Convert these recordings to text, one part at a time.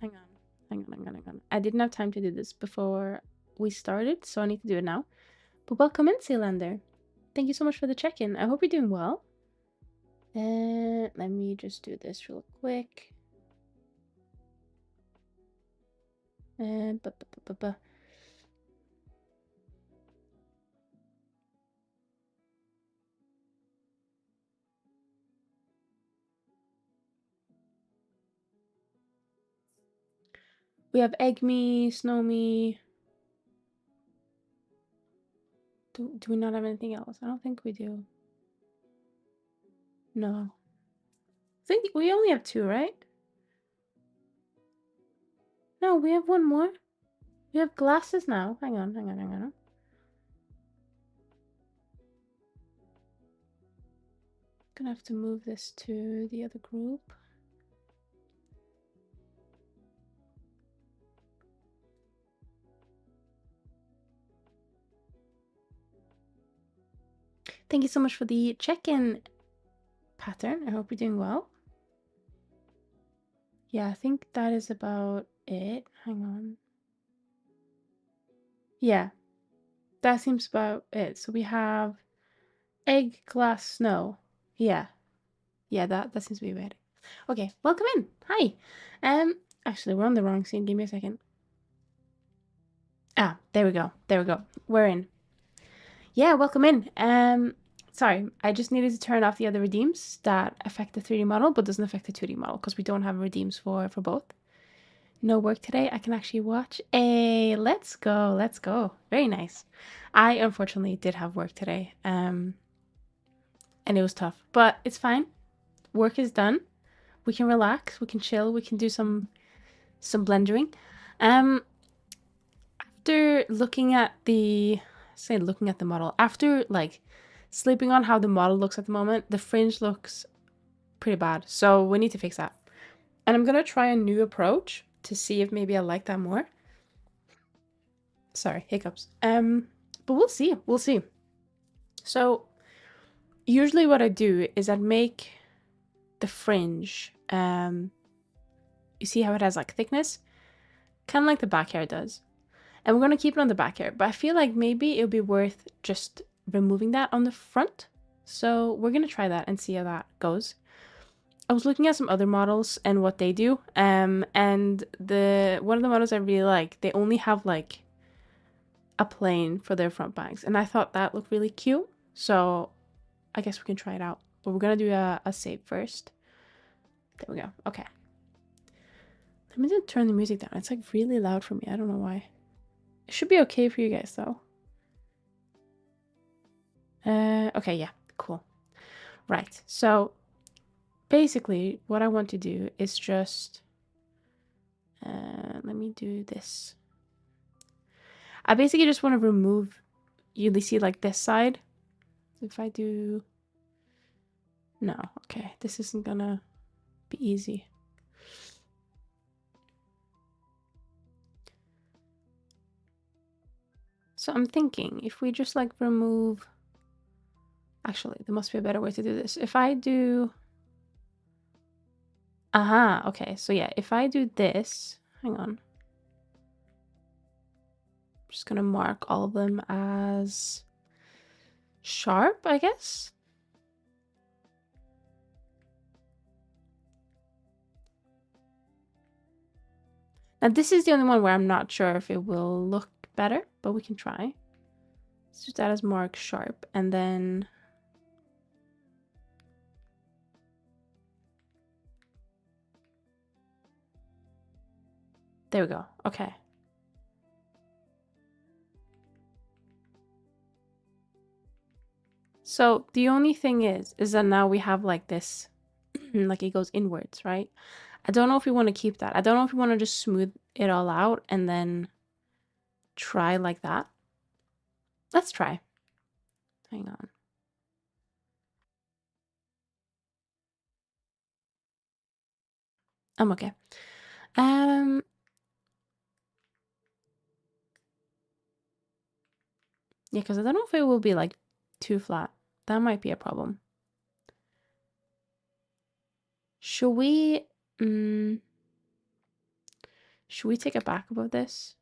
Hang on. Hang on. I didn't have time to do this before we started, so I need to do it now. But welcome in, Sealander. Thank you so much for the check-in. I hope you're doing well. And let me just do this real quick. And we have egg me, snow me. Do we not have anything else? I don't think we do. No. I think we only have 2, right? No, we have one more. We have glasses now. Hang on. Gonna have to move this to the other group. Thank you so much for the check-in, Pattern. I hope you're doing well. Yeah, I think that is about it. Hang on. Yeah, that seems about it. So we have egg, glass, snow. Yeah. Yeah, that seems to be about it. Okay, welcome in. Hi. Actually, we're on the wrong scene. Give me a second. Ah, there we go. There we go. We're in. Yeah, welcome in. Sorry, I just needed to turn off the other redeems that affect the 3D model, but doesn't affect the 2D model because we don't have redeems for both. No work today. I can actually watch. Hey, let's go. Let's go. Very nice. I unfortunately did have work today. And it was tough, but it's fine. Work is done. We can relax. We can chill. We can do some blendering. After looking at the model, after like sleeping on how the model looks at the moment, the fringe looks pretty bad. So we need to fix that. And I'm gonna try a new approach to see if maybe I like that more. Sorry, hiccups. But we'll see. We'll see. So usually what I do is I'd make the fringe. You see how it has like thickness? Kind of like the back hair does. And we're going to keep it on the back hair. But I feel like maybe it would be worth just removing that on the front. So we're going to try that and see how that goes. I was looking at some other models and what they do. And one of the models I really like, they only have like a plane for their front bangs. And I thought that looked really cute. So I guess we can try it out. But we're going to do a save first. There we go. Okay. Let me just turn the music down. It's like really loud for me. I don't know why. It should be okay for you guys though. Okay, yeah, cool. Right, so basically what I want to do is just, let me do this. I basically just want to remove, you see like this side. If I do, no, okay, this isn't gonna be easy. So I'm thinking if we just like remove, actually there must be a better way to do this. If I do, okay, so yeah, if I do this, hang on. I'm just gonna mark all of them as sharp, I guess. Now this is the only one where I'm not sure if it will look better, but we can try. Let's just add as mark sharp and then there we go. Okay. So the only thing is that now we have like this, like it goes inwards, right? I don't know if we want to keep that. I don't know if we want to just smooth it all out and then try like that. Let's try. Hang on. I'm okay. Yeah, because I don't know if it will be like too flat. That might be a problem. Should we? Should we take a backup of this?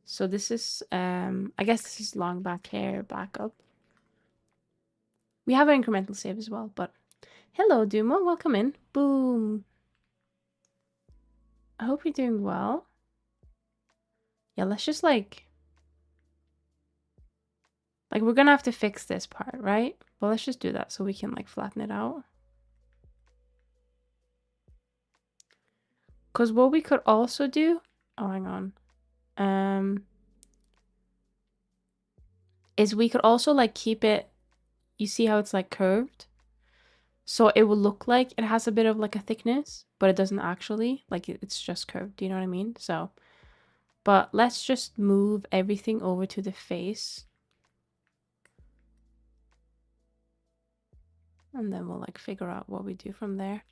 So this is, I guess this is long back hair backup. We have an incremental save as well, but hello, Duma. Welcome in. Boom. I hope you're doing well. Yeah, let's just like we're gonna have to fix this part, right? Well, let's just do that so we can like flatten it out. Because what we could also do, oh, hang on, is we could also like keep it, you see how it's like curved? So it will look like it has a bit of like a thickness, but it doesn't actually, like it's just curved, do you know what I mean? So, but let's just move everything over to the face. And then we'll like figure out what we do from there.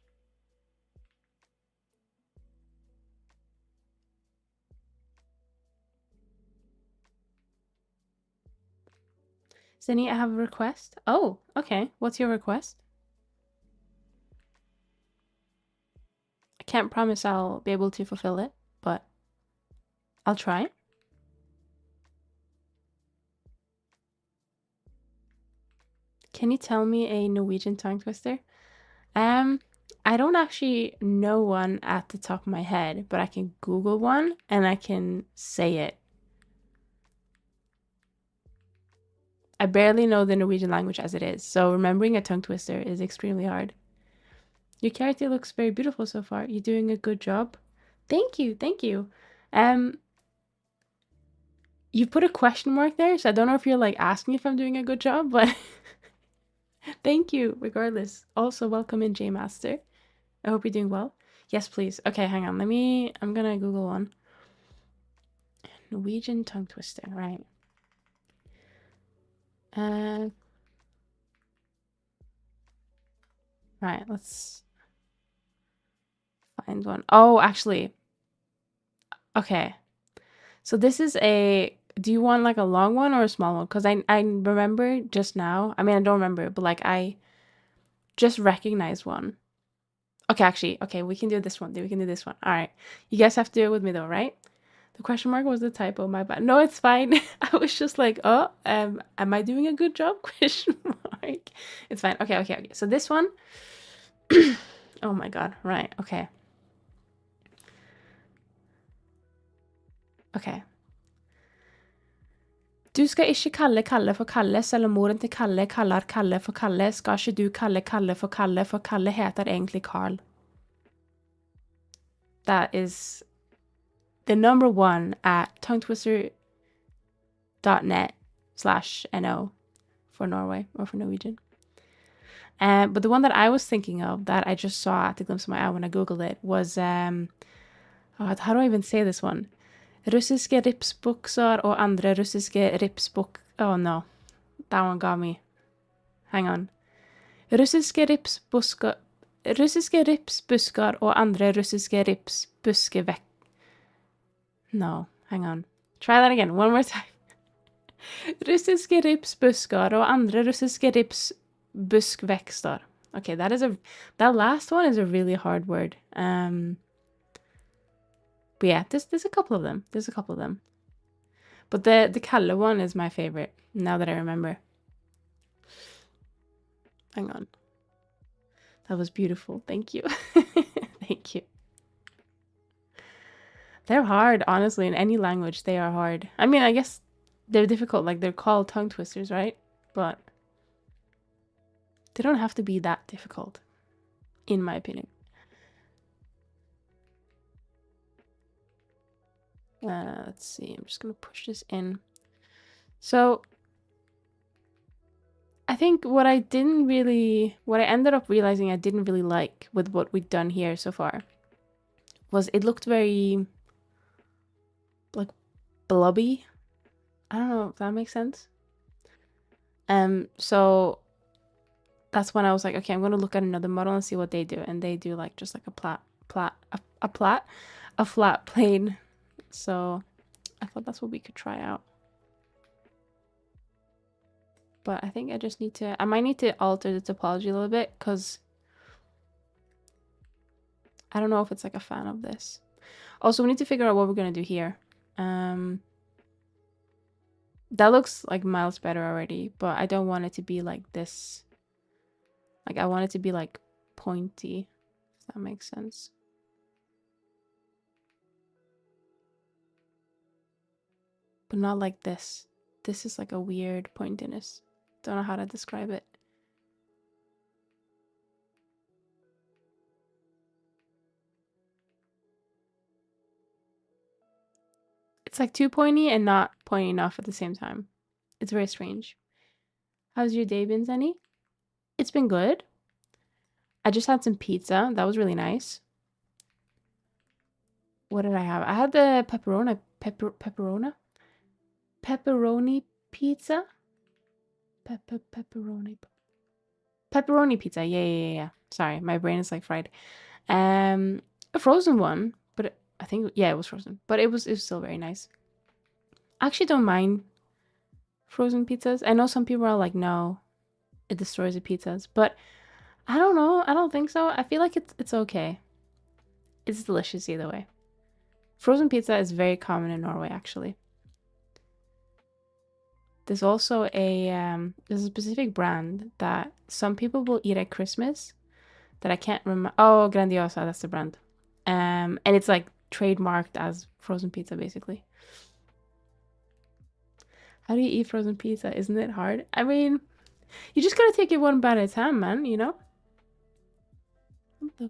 Zenny, I have a request. Oh, okay. What's your request? I can't promise I'll be able to fulfill it, but I'll try. Can you tell me a Norwegian tongue twister? I don't actually know one at the top of my head, but I can Google one and I can say it. I barely know the Norwegian language as it is, so remembering a tongue twister is extremely hard. Your character looks very beautiful so far. You're doing a good job. Thank you, thank you. You put a question mark there, so I don't know if you're like asking if I'm doing a good job, but thank you regardless. Also, welcome in, J Master. I hope you're doing well. Yes, please. Okay, hang on. I'm gonna Google one. Norwegian tongue twister, right. Right, let's find one. Oh, actually. Okay. So this is do you want like a long one or a small one? Because I remember just now. I mean, I don't remember, but like I just recognized one. Okay, actually, okay, we can do this one. We can do this one. All right. You guys have to do it with me though, right? The question mark was the typo, my bad. No, it's fine. I was just like, oh, am I doing a good job? Question mark. It's fine. Okay. So this one. Oh my god. Right. Okay. Okay. Du skal ikke kalle Kalle for Kalle, selv om moren til Kalle kaller Kalle for Kalle, skal ikke du kalle Kalle for Kalle heter egentlig Carl. That is the #1 at tonguetwister.net/no for Norway or for Norwegian. But the one that I was thinking of that I just saw at the glimpse of my eye when I Googled it was, how do I even say this one? Russiske ripsbukser og andre russiske oh no, that one got me. Hang on. Russiske ripsbuskar og andre russiske ripsbuskevekk. No, hang on. Try that again, one more time. Russiske ripsbuskar og andre russiske ripsbuskvekster. Okay, that last one is a really hard word. But yeah, there's a couple of them. But the Kalle one is my favorite, now that I remember. Hang on. That was beautiful. Thank you. Thank you. They're hard, honestly. In any language, they are hard. I mean, I guess they're difficult. Like, they're called tongue twisters, right? But they don't have to be that difficult, in my opinion. Let's see. I'm just going to push this in. So I think what I ended up realizing I didn't really like with what we'd done here so far was it looked very like blubby. I don't know if that makes sense. So that's when I was like, okay, I'm going to look at another model and see what they do. And they do like just like a flat plane. So I thought that's what we could try out. But I think I might need to alter the topology a little bit because I don't know if it's like a fan of this. Also, we need to figure out what we're gonna do here. That looks like miles better already, but I don't want it to be like this. Like, I want it to be like pointy, if that makes sense. But not like this. This is like a weird pointiness. Don't know how to describe it. It's like too pointy and not pointy enough at the same time. It's very strange. How's your day been, Zenny? It's been good. I just had some pizza. That was really nice. What did I have? I had the pepperoni pizza. Pepperoni pizza. Yeah. Sorry, my brain is like fried. A frozen one, but I think yeah, it was frozen, but it was still very nice. I actually don't mind frozen pizzas. I know some people are like, no, it destroys the pizzas, but I don't know. I don't think so. I feel like it's okay. It's delicious either way. Frozen pizza is very common in Norway, actually. There's also there's a specific brand that some people will eat at Christmas that I can't remember. Oh, Grandiosa, that's the brand. And it's like trademarked as frozen pizza, basically. How do you eat frozen pizza? Isn't it hard? I mean, you just gotta take it one bite at a time, man, you know? What the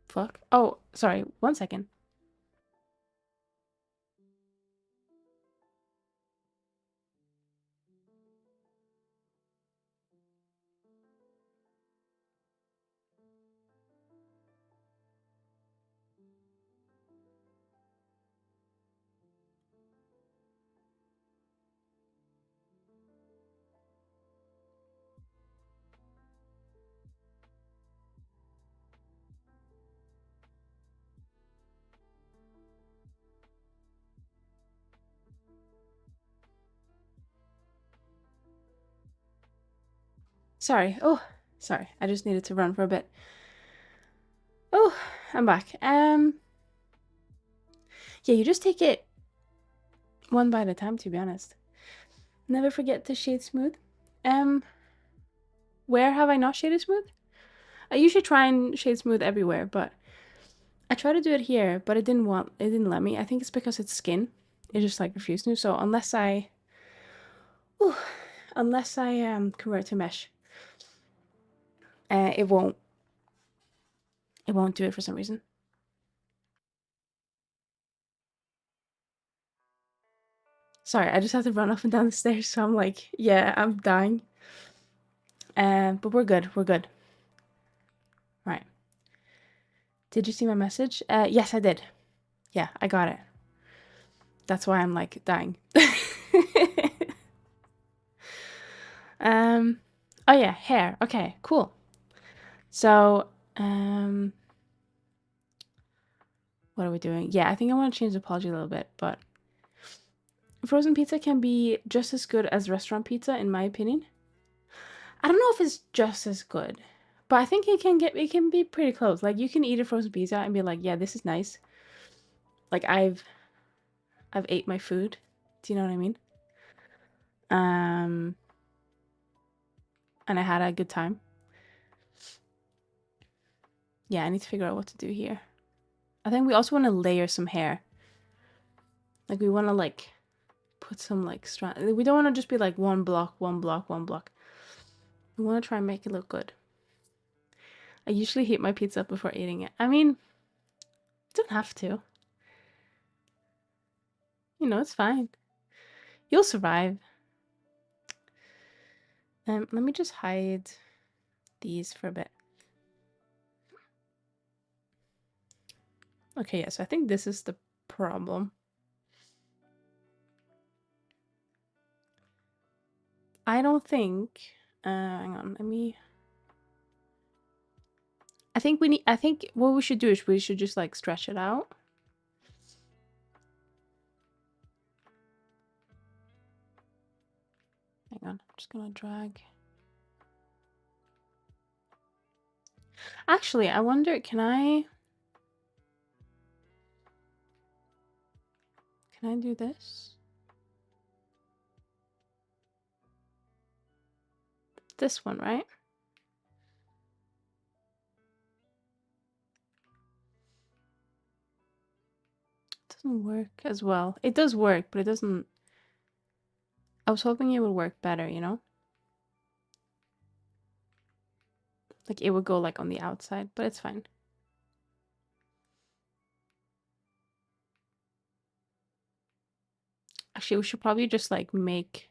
fuck? Oh, sorry. 1 second. Sorry. Oh, sorry. I just needed to run for a bit. Oh, I'm back. Yeah, you just take it one bite at a time, to be honest. Never forget to shade smooth. Um, where have I not shaded smooth? I usually try and shade smooth everywhere, but I tried to do it here, but it didn't let me. I think it's because it's skin. It just like refused to. So ooh, unless I convert to mesh, it won't do it for some reason. Sorry, I just have to run up and down the stairs, so I'm like, yeah, I'm dying. But we're good. We're good. All right. Did you see my message? Yes, I did. Yeah, I got it. That's why I'm like dying. um, oh yeah, hair. Okay, cool. So, what are we doing? Yeah, I think I want to change the apology a little bit, but frozen pizza can be just as good as restaurant pizza, in my opinion. I don't know if it's just as good, but I think it can be pretty close. Like you can eat a frozen pizza and be like, yeah, this is nice. Like I've ate my food. Do you know what I mean? Um, and I had a good time. Yeah, I need to figure out what to do here. I think we also want to layer some hair. Like we want to like put some like strand. We don't want to just be like one block, one block, one block. We want to try and make it look good. I usually heat my pizza up before eating it. I mean, don't have to. You know, it's fine. You'll survive. Let me just hide these for a bit. Okay, yeah, so I think this is the problem. I don't think, hang on, let me, I think what we should do is we should just like stretch it out. Hang on, I'm just gonna drag. Actually, I wonder, can I? Can I do this? This one, right? It doesn't work as well. It does work, but it doesn't... I was hoping it would work better, you know? Like it would go like on the outside, but it's fine. Actually, we should probably just like make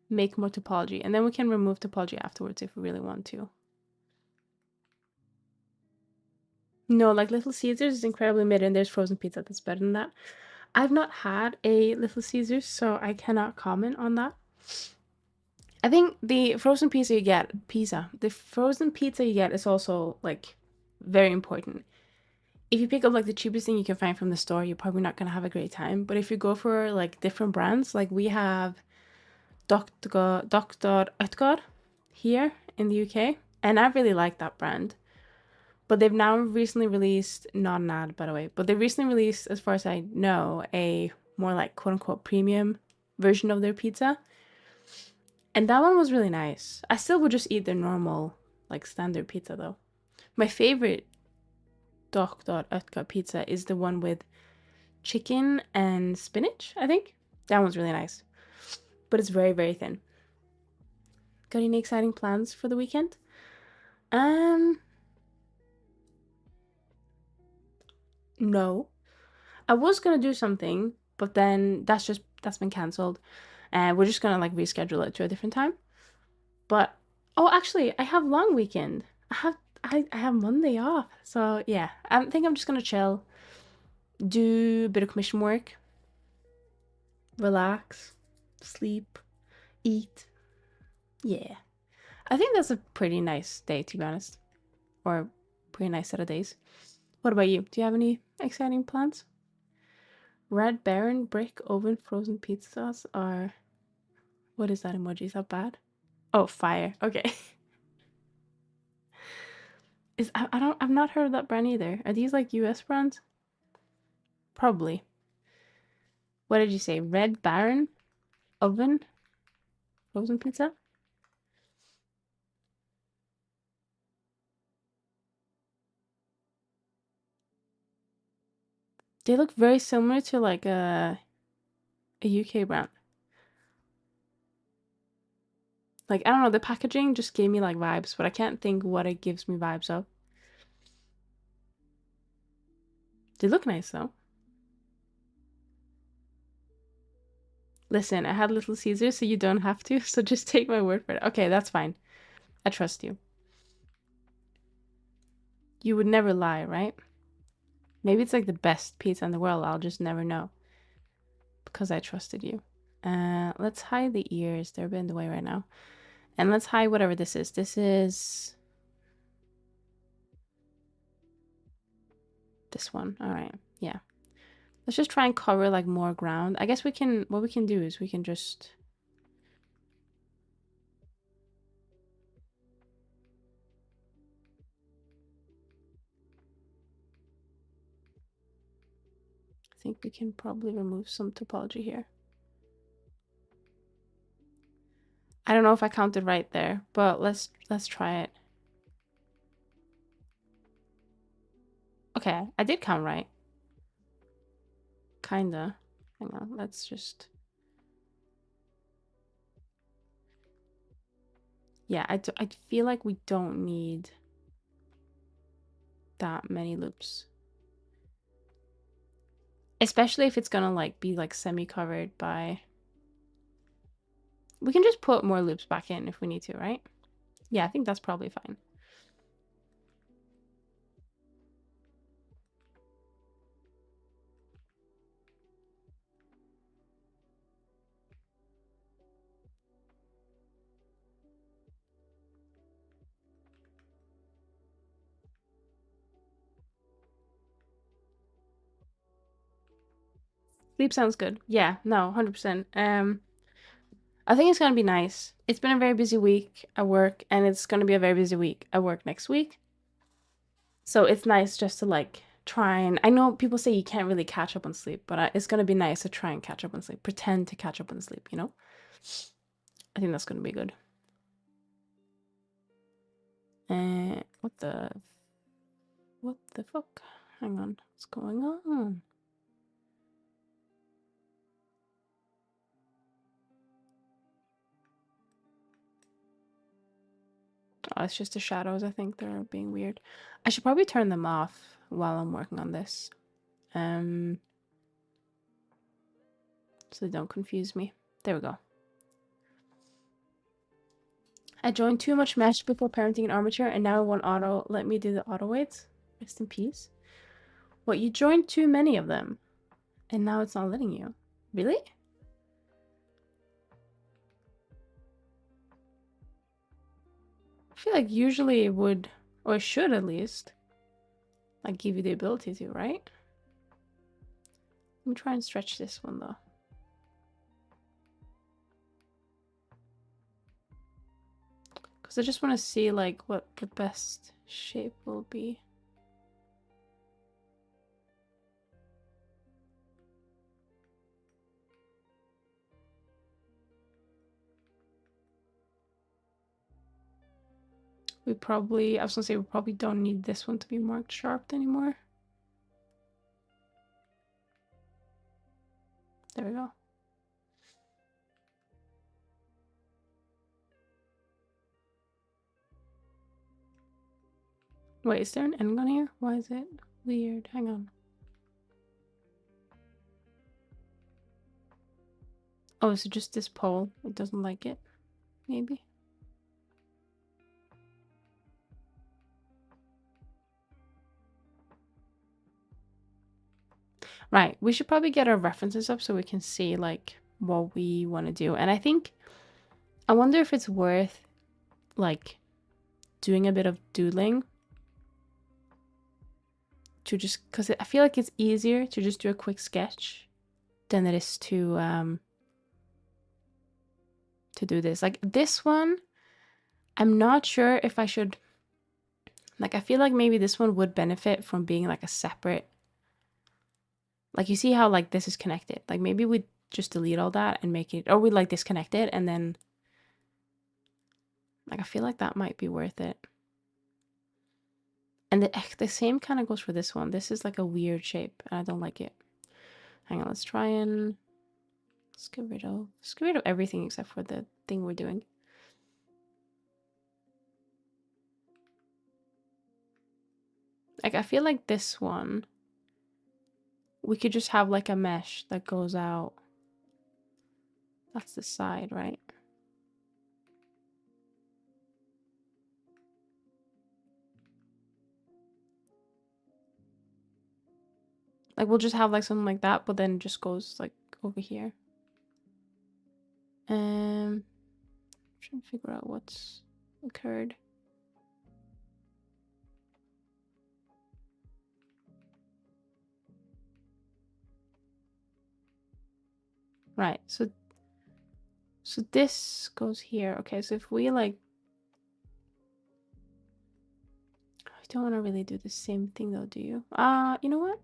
more topology, and then we can remove topology afterwards if we really want to. No, like Little Caesars is incredibly mid, and there's frozen pizza that's better than that. I've not had a Little Caesars, so I cannot comment on that. I think the frozen pizza you get, the frozen pizza you get is also like very important. If you pick up like the cheapest thing you can find from the store, you're probably not gonna have a great time. But if you go for like different brands, like we have Dr. Utgard here in the UK, and I really like that brand. But they've now recently released, not an ad by the way, but they recently released, as far as I know, a more like quote unquote premium version of their pizza. And that one was really nice. I still would just eat their normal, like standard pizza though. My favorite Dr. Utgard pizza is the one with chicken and spinach, I think. That one's really nice. But it's very, very thin. Got any exciting plans for the weekend? No. I was gonna do something, but then that's been cancelled. And we're just gonna like reschedule it to a different time. But oh, actually, I have long weekend. I have Monday off. So yeah, I think I'm just gonna chill, do a bit of commission work, relax, sleep, eat. Yeah. I think that's a pretty nice day, to be honest. Or pretty nice set of days. What about you? Do you have any exciting plans? Red Baron, brick, oven, frozen pizza sauce, or what is that emoji? Is that bad? Oh, fire. Okay. I've not heard of that brand either. Are these like US brands? Probably. What did you say? Red Baron, oven, frozen pizza? They look very similar to like a UK brand. Like I don't know, the packaging just gave me like vibes, but I can't think what it gives me vibes of. They look nice though. Listen, I had Little Caesars, so you don't have to. So just take my word for it. Okay, that's fine. I trust you. You would never lie, right? Maybe it's like the best pizza in the world. I'll just never know because I trusted you. Let's hide the ears. They're a bit in the way right now. And let's hide whatever this is. This is this one. All right. Yeah. Let's just try and cover like more ground. I guess what we can do is we can just... I think we can probably remove some topology here. I don't know if I counted right there, but let's try it. Okay, I did count right. Kinda. Hang on, let's just... Yeah, I feel like we don't need that many loops. Especially if it's gonna like be like semi-covered by... We can just put more loops back in if we need to, right? Yeah, I think that's probably fine. Sleep sounds good. Yeah, no, 100%. I think it's gonna be nice. It's been a very busy week at work, and it's gonna be a very busy week at work next week. So it's nice just to like trying. I know people say you can't really catch up on sleep, but it's gonna be nice to try and catch up on sleep. Pretend to catch up on sleep, you know? I think that's gonna be good. And what the fuck? Hang on, what's going on? Oh, it's just the shadows. I think they're being weird. I should probably turn them off while I'm working on this. So they don't confuse me. There we go. I joined too much mesh before parenting an armature, and now I want auto. Let me do the auto weights. Rest in peace. What, you joined too many of them, and now it's not letting you? Really? I feel like usually it would, or it should at least, like give you the ability to, right? Let me try and stretch this one though. Because I just want to see like what the best shape will be. We probably, I was gonna say we probably don't need this one to be marked sharp anymore. There we go. Wait, is there an end gun here? Why is it weird? Hang on. Oh, is it just this pole? It doesn't like it? Maybe? Right, we should probably get our references up so we can see like what we want to do. And I wonder if it's worth like doing a bit of doodling to just, because I feel like it's easier to just do a quick sketch than it is to do this. Like this one, I'm not sure if I should, like I feel like maybe this one would benefit from being like a separate, like you see how like this is connected. Like maybe we just delete all that and make it, or we like disconnect it and then like I feel like that might be worth it. And the same kind of goes for this one. This is like a weird shape and I don't like it. Hang on, let's try and let's get rid of everything except for the thing we're doing. Like I feel like this one we could just have like a mesh that goes out. That's the side, right? Like we'll just have like something like that, but then just goes like over here. I'm trying to figure out what's occurred. Right, so this goes here. Okay, so if we like, I don't want to really do the same thing though, do you? You know what?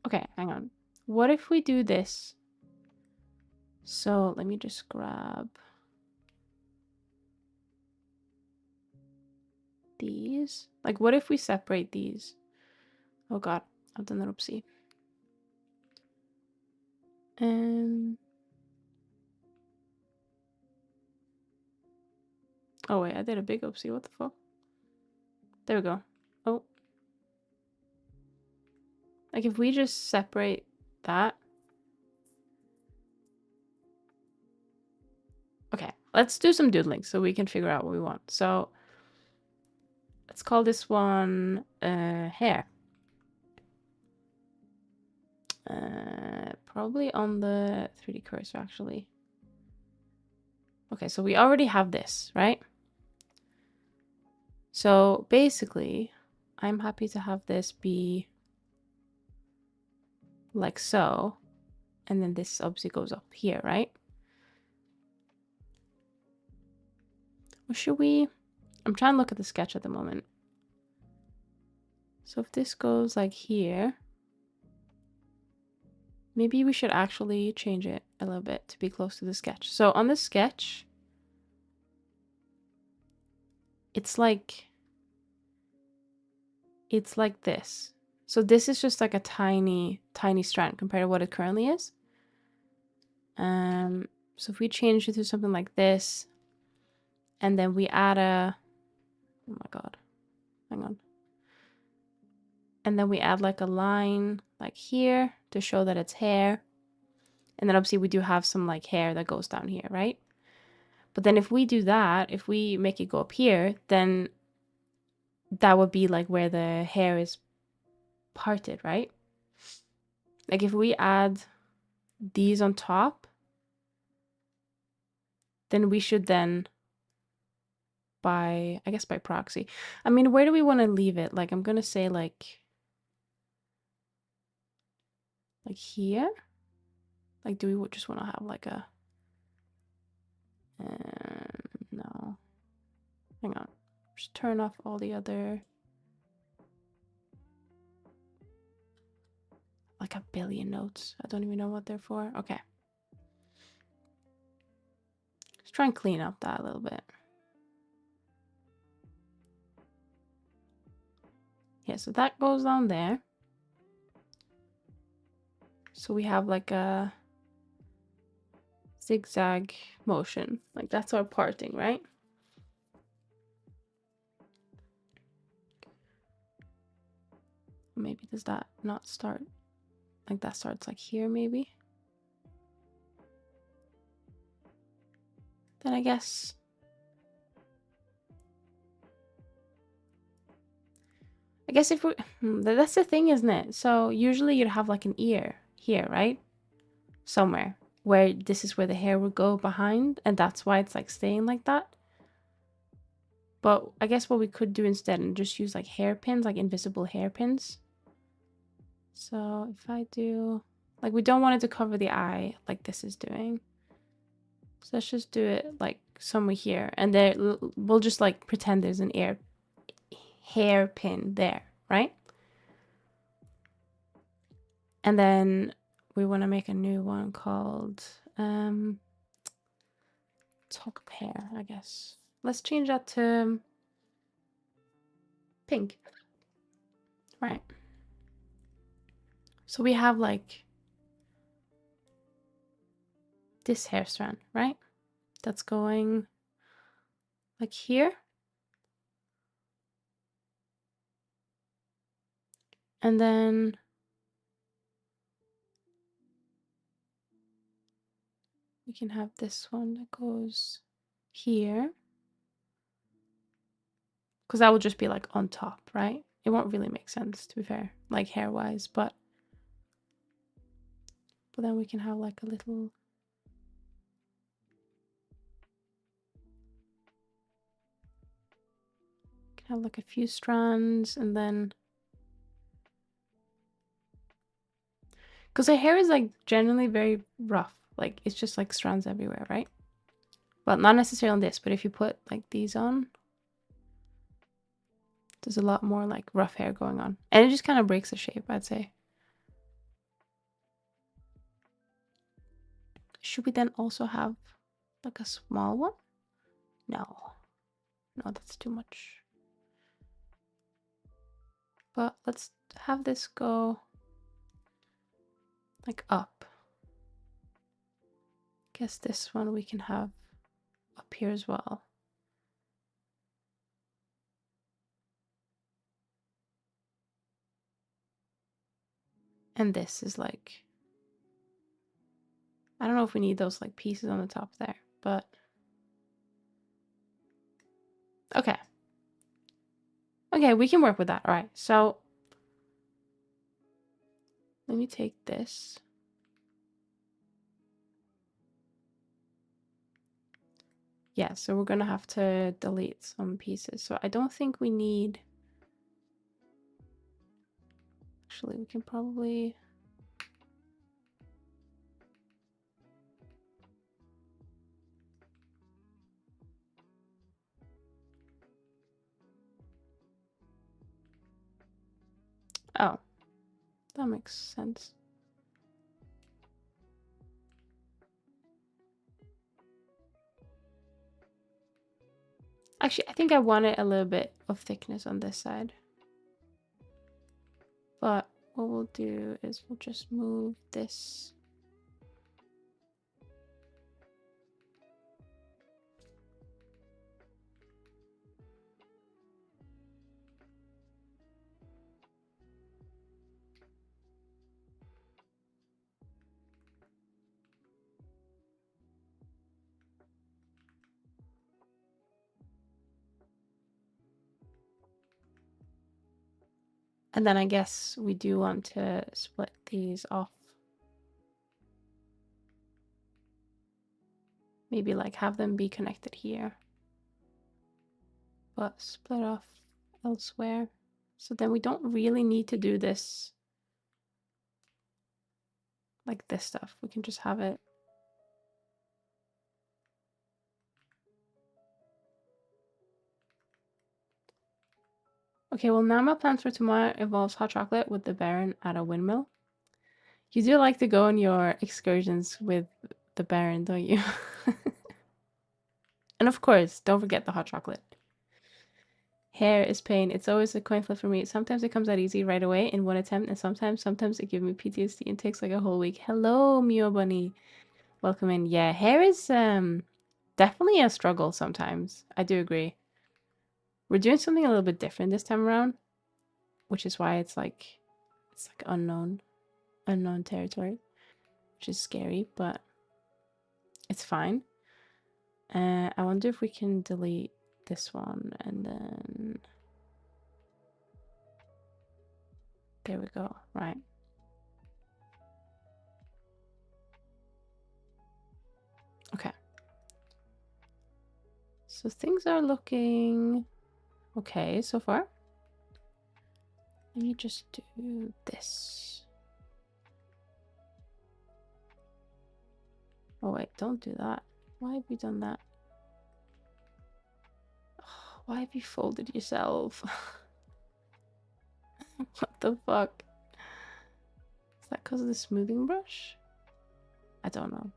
Okay, hang on. What if we do this? So let me just grab these. Like, what if we separate these? Oh god, I've done an oopsie. Oh wait, I did a big oopsie. What the fuck? There we go. Oh. Like if we just separate that. Okay, let's do some doodling so we can figure out what we want. So let's call this one hair. Probably on the 3D cursor actually. Okay, so we already have this, right? So basically, I'm happy to have this be like so. And then this obviously goes up here, right? Or should we? I'm trying to look at the sketch at the moment. So if this goes like here, maybe we should actually change it a little bit to be close to the sketch. So on the sketch, it's like this. So this is just like a tiny, tiny strand compared to what it currently is. So if we change it to something like this, and then we add a, oh my god, hang on. And then we add like a line like here to show that it's hair. And then obviously we do have some like hair that goes down here, right? But then if we do that, if we make it go up here, then that would be like where the hair is parted, right? Like if we add these on top, then we should then by, I guess by proxy. I mean, where do we want to leave it? Like I'm gonna say like here. Like do we just want to have like a no. Hang on. Just turn off all the other like a billion notes. I don't even know what they're for. Okay. Let's try and clean up that a little bit. Yeah, so that goes down there. So we have like a zigzag motion. Like that's our parting, right? Maybe does that not start? Like that starts like here maybe? Then I guess if we, that's the thing, isn't it? So usually you'd have like an ear here, right? Somewhere where this is where the hair would go behind, and that's why it's like staying like that. But I guess what we could do instead and just use like hairpins, like invisible hairpins. So if I do, like we don't want it to cover the eye like this is doing. So let's just do it like somewhere here, and there we'll just like pretend there's an hairpin there, right? And then we want to make a new one called top hair, I guess. Let's change that to pink. Right. So we have like this hair strand, right? That's going like here. And then we can have this one that goes here. Because that will just be like on top, right? It won't really make sense, to be fair, like hair-wise, but then we can have like a little, can have like a few strands, and then because the hair is like generally very rough, like it's just like strands everywhere, right? Well, not necessarily on this, but if you put like these on, there's a lot more like rough hair going on, and it just kind of breaks the shape, I'd say. Should we then also have like a small one? No, that's too much. But let's have this go like up. Guess this one we can have up here as well. And this is like, I don't know if we need those like pieces on the top there, but okay. Okay, we can work with that. All right, so let me take this. Yeah, so we're gonna have to delete some pieces. So I don't think we need, actually we can probably, That makes sense. Actually, I think I wanted a little bit of thickness on this side. But what we'll do is we'll just move this. And then I guess we do want to split these off. Maybe like have them be connected here, but split off elsewhere. So then we don't really need to do this, like this stuff. We can just have it. Okay, well now my plans for tomorrow involves hot chocolate with the Baron at a windmill. You do like to go on your excursions with the Baron, don't you? And of course, don't forget the hot chocolate. Hair is pain. It's always a coin flip for me. Sometimes it comes out easy right away in one attempt, and sometimes it gives me PTSD and takes like a whole week. Hello, Mio Bunny. Welcome in. Yeah, hair is definitely a struggle sometimes. I do agree. We're doing something a little bit different this time around, which is why it's like unknown territory, which is scary, but it's fine. I wonder if we can delete this one and then there we go. Right. Okay. So things are looking okay so far. Let me just do this. Oh wait, don't do that. Why have you done that? Oh, why have you folded yourself? What the fuck? Is that because of the smoothing brush? I don't know.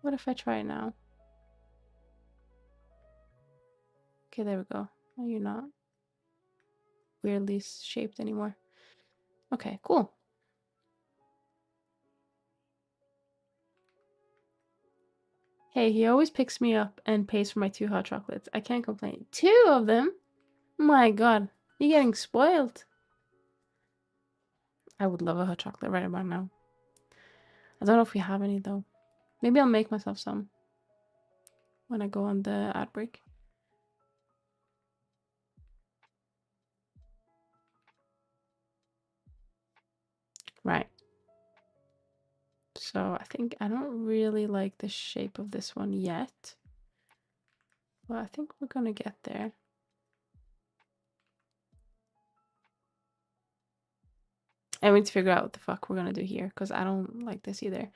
What if I try it now? Okay, there we go. No, you're not weirdly shaped anymore. Okay, cool. Hey, he always picks me up and pays for my 2 hot chocolates. I can't complain. 2 of them? My god, you're getting spoiled. I would love a hot chocolate right about now. I don't know if we have any though. Maybe I'll make myself some when I go on the ad break. Right. So I think I don't really like the shape of this one yet. But I think we're gonna get there. And we need to figure out what the fuck we're gonna do here, because I don't like this either.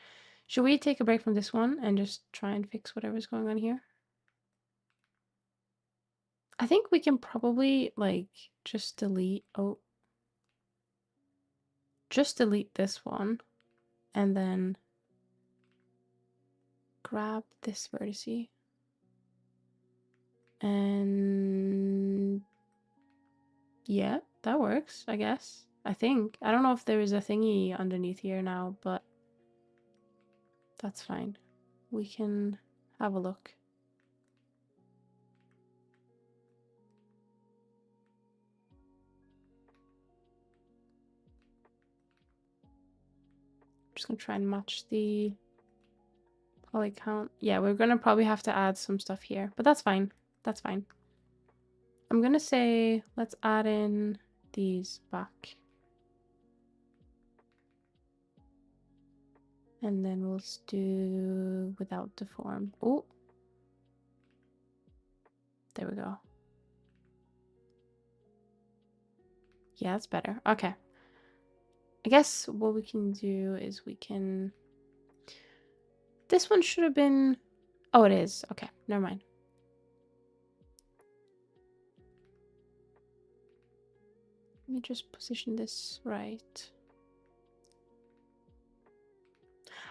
Should we take a break from this one and just try and fix whatever's going on here? I think we can probably like just delete, just delete this one and then grab this vertice and yeah, that works, I guess. I think. I don't know if there is a thingy underneath here now, but that's fine. We can have a look. I'm just gonna try and match the poly count. Yeah, we're gonna probably have to add some stuff here, but that's fine. That's fine. I'm gonna say let's add in these back. And then we'll do without deform. Oh, there we go. Yeah, that's better. Okay. I guess what we can do is we can... This one should have been... Oh, it is. Okay, never mind. Let me just position this right.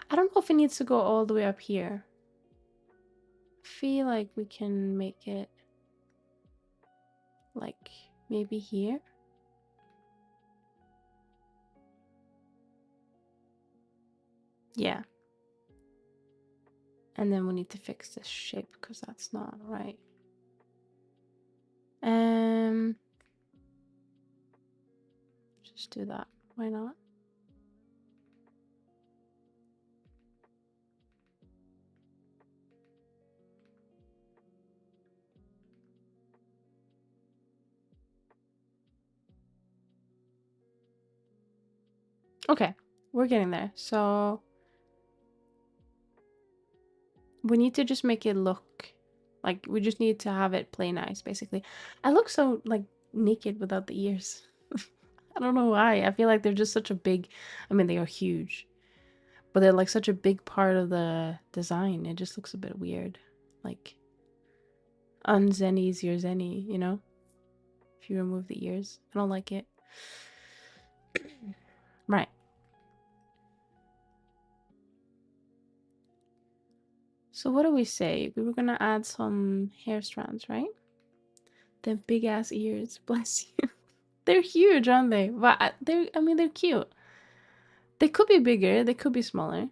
I don't know if it needs to go all the way up here. I feel like we can make it like maybe here. Yeah. And then we need to fix this shape because that's not right. Just do that. Why not? Okay, we're getting there. So we need to just make it look like we just need to have it play nice, basically. I look so like naked without the ears. I don't know why. I feel like they're just such a big, I mean, they are huge, but they're like such a big part of the design. It just looks a bit weird. Like unzenny's your zenny, you know? If you remove the ears. I don't like it. Right. So what do we say? We were gonna add some hair strands, right? Them big ass ears, bless you. They're huge, aren't they? But I mean, they're cute. They could be bigger, they could be smaller.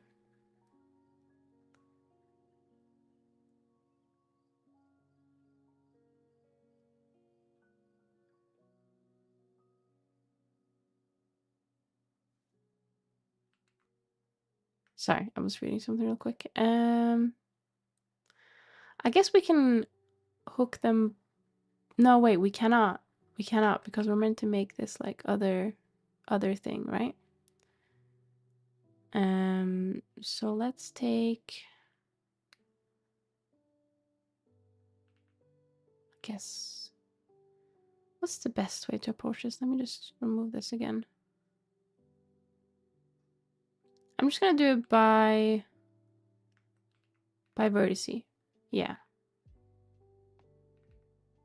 Sorry, I was reading something real quick. I guess we can hook them. No, wait, we cannot. We cannot because we're meant to make this like other thing, right? So let's take, I guess, what's the best way to approach this? Let me just remove this again. I'm just gonna do it by vertice. Yeah.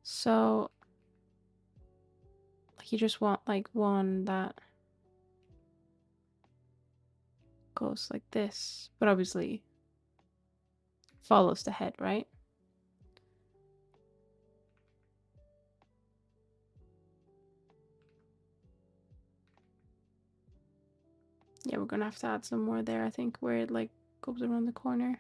So like you just want like one that goes like this, but obviously follows the head, right? Yeah, we're gonna have to add some more there, I think, where it like goes around the corner.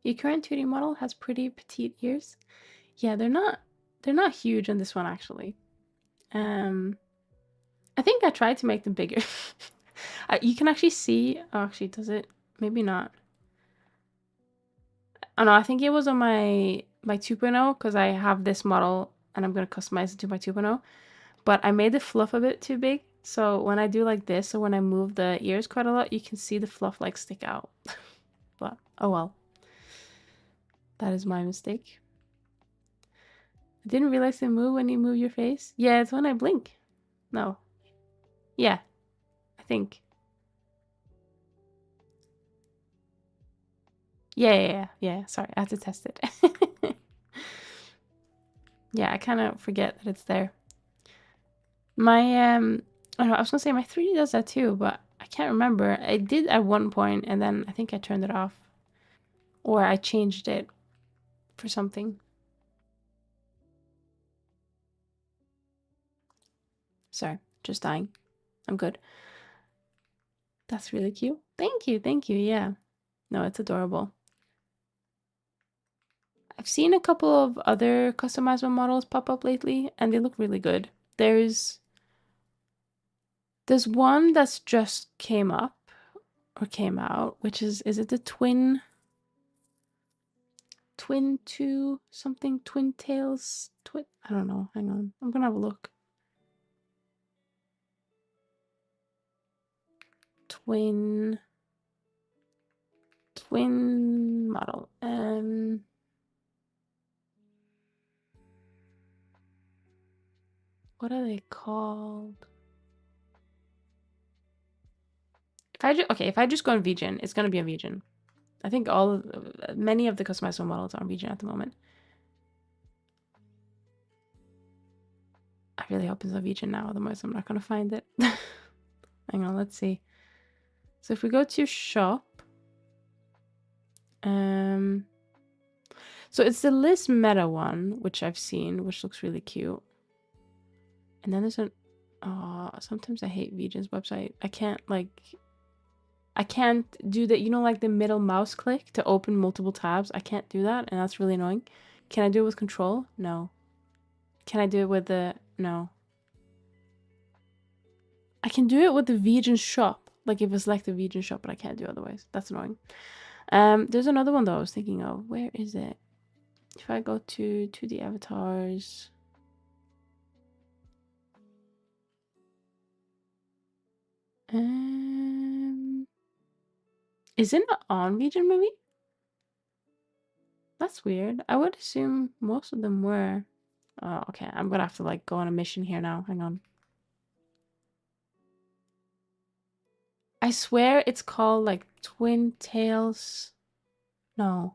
Your current 2D model has pretty petite ears. Yeah, they're not huge on this one actually. I think I tried to make them bigger. You can actually see, oh, actually, does it? Maybe not. Oh no, I think it was on my 2.0 because I have this model and I'm gonna customize it to my 2.0. But I made the fluff a bit too big. So when I do like this, or when I move the ears quite a lot, you can see the fluff like stick out. But oh well. That is my mistake. I didn't realize they move when you move your face. Yeah, it's when I blink. No. Yeah, I think. Yeah. Sorry, I have to test it. Yeah, I kind of forget that it's there. My, I don't know, I was gonna say my 3D does that too, but I can't remember. I did at one point, and then I think I turned it off. Or I changed it for something. Sorry, just dying. I'm good. That's really cute. Thank you, yeah. No, it's adorable. I've seen a couple of other customizable models pop up lately, and they look really good. There's one that's just came up, or came out, which is it the twin 2 something, twin tails, I don't know, hang on, I'm gonna have a look. Twin model, what are they called? if I just go on VGen, it's gonna be on VGen. I think many of the customizable models are on VGen at the moment. I really hope it's on VGen now, otherwise I'm not gonna find it. Hang on, let's see. So if we go to shop, so it's the Liz Meta one, which I've seen, which looks really cute. And then there's sometimes I hate VGen's website. I can't do that, you know, like the middle mouse click to open multiple tabs. I can't do that, and that's really annoying. Can I do it with control? No. Can I do it with no. I can do it with the VGen shop, like if it's like the VGen shop, but I can't do it otherwise. That's annoying. There's another one though I was thinking of. Where is it? If I go to the avatars. Is it not on VGen maybe? That's weird. I would assume most of them were. Oh, okay. I'm gonna have to like go on a mission here now. Hang on. I swear it's called like Twin Tails. No.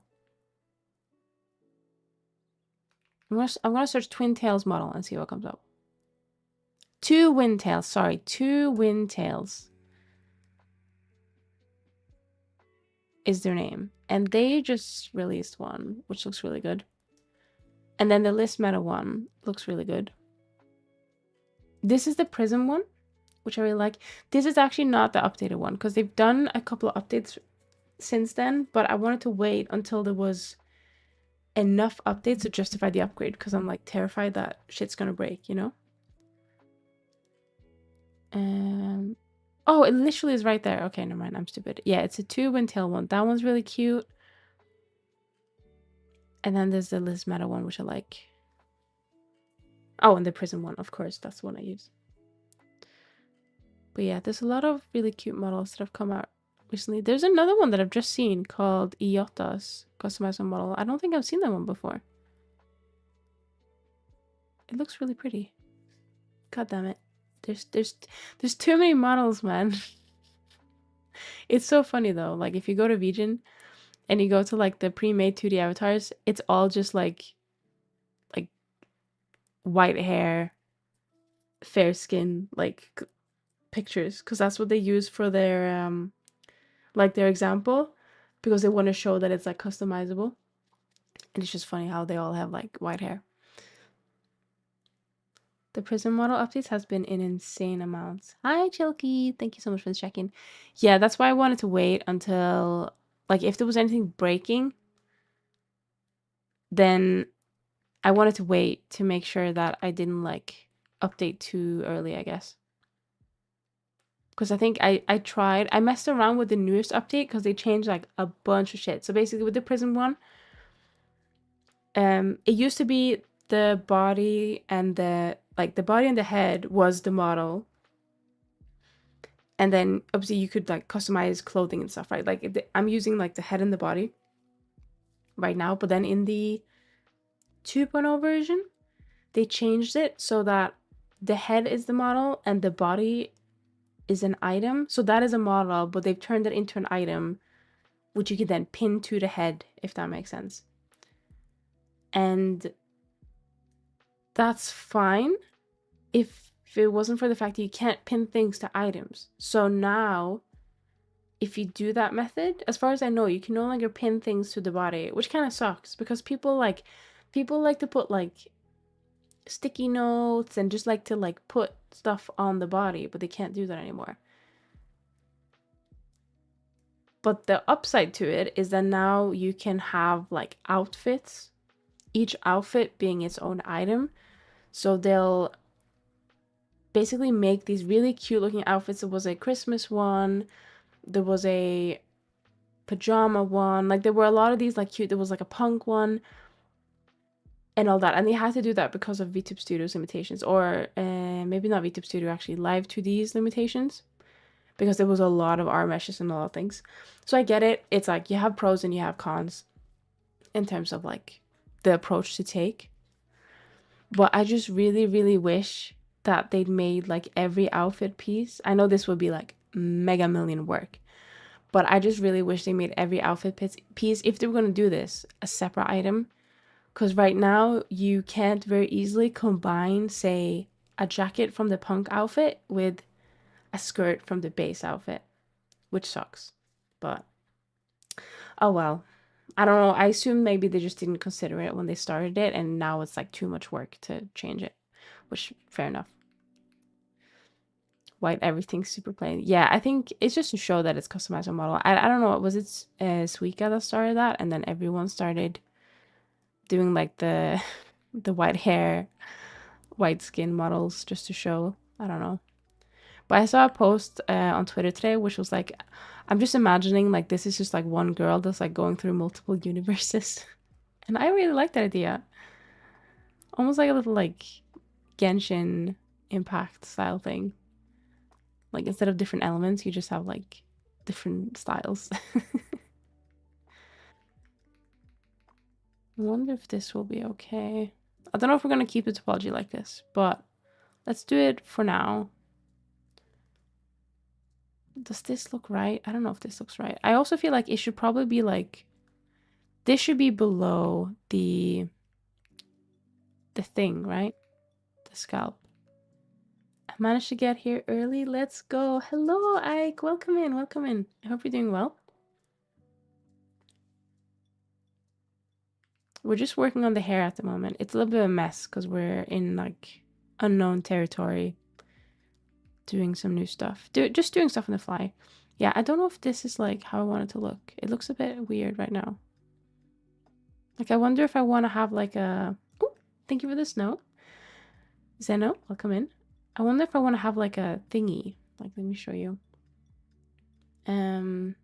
I'm gonna search Twin Tails model and see what comes up. Two Wind Tails. Sorry, Two Wind Tails is their name. And they just released one, which looks really good. And then the Liz Meta one looks really good. This is the Prism one, which I really like. This is actually not the updated one, because they've done a couple of updates since then, but I wanted to wait until there was enough updates to justify the upgrade, because I'm like terrified that shit's gonna break, you know? Oh, it literally is right there. Okay, never mind, I'm stupid. Yeah, it's a Two Wind Tail one. That one's really cute. And then there's the Liz Meta one, which I like. Oh, and the Prism one, of course. That's the one I use. But yeah, there's a lot of really cute models that have come out recently. There's another one that I've just seen called Iota's customized model. I don't think I've seen that one before. It looks really pretty. God damn it. There's too many models, man. It's so funny though. Like if you go to VGen and you go to like the pre-made 2D avatars, it's all just like white hair, fair skin, like pictures, because that's what they use for their like their example, because they want to show that it's like customizable. And it's just funny how they all have like white hair. The Prism model updates has been in insane amounts. Hi Chilky, thank you so much for the check-in. Yeah, that's why I wanted to wait until like if there was anything breaking, then I wanted to wait to make sure that I didn't like update too early, I guess. Because I think I messed around with the newest update because they changed like a bunch of shit. So basically with the Prism one, it used to be the body and the head was the model. And then obviously you could like customize clothing and stuff, right? Like I'm using like the head and the body right now, but then in the 2.0 version, they changed it so that the head is the model and the body is an item. So that is a model, but they've turned it into an item, which you can then pin to the head, if that makes sense. And that's fine if it wasn't for the fact that you can't pin things to items. So now, if you do that method, as far as I know, you can no longer pin things to the body, which kind of sucks because people like to put like sticky notes and just like to like put stuff on the body, but they can't do that anymore. But the upside to it is that now you can have like outfits, each outfit being its own item. So they'll basically make these really cute looking outfits. There was a Christmas one, there was a pajama one, like there were a lot of these like cute, there was like a punk one and all that, and they had to do that because of VTuber Studio's limitations, or maybe not VTuber Studio, actually Live 2D's limitations, because there was a lot of R meshes and a lot of things. So I get it. It's like you have pros and you have cons in terms of like the approach to take. But I just really, really wish that they'd made like every outfit piece. I know this would be like mega million work. But I just really wish they made every outfit piece, if they were going to do this, a separate item. Because right now, you can't very easily combine, say, a jacket from the punk outfit with a skirt from the base outfit, which sucks. But, oh well. I don't know. I assume maybe they just didn't consider it when they started it, and now it's like too much work to change it, which, fair enough. White, everything's super plain. Yeah, I think it's just to show that it's customized model. I don't know. Was it Suika that started that? And then everyone started doing like the the white hair, white skin models just to show. I don't know. But I saw a post on Twitter today, which was like, I'm just imagining like this is just like one girl that's like going through multiple universes. And I really like that idea. Almost like a little like Genshin Impact style thing. Like instead of different elements, you just have like different styles. I wonder if this will be okay. I don't know if we're going to keep the topology like this, but let's do it for now. Does this look right? I don't know if this looks right. I also feel like it should probably be like, this should be below the thing, right? The scalp. I managed to get here early. Let's go. Hello, Ike. Welcome in. Welcome in. I hope you're doing well. We're just working on the hair at the moment. It's a little bit of a mess because we're in like unknown territory doing some new stuff. Just doing stuff on the fly. Yeah, I don't know if this is like how I want it to look. It looks a bit weird right now. Like I wonder if I want to have like a... Oh, thank you for the snow. Zeno, welcome in. I wonder if I want to have like a thingy. Like, let me show you. Like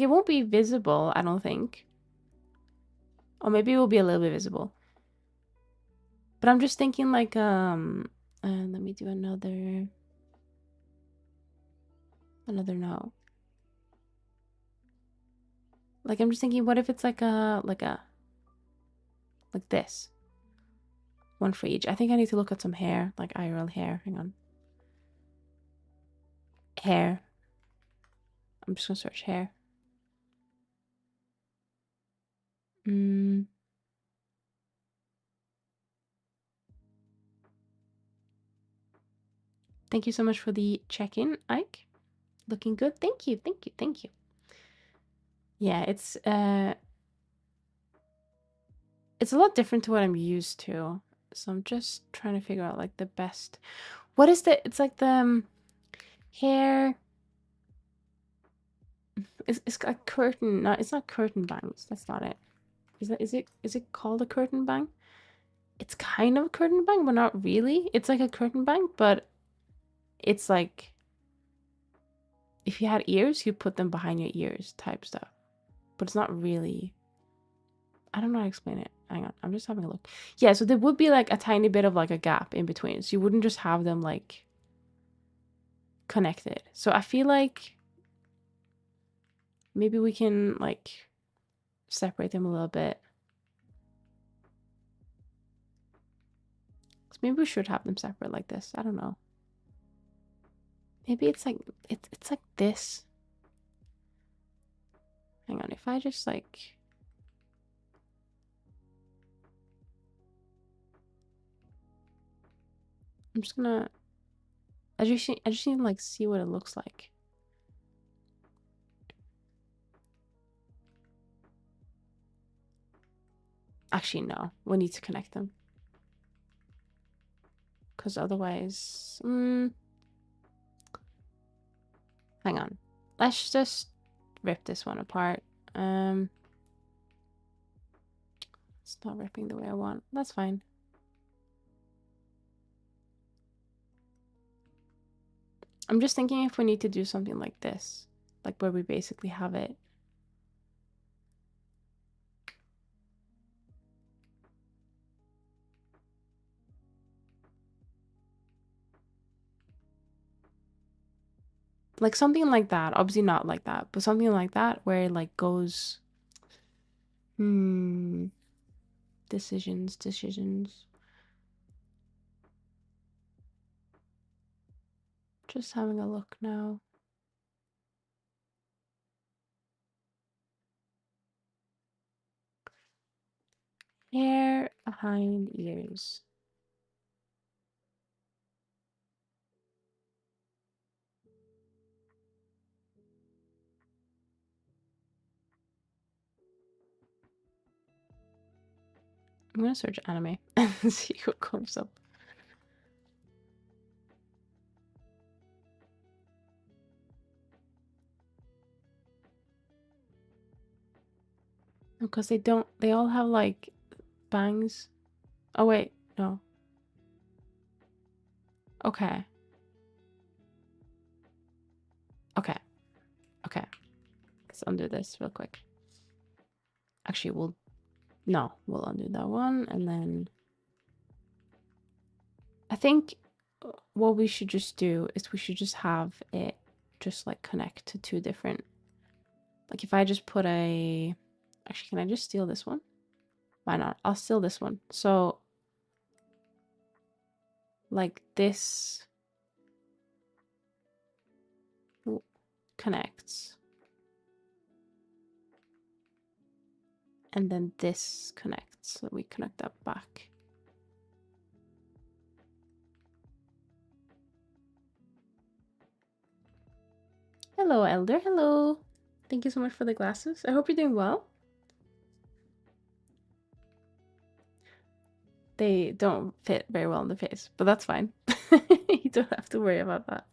it won't be visible, I don't think. Or maybe it will be a little bit visible. But I'm just thinking like, let me do another no. Like I'm just thinking, what if it's like like this? One for each. I think I need to look at some hair, like IRL hair. Hang on. Hair. I'm just gonna search hair. Thank you so much for the check-in, Ike. Looking good. Thank you, thank you, thank you. Yeah, it's a lot different to what I'm used to. So I'm just trying to figure out like the best. What is the... It's like the hair. It's a curtain. No, it's not curtain bangs. That's not it. Is it called a curtain bang? It's kind of a curtain bang, but not really. It's like a curtain bang, but it's like if you had ears, you put them behind your ears type stuff. But it's not really... I don't know how to explain it. Hang on, I'm just having a look. Yeah, so there would be like a tiny bit of like a gap in between. So you wouldn't just have them like connected. So I feel like maybe we can like separate them a little bit. So maybe we should have them separate like this. I don't know. Maybe it's like it's like this. Hang on, if I just like... I'm just gonna... I just need to like see what it looks like. Actually, no. We need to connect them. Because otherwise... hang on. Let's just rip this one apart. It's not ripping the way I want. That's fine. I'm just thinking if we need to do something like this. Like where we basically have it. Like something like that. Obviously not like that. But something like that where it like goes... Decisions. Just having a look now. Hair behind ears. I'm gonna search anime and see what comes up. Because they all have like bangs. Oh wait, no. Okay. Okay. Okay. Let's undo this real quick. Actually, we'll undo that one, and then I think what we should just do is we should just have it just like connect to two different, like if I just put a, actually, can I just steal this one? Why not? I'll steal this one. So like this connects, and then this connects, so we connect that back. Hello, Elder. Hello. Thank you so much for the glasses. I hope you're doing well. They don't fit very well in the face, but that's fine. You don't have to worry about that.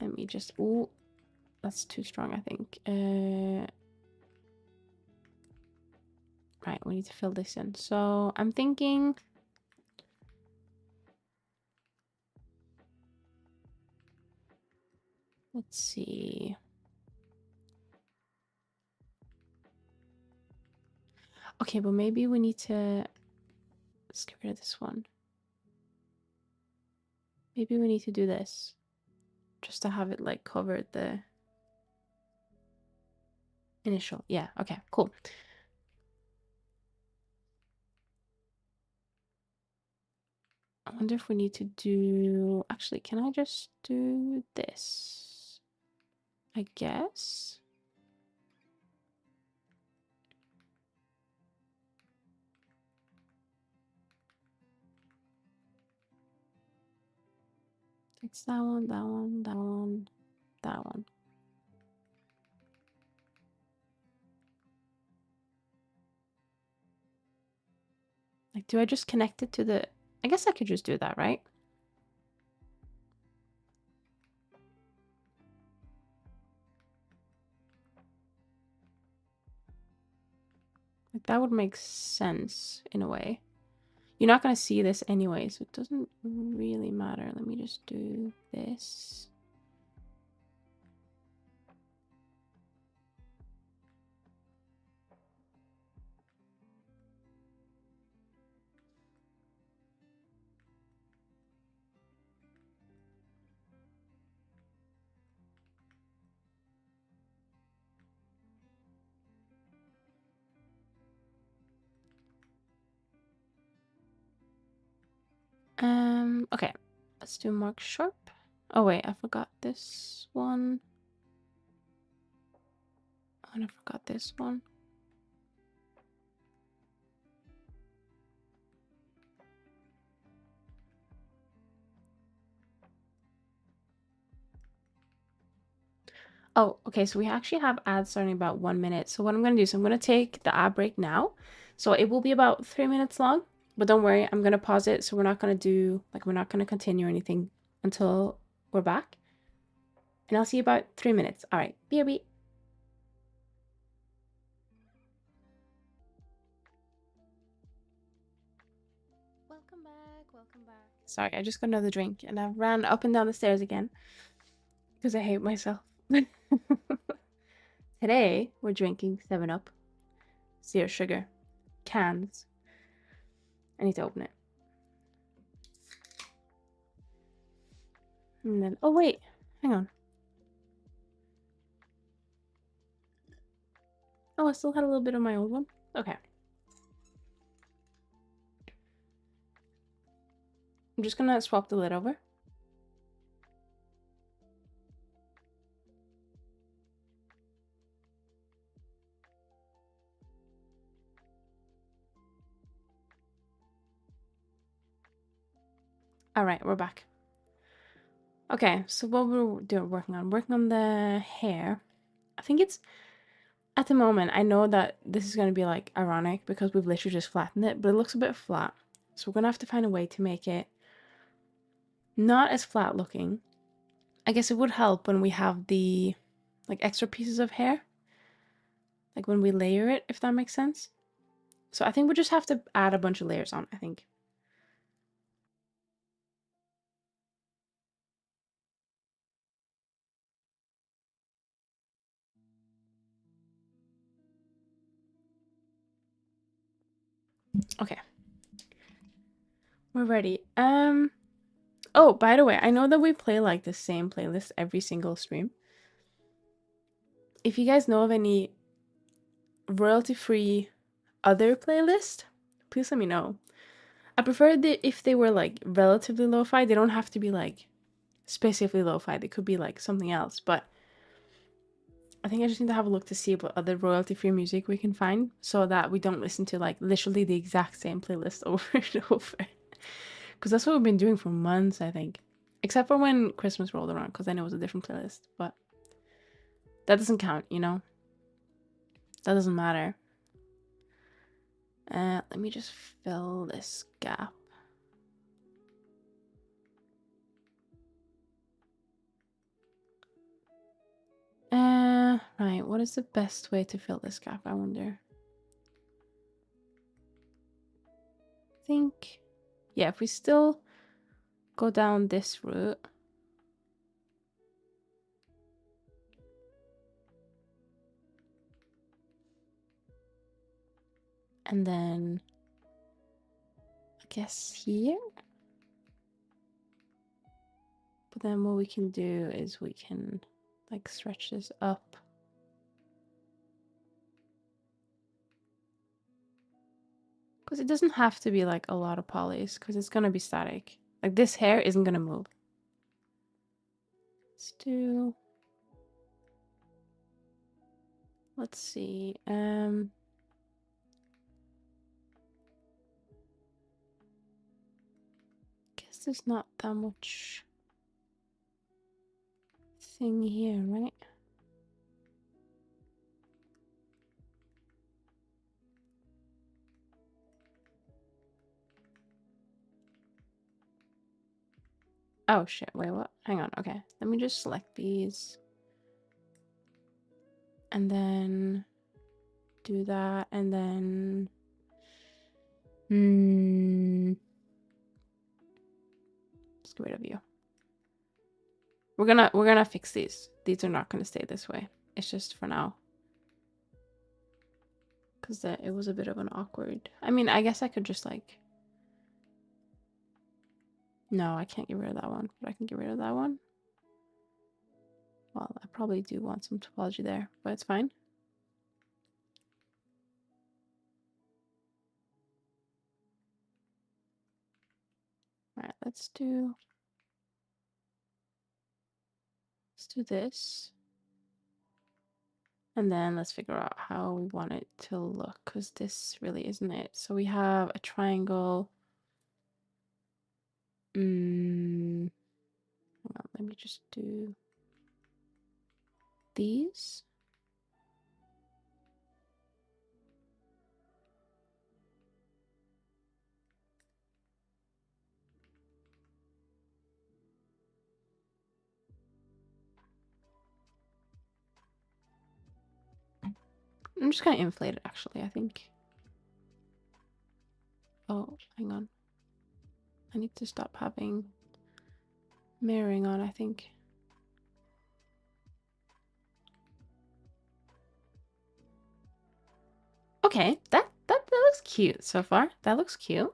Let me just... Ooh, that's too strong, I think. Right, we need to fill this in. So I'm thinking... Let's see. Okay, but maybe we need to... Let's get rid of this one. Maybe we need to do this. Just to have it like cover the initial. Yeah, okay, cool. I wonder if we need to do... Actually, can I just do this? I guess. It's that one, that one, that one, that one. Like, do I just connect it to the... I guess I could just do that, right? Like, that would make sense in a way. You're not going to see this anyway, so it doesn't really matter. Let me just do this. Okay. Let's do mark sharp. Oh wait, I forgot this one. Oh, and I forgot this one. Oh, okay, so we actually have ads starting about 1 minute. So what I'm going to do is I'm going to take the ad break now. So it will be about 3 minutes long, but don't worry, I'm going to pause it. So we're not going to do, like, we're not going to continue anything until we're back. And I'll see you about 3 minutes. All right, BRB. Welcome back, welcome back. Sorry, I just got another drink and I ran up and down the stairs again because I hate myself. Today, we're drinking 7-Up. Zero sugar. Cans. I need to open it. And then, oh wait, hang on. Oh, I still had a little bit of my old one. Okay. I'm just gonna swap the lid over. All right, we're back. Okay, so what we're working on the hair. I think it's, at the moment, I know that this is going to be like ironic because we've literally just flattened it, but it looks a bit flat. So we're going to have to find a way to make it not as flat looking. I guess it would help when we have the like extra pieces of hair, like when we layer it, if that makes sense. So I think we just have to add a bunch of layers on, I think. Okay. We're ready. Oh, by the way, I know that we play like the same playlist every single stream. If you guys know of any royalty-free other playlist, please let me know. I prefer that if they were like relatively lo-fi. They don't have to be like specifically lo-fi. They could be like something else, but I think I just need to have a look to see what other royalty-free music we can find so that we don't listen to like literally the exact same playlist over and over. Because that's what we've been doing for months, I think. Except for when Christmas rolled around, because then it was a different playlist. But that doesn't count, you know? That doesn't matter. Let me just fill this gap. Right, what is the best way to fill this gap, I wonder? I think, yeah, if we still go down this route. And then, I guess here? But then what we can do is we can, like, stretch this up. Because it doesn't have to be, like, a lot of polys, because it's going to be static. Like, this hair isn't going to move. Let's do... Let's see. Guess there's not that much thing here, right? Oh shit, wait, what? Hang on, okay. Let me just select these. And then do that, and then... Let's get rid of you. We're gonna fix these. These are not gonna stay this way. It's just for now. Because it was a bit of an awkward... I mean, I guess I could just like... No, I can't get rid of that one, but I can get rid of that one. Well, I probably do want some topology there, but it's fine. Alright, let's do this. And then let's figure out how we want it to look, because this really isn't it. So we have a triangle. Hang on, let me just do these. I'm just gonna inflate it actually, I think. Oh, hang on. I need to stop having mirroring on, I think. Okay, that looks cute so far. That looks cute.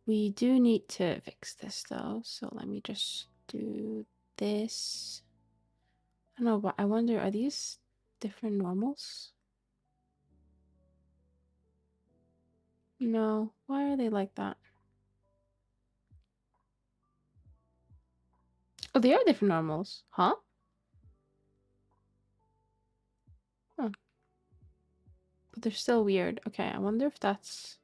We do need to fix this though, so let me just do this. I don't know, but I wonder, are these different normals? No. Why are they like that? Oh, they are different normals. Huh? Oh. But they're still weird. Okay, I wonder if that's...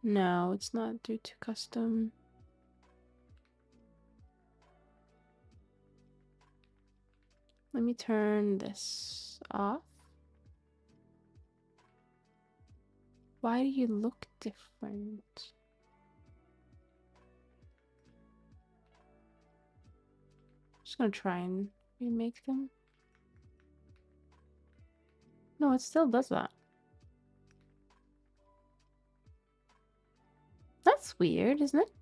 No, it's not due to custom. Let me turn this off. Why do you look different? Just gonna try and remake them. No, it still does that. That's weird, isn't it?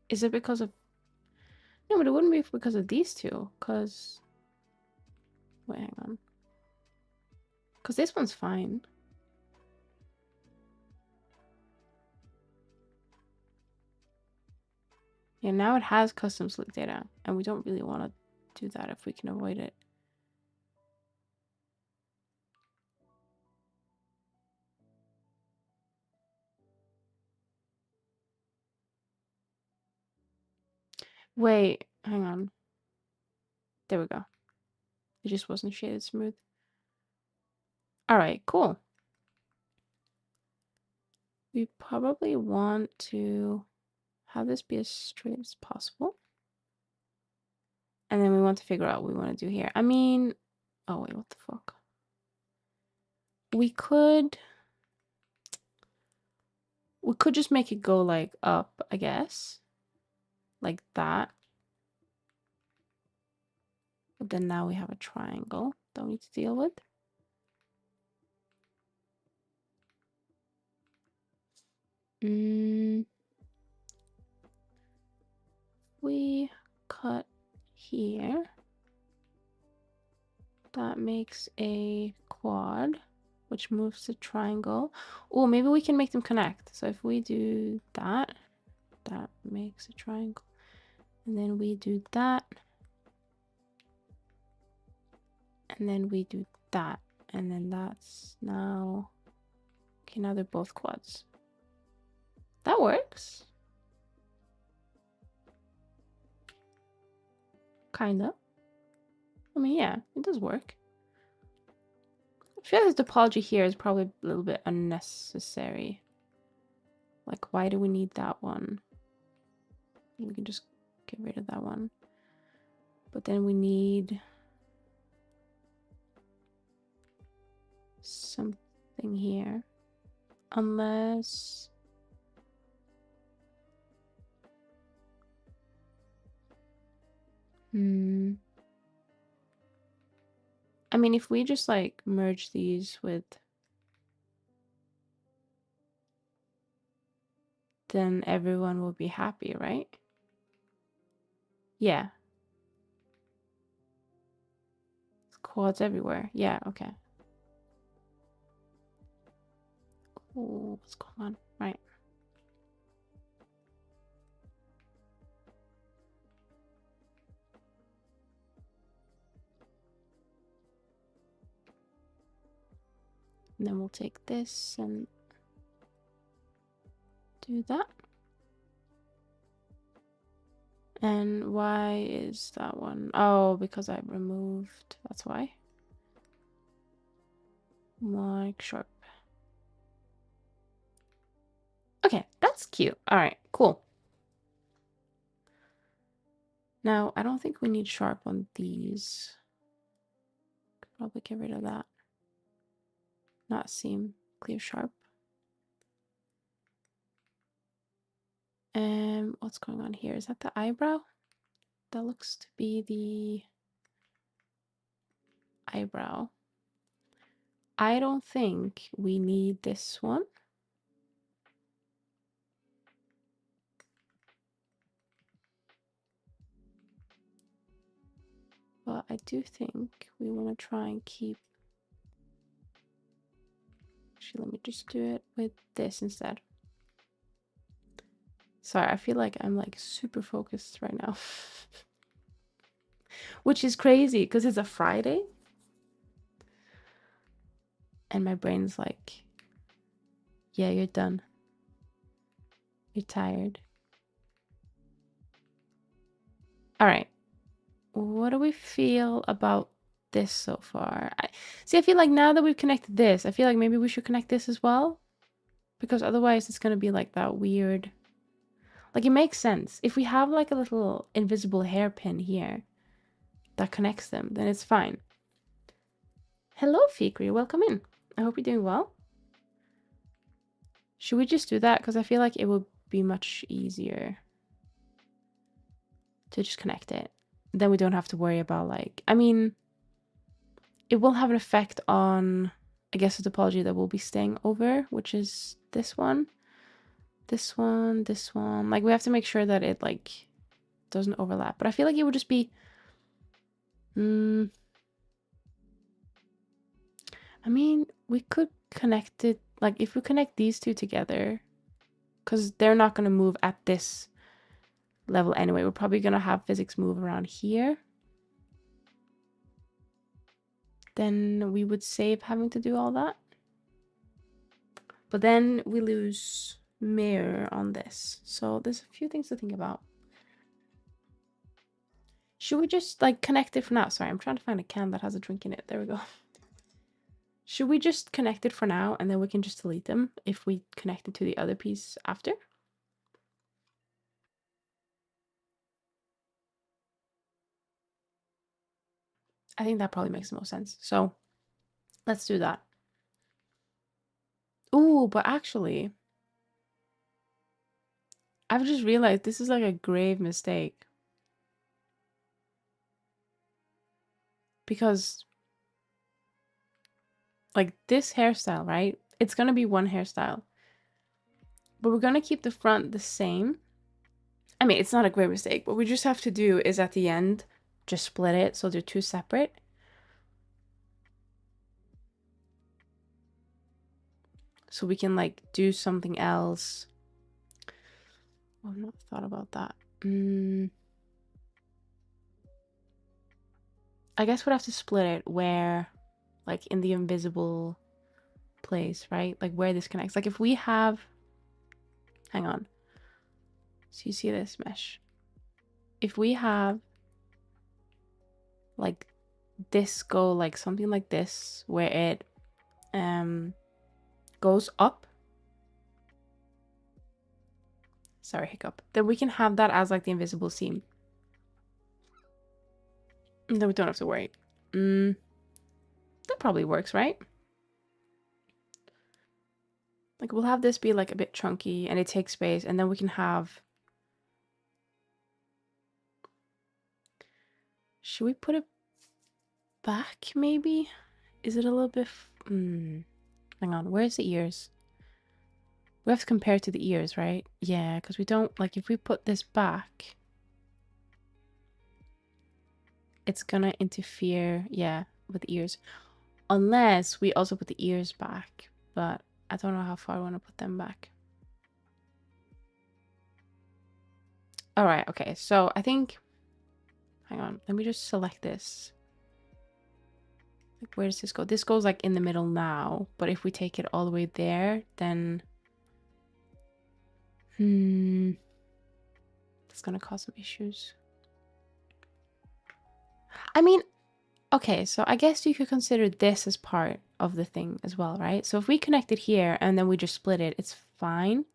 Is it because of... No, but it wouldn't be because of these two, because... Wait, hang on. Because this one's fine. Yeah, now it has custom sleep data, and we don't really want to do that if we can avoid it. Wait, hang on. There we go. It just wasn't shaded smooth. Alright, cool. We probably want to have this be as straight as possible. And then we want to figure out what we want to do here. I mean... Oh, wait, what the fuck? We could just make it go, like, up, I guess. Like that. But then now we have a triangle that we need to deal with. We cut here. That makes a quad, which moves the triangle. Oh, maybe we can make them connect. So if we do that, that makes a triangle. And then we do that. And then we do that. And then that's now... Okay, now they're both quads. That works. Kinda. I mean, yeah, it does work. I feel like the topology here is probably a little bit unnecessary. Like, why do we need that one? We can just get rid of that one. But then we need something here. Unless... I mean, if we just, like, merge these with... Then everyone will be happy, right? Yeah. It's quads everywhere. Yeah, okay. Ooh, what's going on? Right. And then we'll take this and do that. And why is that one? Oh, because I removed... That's why. Like sharp. Okay, that's cute. All right, cool. Now, I don't think we need sharp on these. Could probably get rid of that. Not seam, clear sharp. And what's going on here? Is that the eyebrow? That looks to be the eyebrow. I don't think we need this one. But I do think we want to try and keep... Actually, let me just do it with this instead. Sorry, I feel like I'm like super focused right now. Which is crazy because it's a Friday. And my brain's like, yeah, you're done. You're tired. All right. What do we feel about this so far? I feel like now that we've connected this, I feel like maybe we should connect this as well. Because otherwise it's going to be like that weird... Like, it makes sense. If we have like a little invisible hairpin here that connects them, then it's fine. Hello, Fikri. Welcome in. I hope you're doing well. Should we just do that? Because I feel like it would be much easier to just connect it. Then we don't have to worry about like... I mean, it will have an effect on, I guess, the topology that will be staying over, which is this one. This one, this one. Like, we have to make sure that it, like, doesn't overlap. But I feel like it would just be... I mean, we could connect it... Like, if we connect these two together, because they're not going to move at this level anyway. We're probably going to have physics move around here. Then we would save having to do all that. But then we lose mirror on this. So there's a few things to think about. Should we just like connect it for now? Sorry, I'm trying to find a can that has a drink in it. There we go. Should we just connect it for now and then we can just delete them if we connect it to the other piece after? I think that probably makes the most sense. So let's do that. Ooh, but actually, I've just realized this is like a grave mistake. Because like this hairstyle, right? It's going to be one hairstyle. But we're going to keep the front the same. I mean, it's not a great mistake. What we just have to do is at the end, just split it so they're two separate. So we can like do something else. Oh, I've not thought about that. I guess we'd have to split it where, like in the invisible place, right? Like where this connects. Like if we have, hang on. So you see this mesh. If we have like this go like something like this where it goes up. Sorry, hiccup. Then we can have that as like the invisible seam. And then we don't have to worry. That probably works, right? Like we'll have this be like a bit chunky and it takes space, and then we can have... Should we put it back maybe? Is it a little bit... Hang on, where's the ears? We have to compare it to the ears, right? Yeah, because we don't... Like if we put this back, it's gonna interfere, yeah, with the ears. Unless we also put the ears back, but I don't know how far I want to put them back. All right, okay, so I think... Hang on, let me just select this. Like, where does this go? This goes like in the middle now, but if we take it all the way there, then... That's gonna cause some issues. I mean, okay, so I guess you could consider this as part of the thing as well, right? So if we connect it here and then we just split it, it's fine.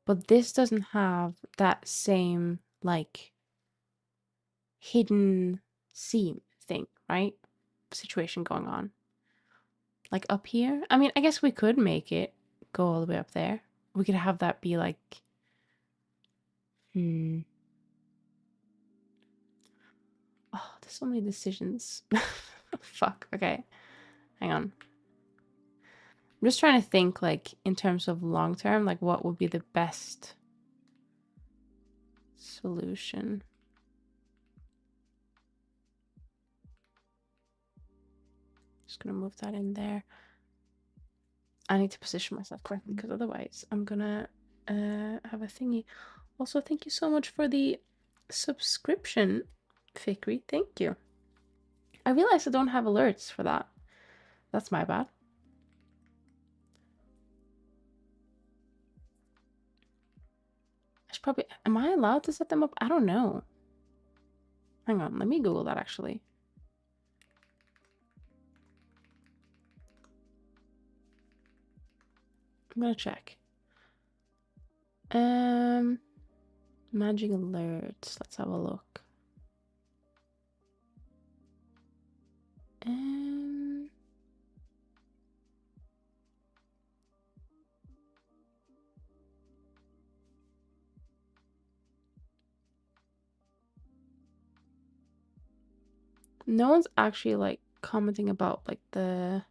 But this doesn't have that same, like, hidden seam thing, right? Situation going on. Like up here. I mean, I guess we could make it go all the way up there. We could have that be like... Oh, there's so many decisions. Fuck, okay. Hang on. I'm just trying to think, like, in terms of long term, like, what would be the best solution? Just gonna move that in there. I need to position myself correctly because otherwise I'm gonna have a thingy. Also, thank you so much for the subscription, Fikri. Thank you. I realized I don't have alerts for that. That's my bad. probably... Am I allowed to set them up? I don't know. Hang on, let me Google that actually. I'm gonna check. Magic alerts. Let's have a look. No one's actually like commenting about like the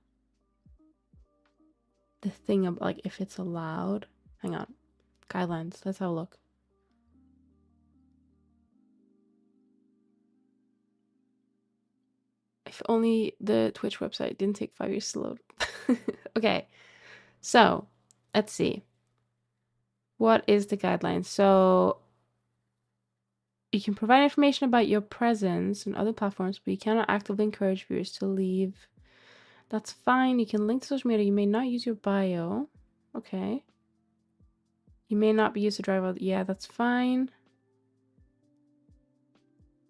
thing of like if it's allowed. Hang on. Guidelines. Let's have a look. If only the Twitch website didn't take 5 years to load. Okay. So, let's see. What is the guideline? So, you can provide information about your presence on other platforms, but you cannot actively encourage viewers to leave. That's fine. You can link to social media. You may not use your bio. Okay. You may not be used to drive out. Yeah, that's fine.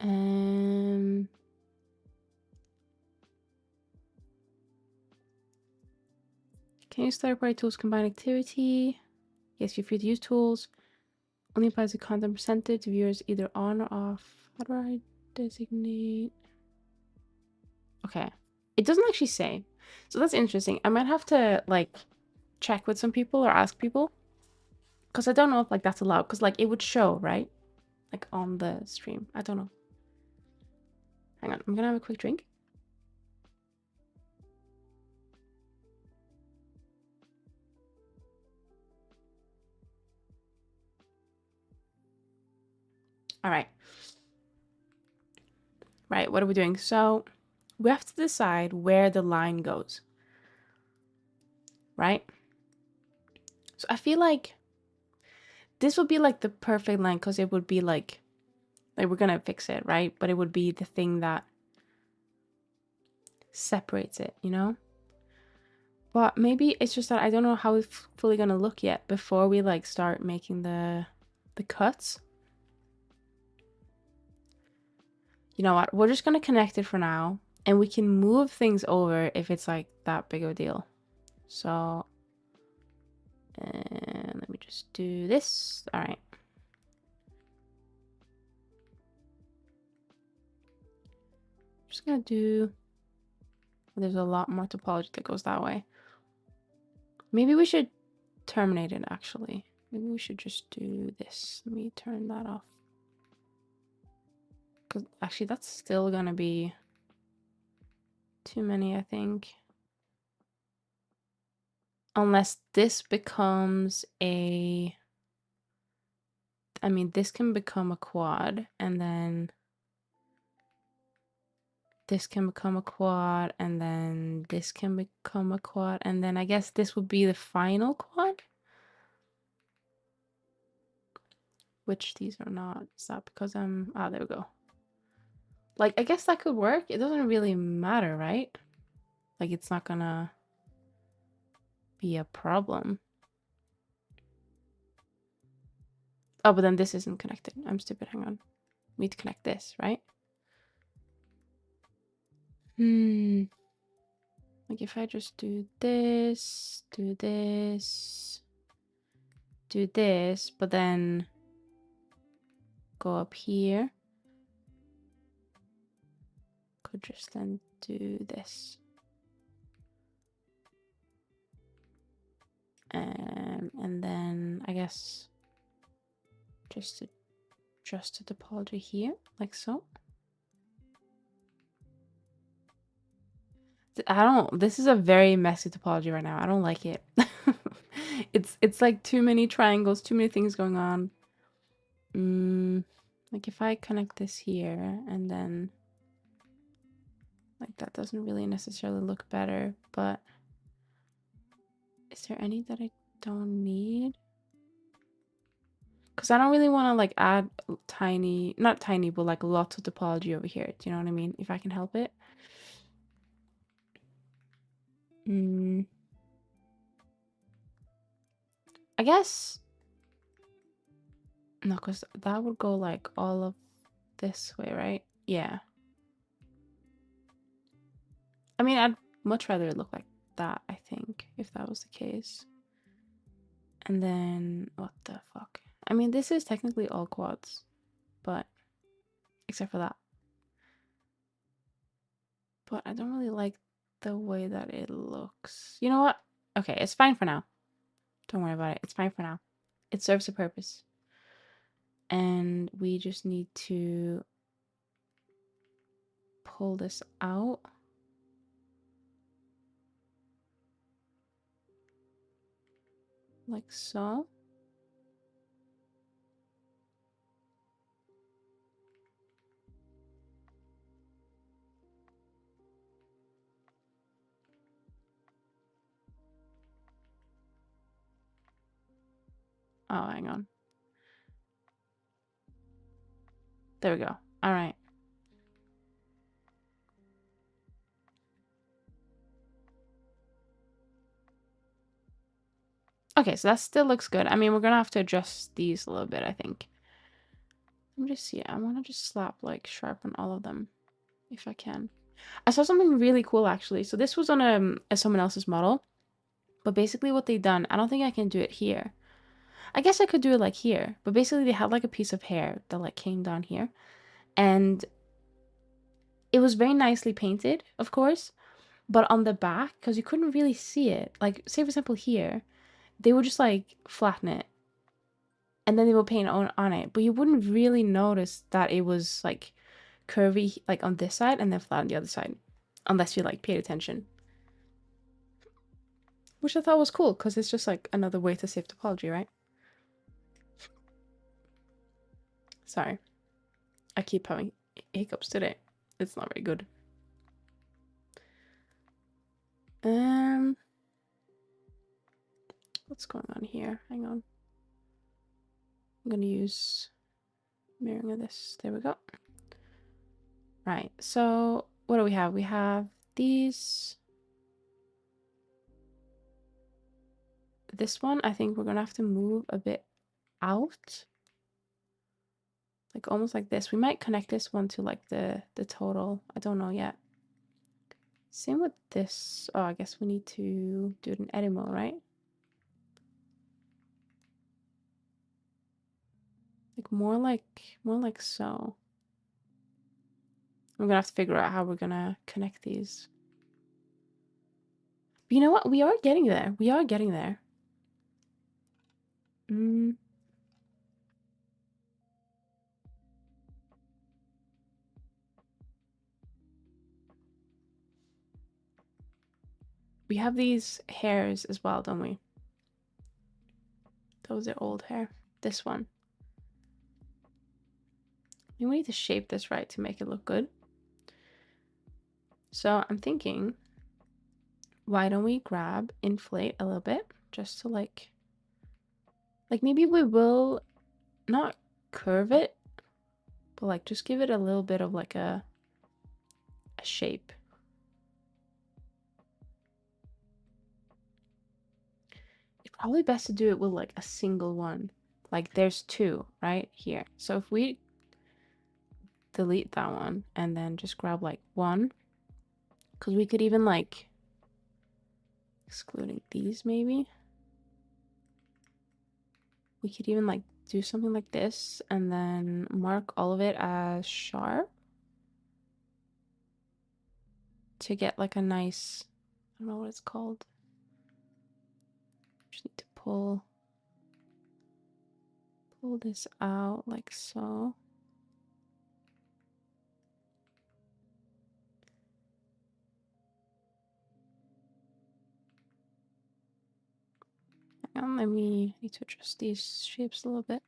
Can you use third-party tools combine activity? Yes, you're free to use tools. Only applies to content presented to viewers either on or off. How do I designate? Okay. It doesn't actually say. So that's interesting. I might have to like check with some people or ask people. Because I don't know if like that's allowed. Because like it would show, right? Like on the stream. I don't know. Hang on. I'm going to have a quick drink. All right. Right. What are we doing? So we have to decide where the line goes. Right? So I feel like this would be like the perfect line because it would be like we're gonna fix it, right? But it would be the thing that separates it, you know? But maybe it's just that I don't know how it's fully gonna look yet before we like start making the cuts. You know what? We're just gonna connect it for now, and we can move things over if it's like that big of a deal. So, and let me just do this. All right. Just gonna do. There's a lot more topology that goes that way. Maybe we should terminate it actually. Maybe we should just do this. Let me turn that off. Because actually that's still gonna be too many, I think. Unless this becomes a... I mean, this can become a quad, and then this can become a quad, and then this can become a quad, and then I guess this would be the final quad? Which these are not. Is that because I'm... Ah, there we go. Like, I guess that could work. It doesn't really matter, right? Like, it's not gonna be a problem. Oh, but then this isn't connected. I'm stupid. Hang on. We need to connect this, right? Like if I just do this, do this, do this, but then go up here. Could just then do this. And then I guess just adjust the topology here, like so. This is a very messy topology right now. I don't like it. It's like too many triangles, too many things going on. Like if I connect this here and then like that doesn't really necessarily look better, but is there any that I don't need? Because I don't really want to like add tiny, not tiny, but like lots of topology over here. Do you know what I mean? If I can help it. I guess No, because that would go like all of this way, right? Yeah. I mean, I'd much rather it look like that, I think, if that was the case. And then, what the fuck? I mean, this is technically all quads, but except for that. But I don't really like the way that it looks. You know what? Okay, it's fine for now. Don't worry about it. It's fine for now. It serves a purpose. And we just need to pull this out. Like so. Oh, hang on. There we go. All right. Okay, so that still looks good. I mean, we're gonna have to adjust these a little bit, I think. Let me just see. I want to just slap, like, sharpen all of them if I can. I saw something really cool, actually. So this was on someone else's model. But basically what they done, I don't think I can do it here. I guess I could do it, like, here. But basically they had, like, a piece of hair that, like, came down here. And it was very nicely painted, of course. But on the back, because you couldn't really see it. Like, say, for example, here. They would just, like, flatten it. And then they will paint on it, but you wouldn't really notice that it was like curvy, like on this side, and then flat on the other side, unless you like paid attention, which I thought was cool because it's just like another way to save topology, right? Sorry, I keep having hiccups today. It's not very good. What's going on here? Hang on. I'm gonna use mirroring of this. There we go. Right, so what do we have? We have these. This one, I think we're gonna have to move a bit out. Like almost like this. We might connect this one to like the total. I don't know yet. Same with this. Oh, I guess we need to do it in edit mode, right? Like more like so. I'm gonna have to figure out how we're gonna connect these. But you know what? We are getting there. We are getting there. We have these hairs as well, don't we? Those are old hair. This one. We need to shape this right to make it look good. So I'm thinking, why don't we grab inflate a little bit just to like maybe we will not curve it, but like just give it a little bit of like a shape. It's probably best to do it with like a single one. Like there's two right here. So if we delete that one and then just grab like one, because we could even like excluding these maybe. We could even like do something like this and then mark all of it as sharp to get like a nice, I don't know what it's called. Just need to pull this out like so. Hang on, let me need to adjust these shapes a little bit.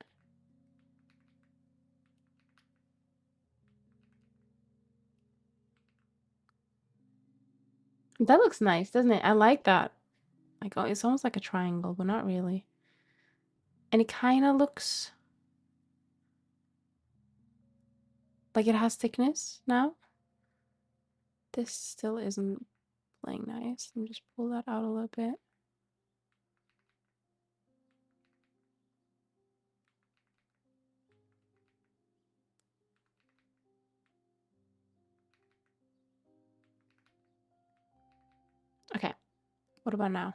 That looks nice, doesn't it? I like that. Like, oh, it's almost like a triangle, but not really. And it kind of looks like it has thickness now. This still isn't playing nice. Let me just pull that out a little bit. Okay. What about now?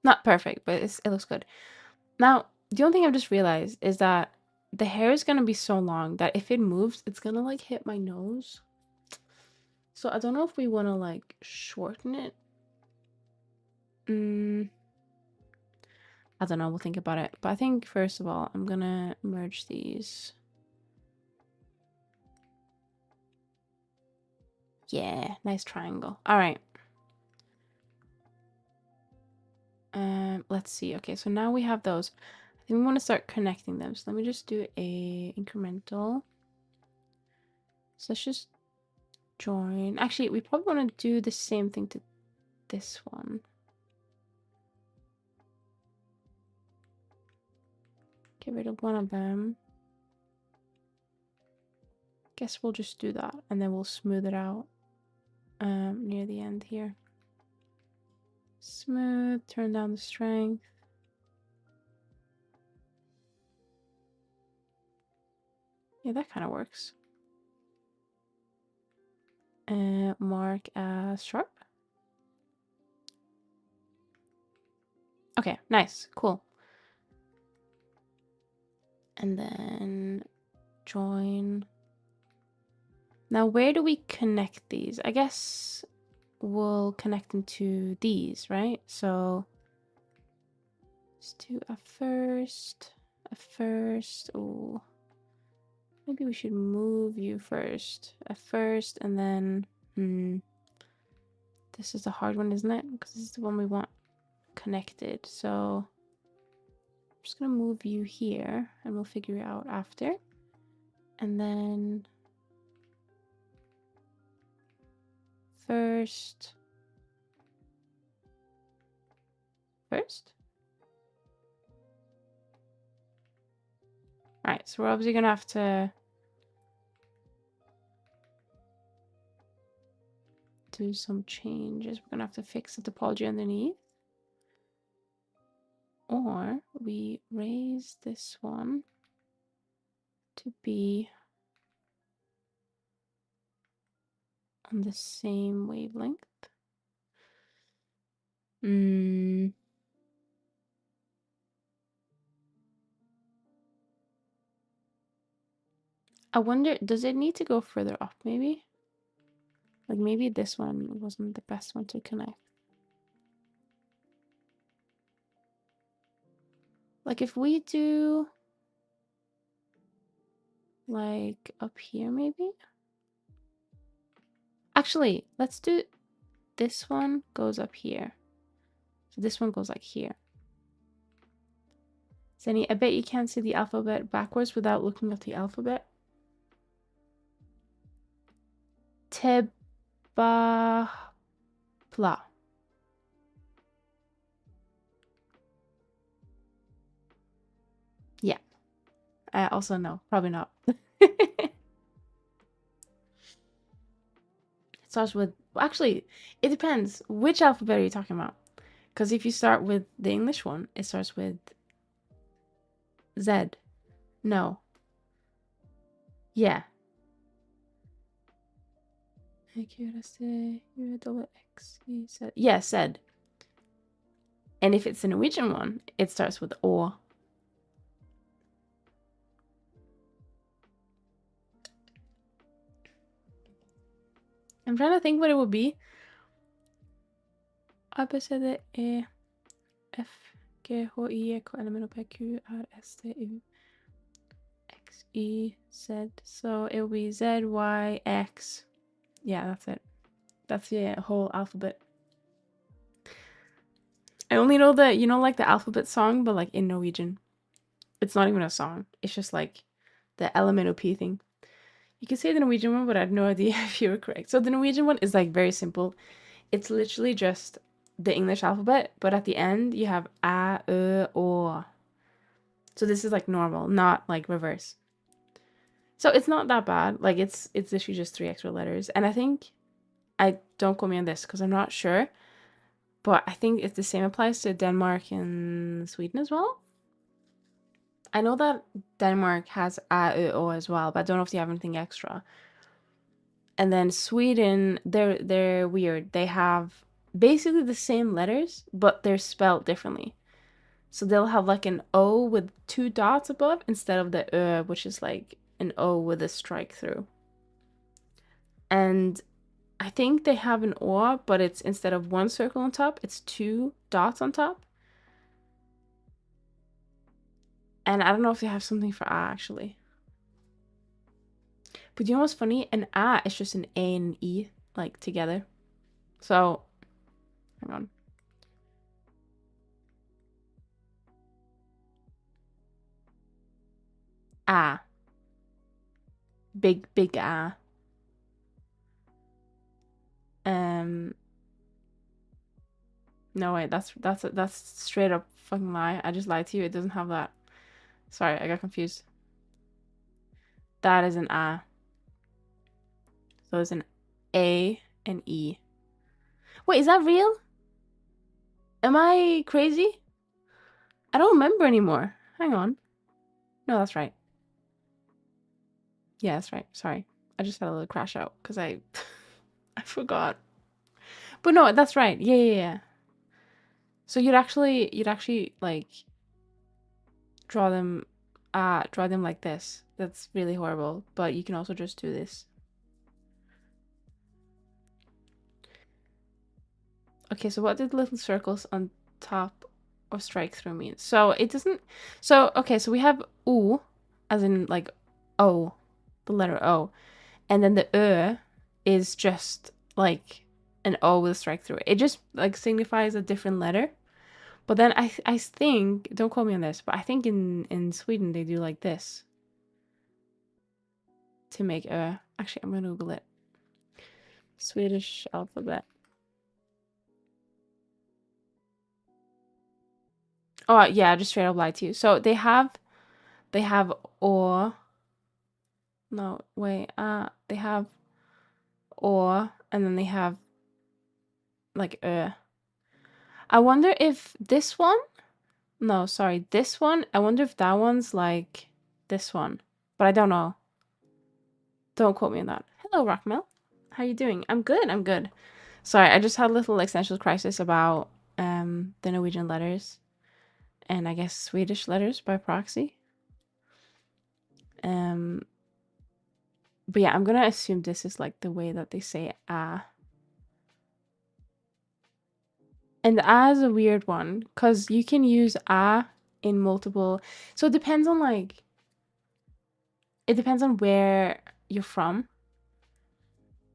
Not perfect, but it looks good. Now, the only thing I've just realized is that the hair is gonna be so long that if it moves, it's gonna like hit my nose. So I don't know if we want to like shorten it. I don't know. We'll think about it. But I think first of all, I'm gonna merge these. Yeah, nice triangle. All right. Let's see. Okay, so now we have those. I think we want to start connecting them. So let me just do a incremental. So let's just join. Actually, we probably want to do the same thing to this one. Get rid of one of them. Guess we'll just do that, and then we'll smooth it out near the end here. Smooth, turn down the strength. Yeah, that kind of works. Mark as sharp. Okay, nice, cool. And then join. Now, where do we connect these? I guess we'll connect them to these, right? So let's do a first. Oh, maybe we should move you first. A first, and then this is a hard one, isn't it? Because this is the one we want connected. So I'm just gonna move you here, and we'll figure it out after. And then first. Alright, so we're obviously gonna have to do some changes. We're gonna have to fix the topology underneath. Or we raise this one to be on the same wavelength. I wonder, does it need to go further up maybe? Like maybe this one wasn't the best one to connect. Like if we do like up here maybe? Actually, let's do this one goes up here. So this one goes like here. Zenny, I bet you can't see the alphabet backwards without looking at the alphabet. Tebapla. Yeah. Also no, probably not. It starts with, actually, it depends. Which alphabet are you talking about? Because if you start with the English one, it starts with Z. No. Yeah. Yeah, Z. And if it's the Norwegian one, it starts with O. I'm trying to think what it would be. A, B, C, D, E, F, G, H, I, K, L, M, N, O, P, Q, R, S, T, U, X, Y, Z. So it will be Z, Y, X. Yeah, that's it. That's the whole alphabet. I only know the, you know, like the alphabet song, but like in Norwegian. It's not even a song. It's just like the LMNOP thing. You can say the Norwegian one, but I have no idea if you were correct. So the Norwegian one is like very simple. It's literally just the English alphabet, but at the end you have A, O. So this is like normal, not like reverse. So it's not that bad. Like it's literally just 3 extra letters. And I think, I don't quote me on this because I'm not sure, but I think it's the same applies to Denmark and Sweden as well. I know that Denmark has A, O as well, but I don't know if they have anything extra. And then Sweden, they're weird. They have basically the same letters, but they're spelled differently. So they'll have like an O with 2 dots above instead of the which is like an O with a strike through. And I think they have an O, but it's instead of 1 circle on top, it's 2 dots on top. And I don't know if they have something for A actually. But you know what's funny? An A is just an A and an E, like together. So, hang on. A. Big A. No wait, that's straight up fucking lie. I just lied to you. It doesn't have that. Sorry, I got confused. That is an A. So it's an A and E. Wait, is that real? Am I crazy? I don't remember anymore. Hang on. No, that's right. Yeah, that's right. Sorry. I just had a little crash out because I I forgot. But no, that's right. Yeah. So you'd actually like draw them like this. That's really horrible. But you can also just do this. Okay, so what did little circles on top or strike through mean? So it doesn't. So okay, so we have U, as in like O, the letter O, and then the is just like an O with a strike through it. It just like signifies a different letter. But then I think, don't quote me on this, but I think in Sweden they do like this to make Actually, I'm gonna Google it. Swedish alphabet. Oh yeah, I just straight up lied to you. So they have or no wait they have or and then they have like I wonder if this one, no sorry, this one, I wonder if that one's like this one, but I don't know. Don't quote me on that. Hello Rockmel, how you doing? I'm good. Sorry, I just had a little existential crisis about the Norwegian letters and I guess Swedish letters by proxy. But yeah, I'm gonna assume this is like the way that they say ah. And ah is a weird one because you can use ah in multiple. So it depends on like, it depends on where you're from.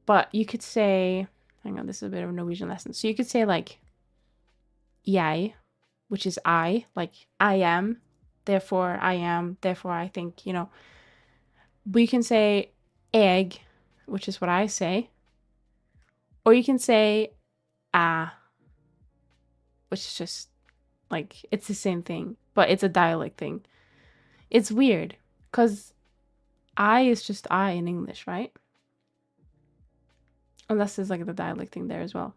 But you could say, hang on, this is a bit of a Norwegian lesson. So you could say like, jeg, which is I, like I am, therefore I am, therefore I think, you know. But you can say egg, which is what I say. Or you can say ah, which is just like, it's the same thing, but it's a dialect thing. It's weird because I is just I in English, right? Unless there's like the dialect thing there as well.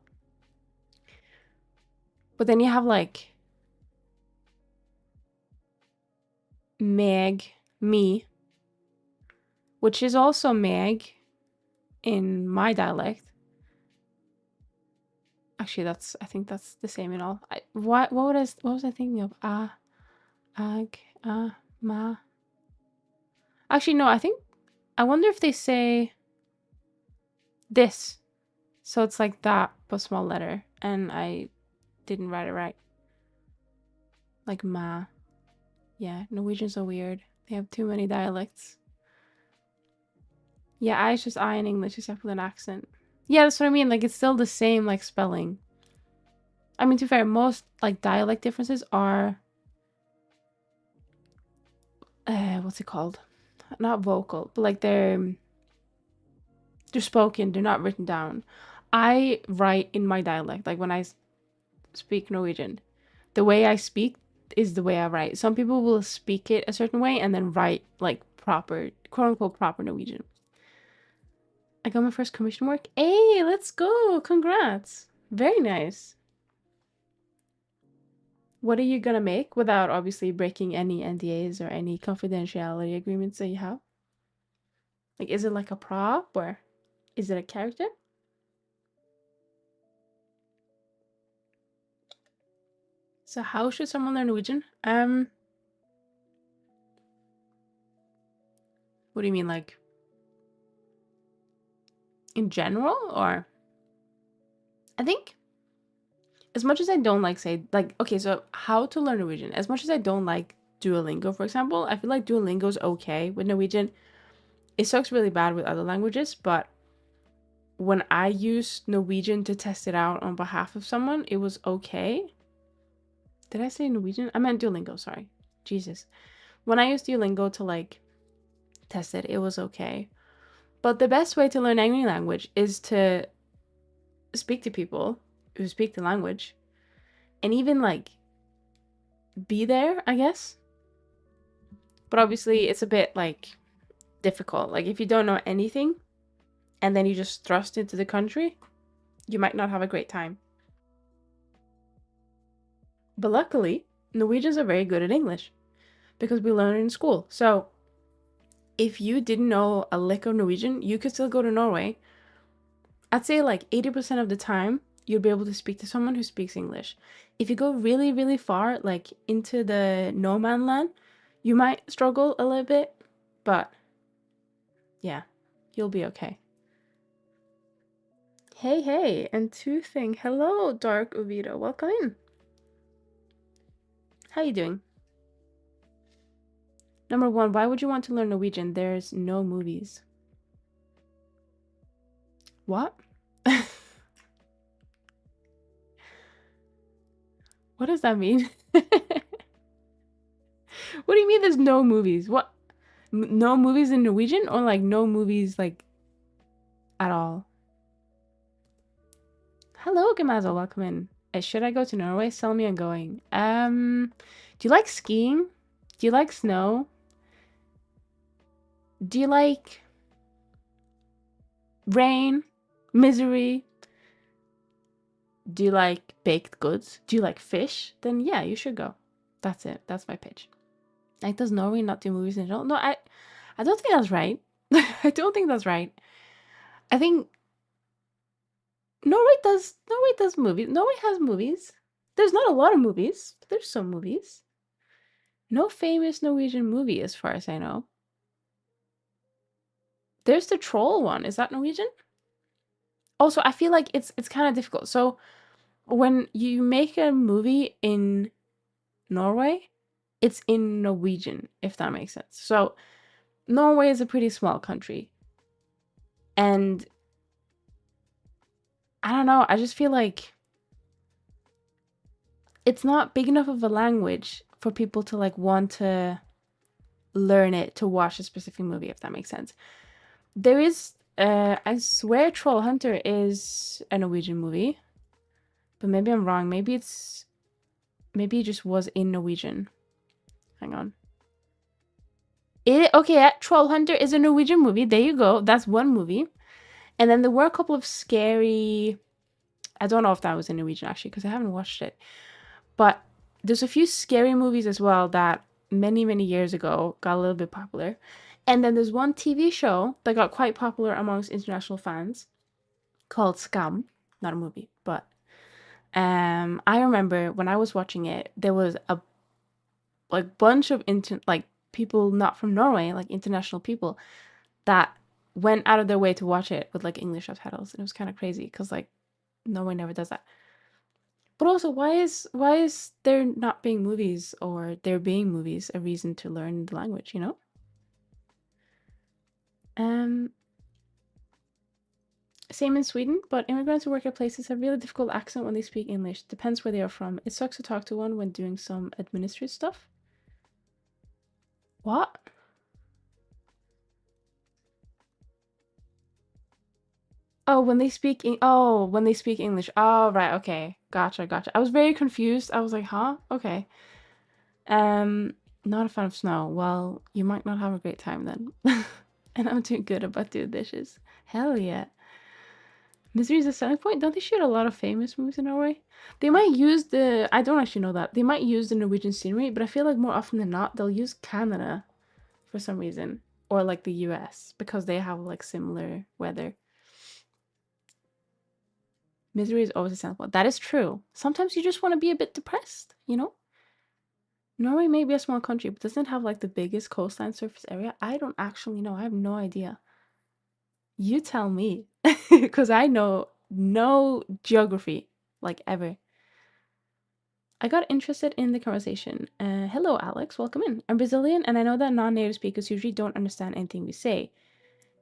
But then you have like meg, me, which is also meg in my dialect. Actually, I think that's the same in all. What was I thinking of? Ag, ma. Actually, no, I wonder if they say this. So it's like that, but small letter. And I didn't write it right. Like ma. Yeah, Norwegians are weird. They have too many dialects. Yeah, I is just I in English except with an accent. Yeah, that's what I mean. Like, it's still the same, like, spelling. I mean, to be fair, most, like, dialect differences are... what's it called? Not vocal, but, like, they're spoken. They're not written down. I write in my dialect. Like, when I speak Norwegian, the way I speak is the way I write. Some people will speak it a certain way and then write, like, proper, quote-unquote, proper Norwegian. I got my first commission work. Hey, let's go. Congrats. Very nice. What are you gonna make without obviously breaking any NDAs or any confidentiality agreements that you have? Like, is it like a prop or Is it a character? So how should someone learn Norwegian? What do you mean, like in general, or? I think as much as I don't like okay, so how to learn Norwegian. As much as I don't like Duolingo, for example, I feel like Duolingo's okay with Norwegian. It sucks really bad with other languages, but when I used Norwegian to test it out on behalf of someone, it was okay. Did I say Norwegian? I meant Duolingo, sorry. Jesus. When I used Duolingo to like test it, it was okay. But the best way to learn any language is to speak to people who speak the language and even like be there, I guess. But obviously it's a bit like difficult. Like if you don't know anything and then you just thrust into the country, you might not have a great time. But luckily, Norwegians are very good at English because we learn it in school. So if you didn't know a lick of Norwegian, you could still go to Norway. I'd say like 80% of the time, you'll be able to speak to someone who speaks English. If you go really, really far, like into the no man land, you might struggle a little bit, but yeah, you'll be okay. Hey, hey, and two thing. Hello, Dark Oviedo. Welcome in. How you doing? Number one, why would you want to learn Norwegian? There's no movies. What? What does that mean? What do you mean there's no movies? What? No movies in Norwegian or like no movies like at all? Hello, Gamazo. Welcome in. Should I go to Norway? Sell me on going. Do you like skiing? Do you like snow? Do you like rain? Misery? Do you like baked goods? Do you like fish? Then yeah, you should go. That's it. That's my pitch. Like, does Norway not do movies in general? No, I don't think that's right. I don't think that's right. I think Norway does movies. Norway has movies. There's not a lot of movies, but there's some movies. No famous Norwegian movie as far as I know. There's the Troll one. Is that Norwegian? Also, I feel like it's kind of difficult. So when you make a movie in Norway, it's in Norwegian, if that makes sense. So Norway is a pretty small country. And I don't know, I just feel like it's not big enough of a language for people to like want to learn it to watch a specific movie, if that makes sense. There is, I swear Troll Hunter is a Norwegian movie, but maybe I'm wrong. Maybe it just was in Norwegian. Hang on. Okay, Troll Hunter is a Norwegian movie. There you go. That's one movie. And then there were a couple of scary, I don't know if that was in Norwegian actually, because I haven't watched it. But there's a few scary movies as well that many, many years ago got a little bit popular. And then there's one TV show that got quite popular amongst international fans called Skam. Not a movie, but I remember when I was watching it, there was a like bunch of people not from Norway, like international people that went out of their way to watch it with like English subtitles. And it was kind of crazy because like Norway never does that. But also, why is there not being movies or there being movies a reason to learn the language, you know? Same in Sweden, but immigrants who work at places have really difficult accent when they speak English. Depends where they are from. It sucks to talk to one when doing some administrative stuff. What? Oh, when they speak when they speak English. Oh, right, okay. Gotcha. I was very confused. I was like, huh? Okay. Not a fan of snow. Well, you might not have a great time then. And I'm too good about doing dishes. Hell yeah. Misery is a selling point? Don't they shoot a lot of famous movies in Norway? They might use I don't actually know that. They might use the Norwegian scenery, but I feel like more often than not, they'll use Canada for some reason. Or like the US, because they have like similar weather. Misery is always sensible. That is true. Sometimes you just want to be a bit depressed, you know? Norway may be a small country, but doesn't it have like the biggest coastline surface area? I don't actually know. I have no idea. You tell me, because I know no geography, like ever. I got interested in the conversation. Hello, Alex. Welcome in. I'm Brazilian, and I know that non-native speakers usually don't understand anything we say,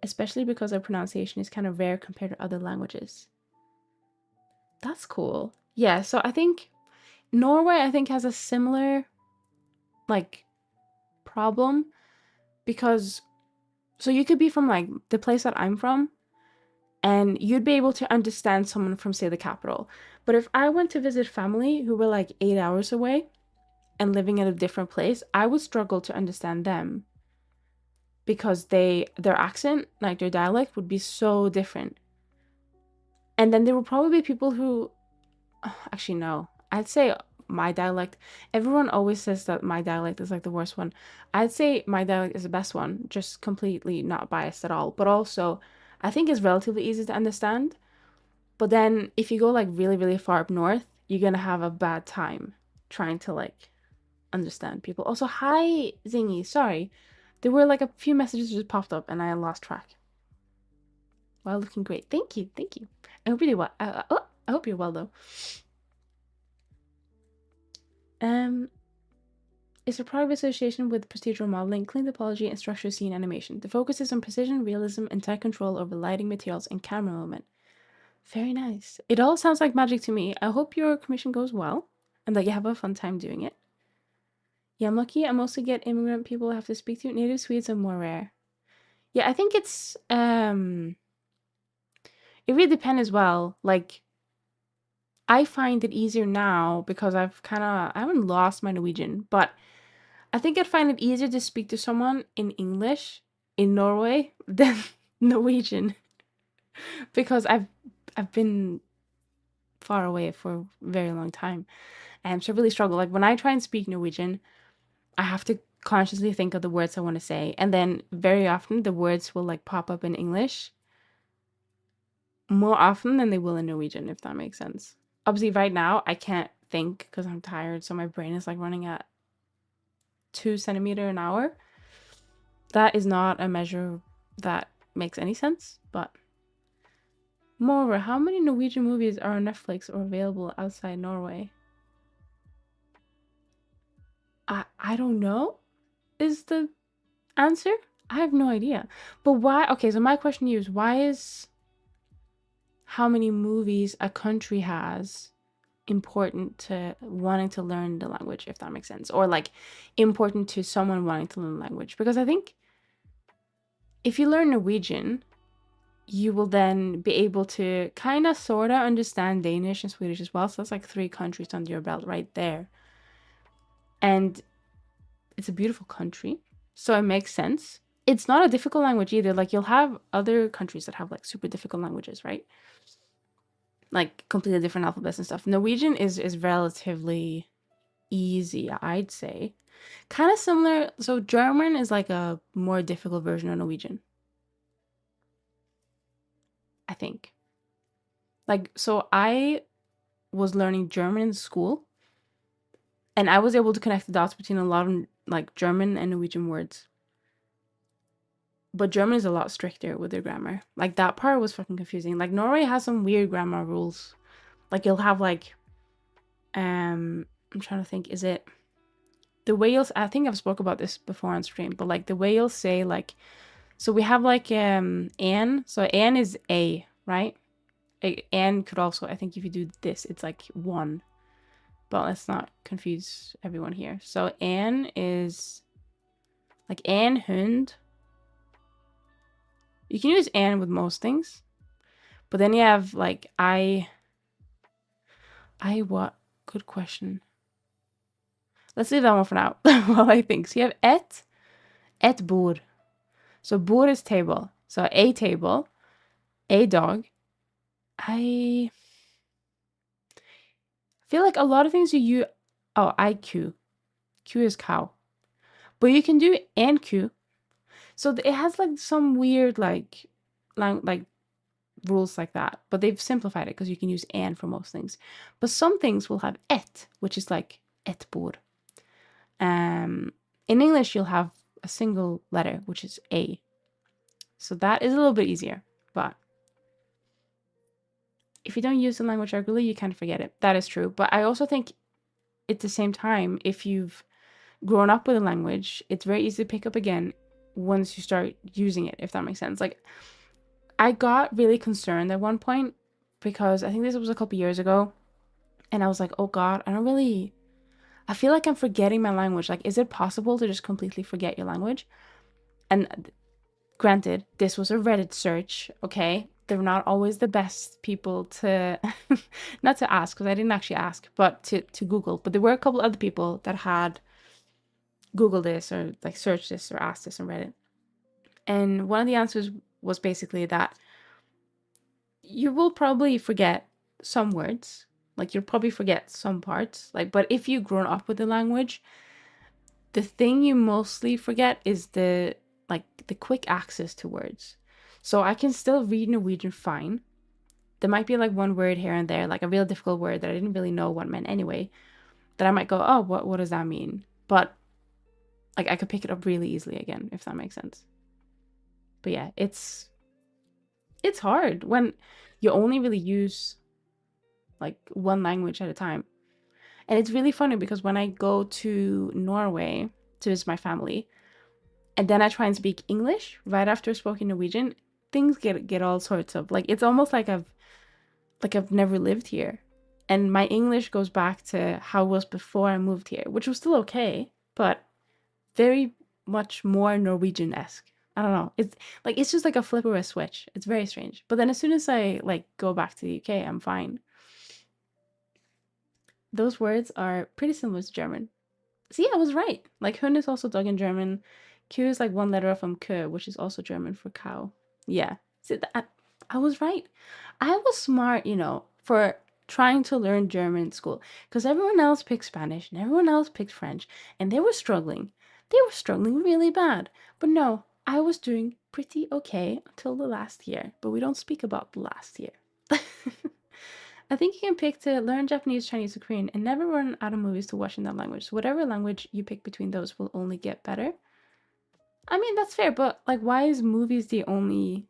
especially because our pronunciation is kind of rare compared to other languages. That's cool. Yeah, so I think Norway, I think, has a similar, like, problem because, so you could be from, like, the place that I'm from, and you'd be able to understand someone from, say, the capital. But if I went to visit family who were, like, 8 hours away and living in a different place, I would struggle to understand them because their accent, like, their dialect would be so different. And then there would probably be people who, actually, no, I'd say my dialect, everyone always says that my dialect is like the worst one. I'd say my dialect is the best one, just completely not biased at all. But also, I think it's relatively easy to understand. But then if you go like really, really far up north, you're gonna have a bad time trying to like understand people. Also, hi Zingy, sorry. There were like a few messages just popped up and I lost track. Wow, looking great. Thank you, thank you. I hope you do well. I hope you're well though. It's a product association with procedural modeling, clean topology, and structure scene animation. The focus is on precision, realism, and tight control over lighting, materials, and camera movement. Very nice. It all sounds like magic to me. I hope your commission goes well and that you have a fun time doing it. Yeah, I'm lucky. I mostly get immigrant people I have to speak to. Native Swedes are more rare. Yeah, I think it really depends as well. Like, I find it easier now because I haven't lost my Norwegian, but I think I'd find it easier to speak to someone in English in Norway than Norwegian because I've been far away for a very long time. And so I really struggle. Like when I try and speak Norwegian, I have to consciously think of the words I want to say. And then very often the words will like pop up in English more often than they will in Norwegian, if that makes sense. Obviously right now I can't think because I'm tired. So my brain is like running at 2 centimeters an hour. That is not a measure that makes any sense, but moreover, how many Norwegian movies are on Netflix or available outside Norway? I don't know is the answer. I have no idea. But why? Okay, so my question to you is why is how many movies a country has important to wanting to learn the language, if that makes sense, or like important to someone wanting to learn the language? Because I think if you learn Norwegian, you will then be able to kind of sort of understand Danish and Swedish as well. So that's like 3 countries under your belt right there. And it's a beautiful country, so it makes sense. It's not a difficult language either. Like you'll have other countries that have like super difficult languages, right? Like completely different alphabets and stuff. Norwegian is relatively easy, I'd say. Kind of similar. So German is like a more difficult version of Norwegian, I think. Like, so I was learning German in school, and I was able to connect the dots between a lot of like German and Norwegian words. But German is a lot stricter with their grammar. Like that part was fucking confusing. Like Norway has some weird grammar rules. Like you'll have like I'm trying to think, is it the way you'll, I think I've spoke about this before on stream, but like the way you'll say like, so we have like an, so an is a, right? And could also, I think if you do this, it's like one. But let's not confuse everyone here. So an is like an hund. You can use an with most things. But then you have like I what? Good question. Let's leave that one for now while I think. So you have et bord. So bord is table. So a table, a dog. I feel like a lot of things you use. Oh, IQ. Q is cow. But you can do and Q. So it has like some weird like rules like that. But they've simplified it because you can use and for most things. But some things will have et, which is like ett bord. In English, you'll have a single letter, which is a. So that is a little bit easier. But if you don't use the language regularly, you kind of forget it. That is true. But I also think at the same time, if you've grown up with a language, it's very easy to pick up again once you start using it, if that makes sense. Like, I got really concerned at one point because I think this was a couple years ago, and I was like, oh God, I feel like I'm forgetting my language. Like, is it possible to just completely forget your language? And granted, this was a Reddit search, okay? They're not always the best people to, not to ask, because I didn't actually ask, but to Google. But there were a couple other people that had Googled this or like searched this or asked this on Reddit. And one of the answers was basically that you will probably forget some words. Like, you'll probably forget some parts. Like, but if you've grown up with the language, the thing you mostly forget is the quick access to words. So I can still read Norwegian fine. There might be like one word here and there, like a real difficult word that I didn't really know what meant anyway, that I might go, oh, what does that mean? But like, I could pick it up really easily again, if that makes sense. But yeah, it's hard when you only really use like one language at a time. And it's really funny because when I go to Norway to visit my family, and then I try and speak English right after speaking Norwegian, things get all sorts of like, it's almost like I've never lived here. And my English goes back to how it was before I moved here, which was still okay, but very much more Norwegian-esque. I don't know. It's just like a flip of a switch. It's very strange. But then as soon as I like go back to the UK, I'm fine. Those words are pretty similar to German. See, I was right. Like, Hund is also dog in German. Q is like one letter from K, which is also German for cow. Yeah. See, I was right. I was smart, for trying to learn German in school. Because everyone else picked Spanish and everyone else picked French. And they were struggling. They were struggling really bad. But no, I was doing pretty okay until the last year. But we don't speak about the last year. I think you can pick to learn Japanese, Chinese, or Korean and never run out of movies to watch in that language. So whatever language you pick between those will only get better. I mean, that's fair, but like, why is movies the only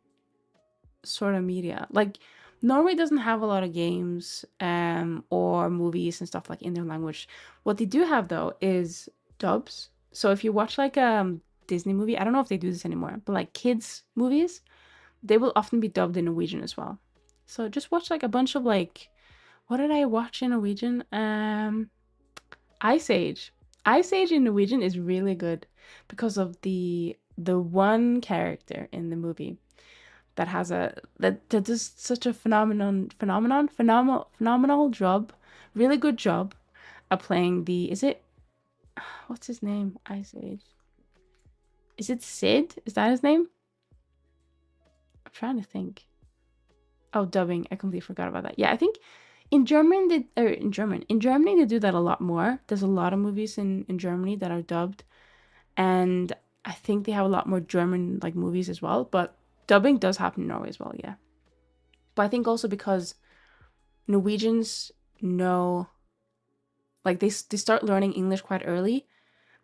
sort of media? Like, Norway doesn't have a lot of games or movies and stuff like in their language. What they do have though is dubs. So if you watch like a Disney movie, I don't know if they do this anymore, but like kids movies, they will often be dubbed in Norwegian as well. So just watch like a bunch of like, what did I watch in Norwegian? Ice Age. Ice Age in Norwegian is really good because of the one character in the movie that has that does such a phenomenal job, really good job of playing the, is it, what's his name? Ice Age. Is it Sid? Is that his name? I'm trying to think. Oh, dubbing. I completely forgot about that. Yeah, I think in Germany they do that a lot more. There's a lot of movies in Germany that are dubbed, and I think they have a lot more German like movies as well. But dubbing does happen in Norway as well, yeah. But I think also because Norwegians know, like they start learning English quite early.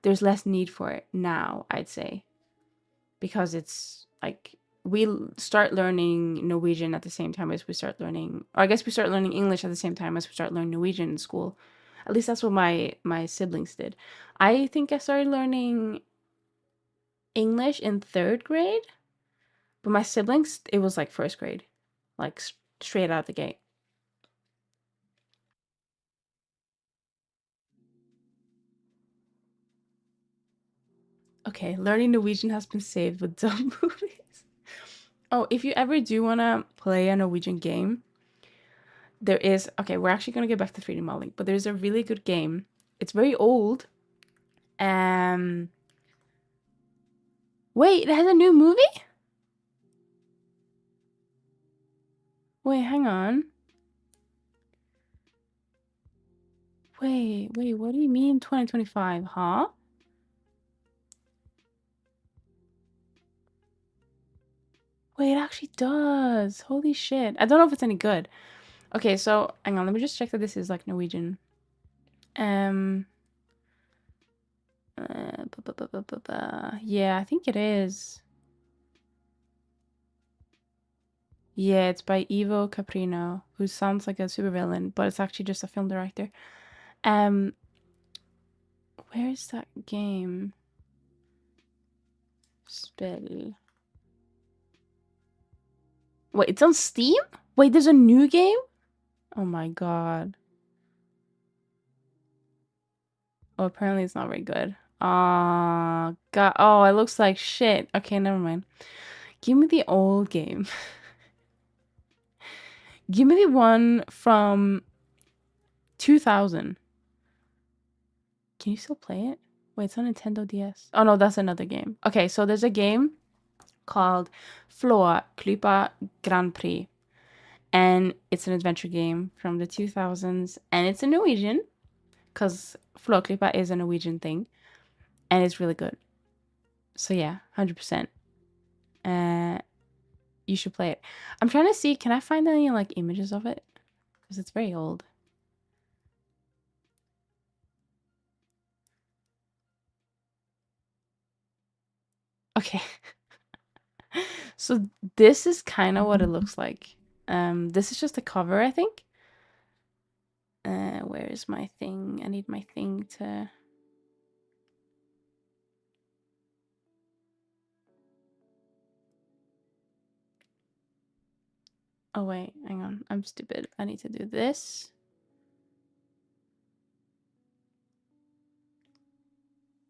There's less need for it now, I'd say, because it's like we start learning Norwegian at the same time as we start learning, or I guess we start learning English at the same time as we start learning Norwegian in school. At least that's what my siblings did. I think I started learning English in 3rd grade, but my siblings, it was like 1st grade, like straight out the gate. Okay, learning Norwegian has been saved with dumb movies. Oh, if you ever do want to play a Norwegian game, there is, okay, we're actually going to get back to 3D modeling, but there's a really good game. It's very old. Um, Wait, it has a new movie? Wait, hang on. Wait, what do you mean 2025, huh? Wait, it actually does. Holy shit. I don't know if it's any good. Okay, so hang on, let me just check that this is like Norwegian. Um yeah, I think it is. Yeah, it's by Ivo Caprino, who sounds like a supervillain, but it's actually just a film director. Um where is that game? Spell. Wait, it's on Steam? Wait, there's a new game? Oh my god. Oh, apparently it's not very good. God. Oh, it looks like shit. Okay, never mind. Give me the old game. Give me the one from 2000. Can you still play it? Wait, it's on Nintendo DS. Oh no, that's another game. Okay, so there's a game called Flåklypa Grand Prix. And it's an adventure game from the 2000s. And it's in Norwegian. Because Flåklypa is a Norwegian thing. And it's really good. So yeah, 100%. You should play it. I'm trying to see, can I find any like images of it? Because it's very old. Okay. So this is kind of what it looks like. This is just a cover, I think. Where is my thing? I need my thing to... Oh wait, hang on. I'm stupid. I need to do this.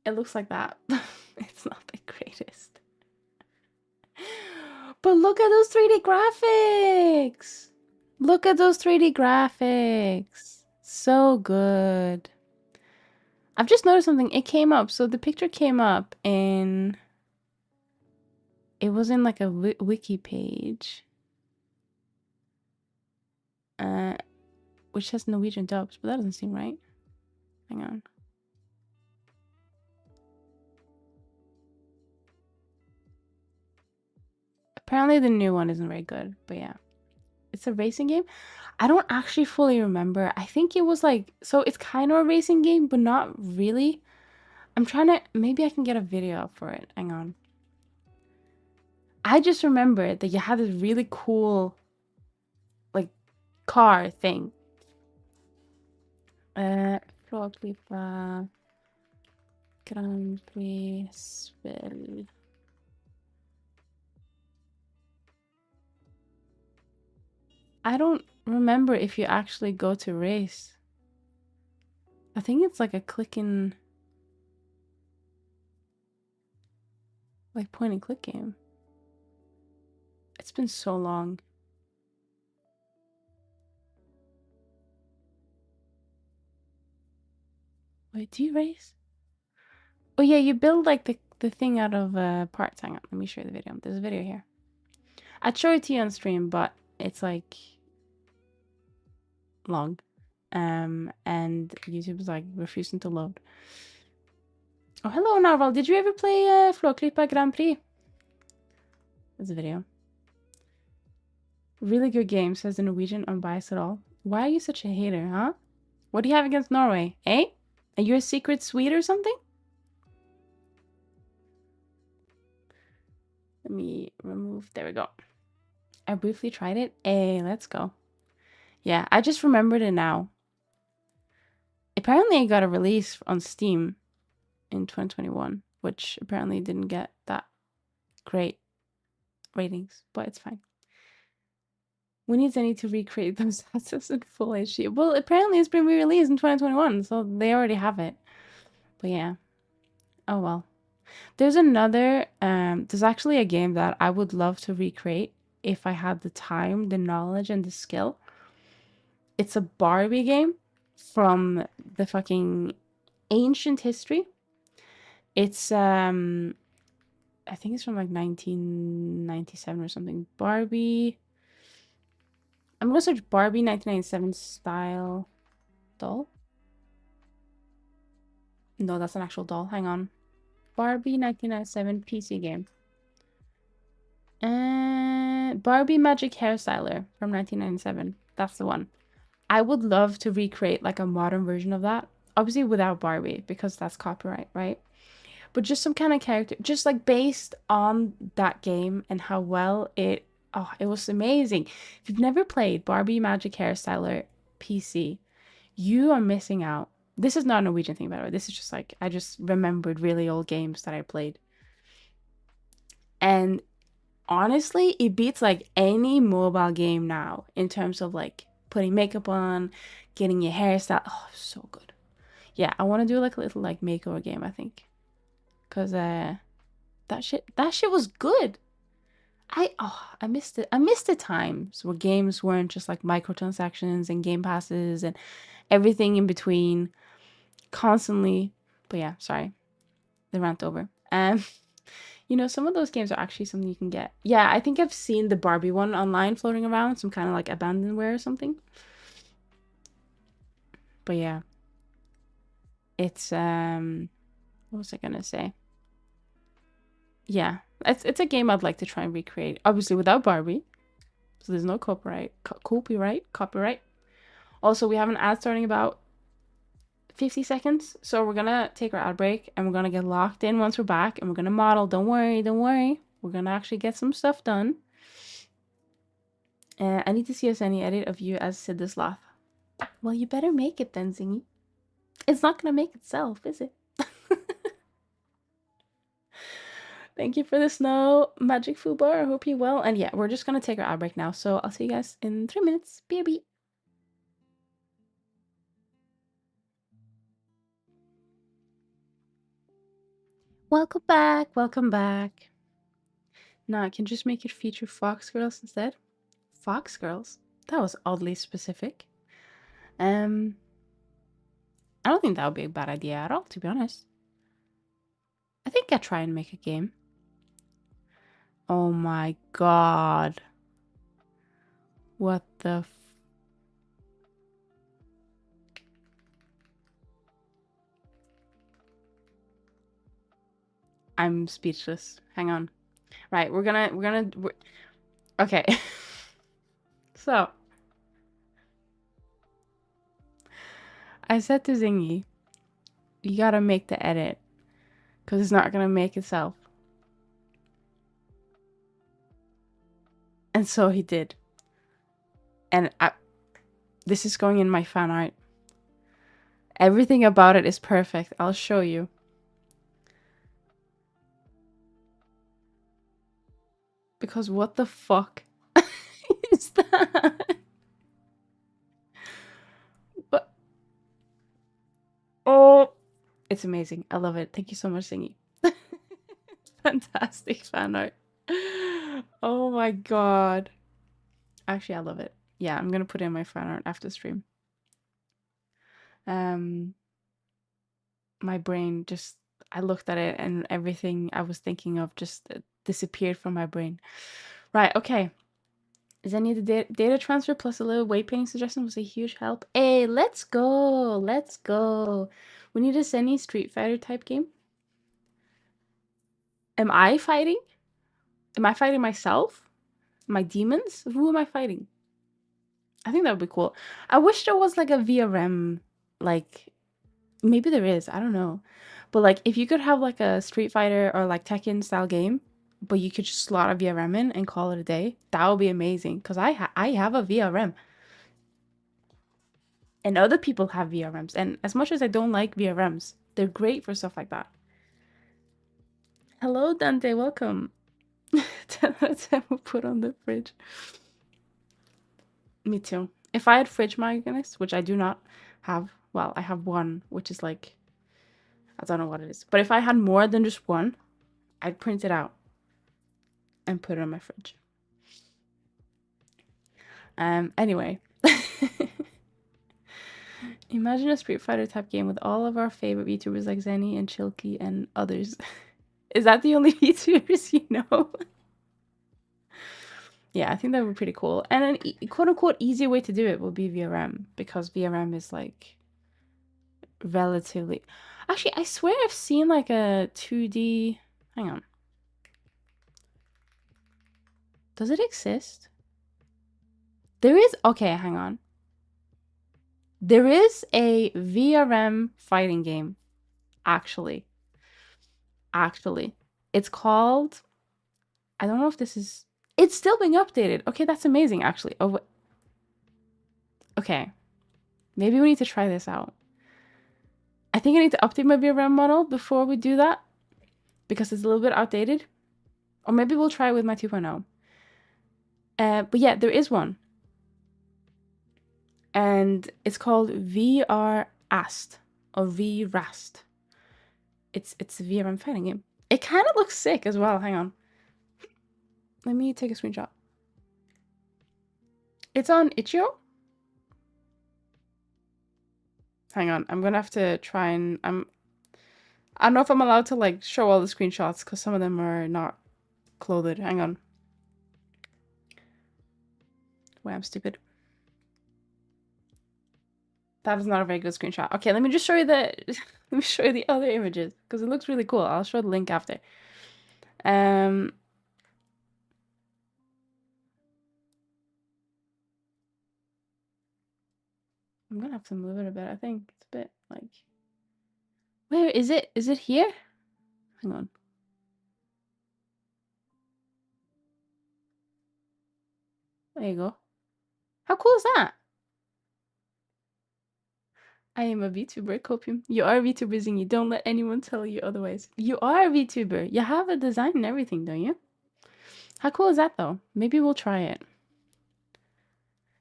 It looks like that. It's not the greatest. But look at those 3D graphics! Look at those 3D graphics! So good. I've just noticed something. It came up. So the picture came up in... It was in like a wiki page. Which has Norwegian dubs, but that doesn't seem right. Hang on. Apparently the new one isn't very good, but yeah. It's a racing game. I don't actually fully remember. I think it was like... So it's kind of a racing game, but not really. I'm trying to... Maybe I can get a video up for it. Hang on. I just remember that you had this really cool... like car thing. Flåklypa Grand Prix spell. I don't remember if you actually go to race. I think it's like a click and... like point and click game. It's been so long. Wait, do you race? Oh yeah, you build like the thing out of parts. Hang on, let me show you the video. There's a video here. I'd show it to you on stream, but it's like long. And YouTube is like refusing to load. Oh, hello Narval. Did you ever play Flåklypa Grand Prix? There's a video. Really good game, says the Norwegian, unbiased at all. Why are you such a hater, huh? What do you have against Norway, eh? Are you a secret Swede or something? Let me remove... There we go. I briefly tried it. Hey, let's go. Yeah, I just remembered it now. Apparently it got a release on Steam in 2021, which apparently didn't get that great ratings, but it's fine. We need Zenny to recreate those assets in full HD. Well, apparently it's been re-released in 2021, so they already have it. But yeah. Oh well. There's another, there's actually a game that I would love to recreate if I had the time, the knowledge, and the skill. It's a Barbie game from the fucking ancient history. It's, I think it's from like 1997 or something. Barbie. I'm gonna search Barbie 1997 style doll. No, that's an actual doll. Hang on. Barbie 1997 PC game. Barbie Magic Hairstyler from 1997. That's the one. I would love to recreate like a modern version of that. Obviously without Barbie because that's copyright, right? But just some kind of character, just like based on that game and how well it was amazing. If you've never played Barbie Magic Hairstyler PC, you are missing out. This is not a Norwegian thing, by the way. This is just like, I just remembered really old games that I played. And honestly, it beats like any mobile game now in terms of like putting makeup on, getting your hairstyle. Oh, so good. Yeah, I want to do like a little like makeover game, I think. Cause that shit was good. I missed it. I missed the times where games weren't just like microtransactions and game passes and everything in between constantly. But yeah, sorry. The rant over. Some of those games are actually something you can get. Yeah, I think I've seen the Barbie one online floating around, some kind of like abandonware or something. But yeah. It's what was I gonna say? Yeah. It's a game I'd like to try and recreate. Obviously without Barbie. So there's no copyright. Also, we have an ad starting about 50 seconds. So we're gonna take our ad break and we're gonna get locked in once we're back and we're gonna model. Don't worry. We're gonna actually get some stuff done. I need to see a any edit of you as Sid the Sloth. Well, you better make it then, Zingy. It's not gonna make itself, is it? Thank you for the snow, Magic Fubar. I hope you're well. And yeah, we're just gonna take our ad break now. So I'll see you guys in 3 minutes. BRB. Welcome back. Welcome back. Now I can just make it feature Fox Girls instead. Fox Girls? That was oddly specific. I don't think that would be a bad idea at all, to be honest. I think I'd try and make a game. Oh my god. What the I'm speechless. Hang on. Right, we're okay. So, I said to Zingy, you gotta make the edit, because it's not gonna make itself. And so he did. And this is going in my fan art. Everything about it is perfect. I'll show you. Because what the fuck is that? What? Oh, it's amazing. I love it. Thank you so much, Zingy. Fantastic fan art. Oh my god. Actually, I love it. Yeah, I'm gonna put in my fan art after stream. My brain just, I looked at it and everything I was thinking of just disappeared from my brain. Right, okay. Is any of the data transfer plus a little weight painting suggestion was a huge help. Hey, let's go. Let's go. We need a Seni Street Fighter type game. Am I fighting? Am I fighting myself? My demons? Who am I fighting? I think that would be cool. I wish there was like a VRM, like, maybe there is, I don't know. But like, if you could have like a Street Fighter or like Tekken style game, but you could just slot a VRM in and call it a day, that would be amazing. Because I have a VRM. And other people have VRMs. And as much as I don't like VRMs, they're great for stuff like that. Hello, Dante. Welcome. 10 out of 10 will put on the fridge. Me too. If I had fridge magnets, which I do not have, well, I have one, which is like, I don't know what it is. But if I had more than just one, I'd print it out and put it on my fridge. Anyway. Imagine a Street Fighter type game with all of our favorite VTubers like Zenny and Chilky and others. Is that the only VTubers you know? Yeah, I think that would be pretty cool. And an quote-unquote easy way to do it would be VRM, because VRM is like relatively... Actually, I swear I've seen like a 2D... Hang on. Does it exist? There is, okay, hang on. There is a VRM fighting game, actually. Actually. It's called, I don't know if this is, it's still being updated. Okay, that's amazing, actually. Oh, okay. Maybe we need to try this out. I think I need to update my VRM model before we do that, because it's a little bit outdated. Or maybe we'll try it with my 2.0. But yeah, there is one. And it's called VRAST or VRAST. It's a VRM fighting game. It kind of looks sick as well. Hang on. Let me take a screenshot. It's on itch.io. Hang on. I'm gonna have to try and I don't know if I'm allowed to like show all the screenshots because some of them are not clothed. Hang on. Wait, I'm stupid. That is not a very good screenshot. Okay, let me just show you the let me show you the other images because it looks really cool. I'll show the link after. I'm gonna have to move it a bit. I think it's a bit like, where is it? Is it here? Hang on. There you go. How cool is that? I am a VTuber, Copium. You are a VTuber, Zingy. Don't let anyone tell you otherwise. You are a VTuber. You have a design and everything, don't you? How cool is that, though? Maybe we'll try it.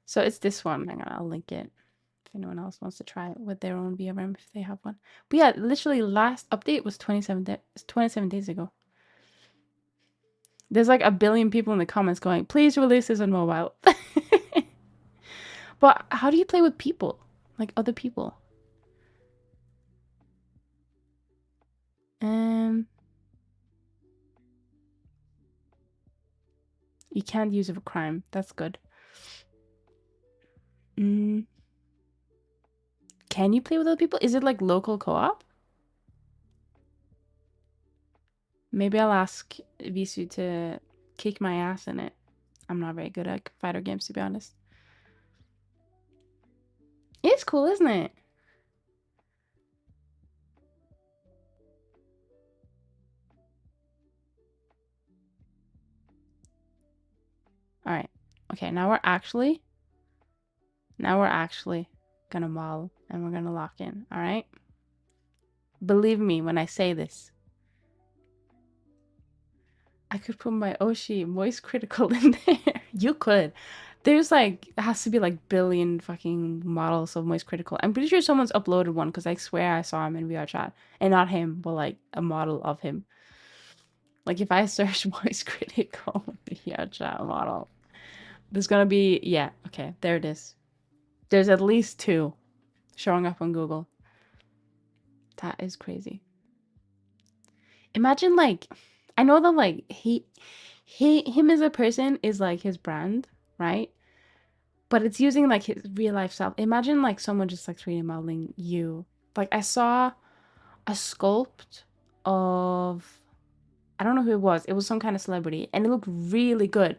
So it's this one. Hang on, I'll link it. If anyone else wants to try it with their own VRM, if they have one. But yeah, literally last update was 27 days ago. There's like a billion people in the comments going, please release this on mobile. But how do you play with people? Like other people? You can't use it for crime. That's good. Can you play with other people? Is it like local co-op? Maybe I'll ask Visu to kick my ass in it. I'm not very good at fighter games, to be honest. It's cool, isn't it? All right. Okay, now we're actually gonna model and we're gonna lock in. All right. Believe me when I say this. I could put my Oshi Moist Critical in there. You could. There's like, it has to be like billion fucking models of Moist Critical. I'm pretty sure someone's uploaded one because I swear I saw him in VR chat. And not him, but like a model of him. Like if I search Moist Critical VR chat model, there's gonna be, yeah, okay, there it is. There's at least 2 showing up on Google. That is crazy. Imagine like, I know that like him as a person is like his brand, right? But it's using like his real life self. Imagine like someone just like 3D modeling you. Like I saw a sculpt of, I don't know who it was. It was some kind of celebrity and it looked really good.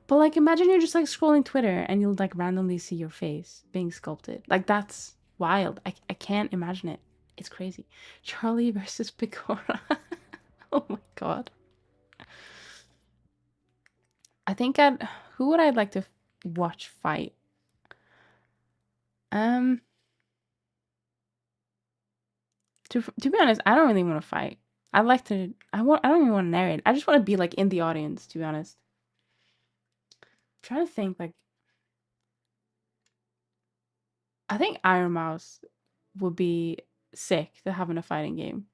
But like imagine you're just like scrolling Twitter and you'll like randomly see your face being sculpted. Like that's wild. I can't imagine it. It's crazy. Charlie versus Picora. Oh my god. I think who would I like to watch fight? To be honest, I don't really want to fight. I like to I don't even want to narrate. I just want to be like in the audience, to be honest. I'm trying to think like, I think Iron Mouse would be sick to have in a fighting game.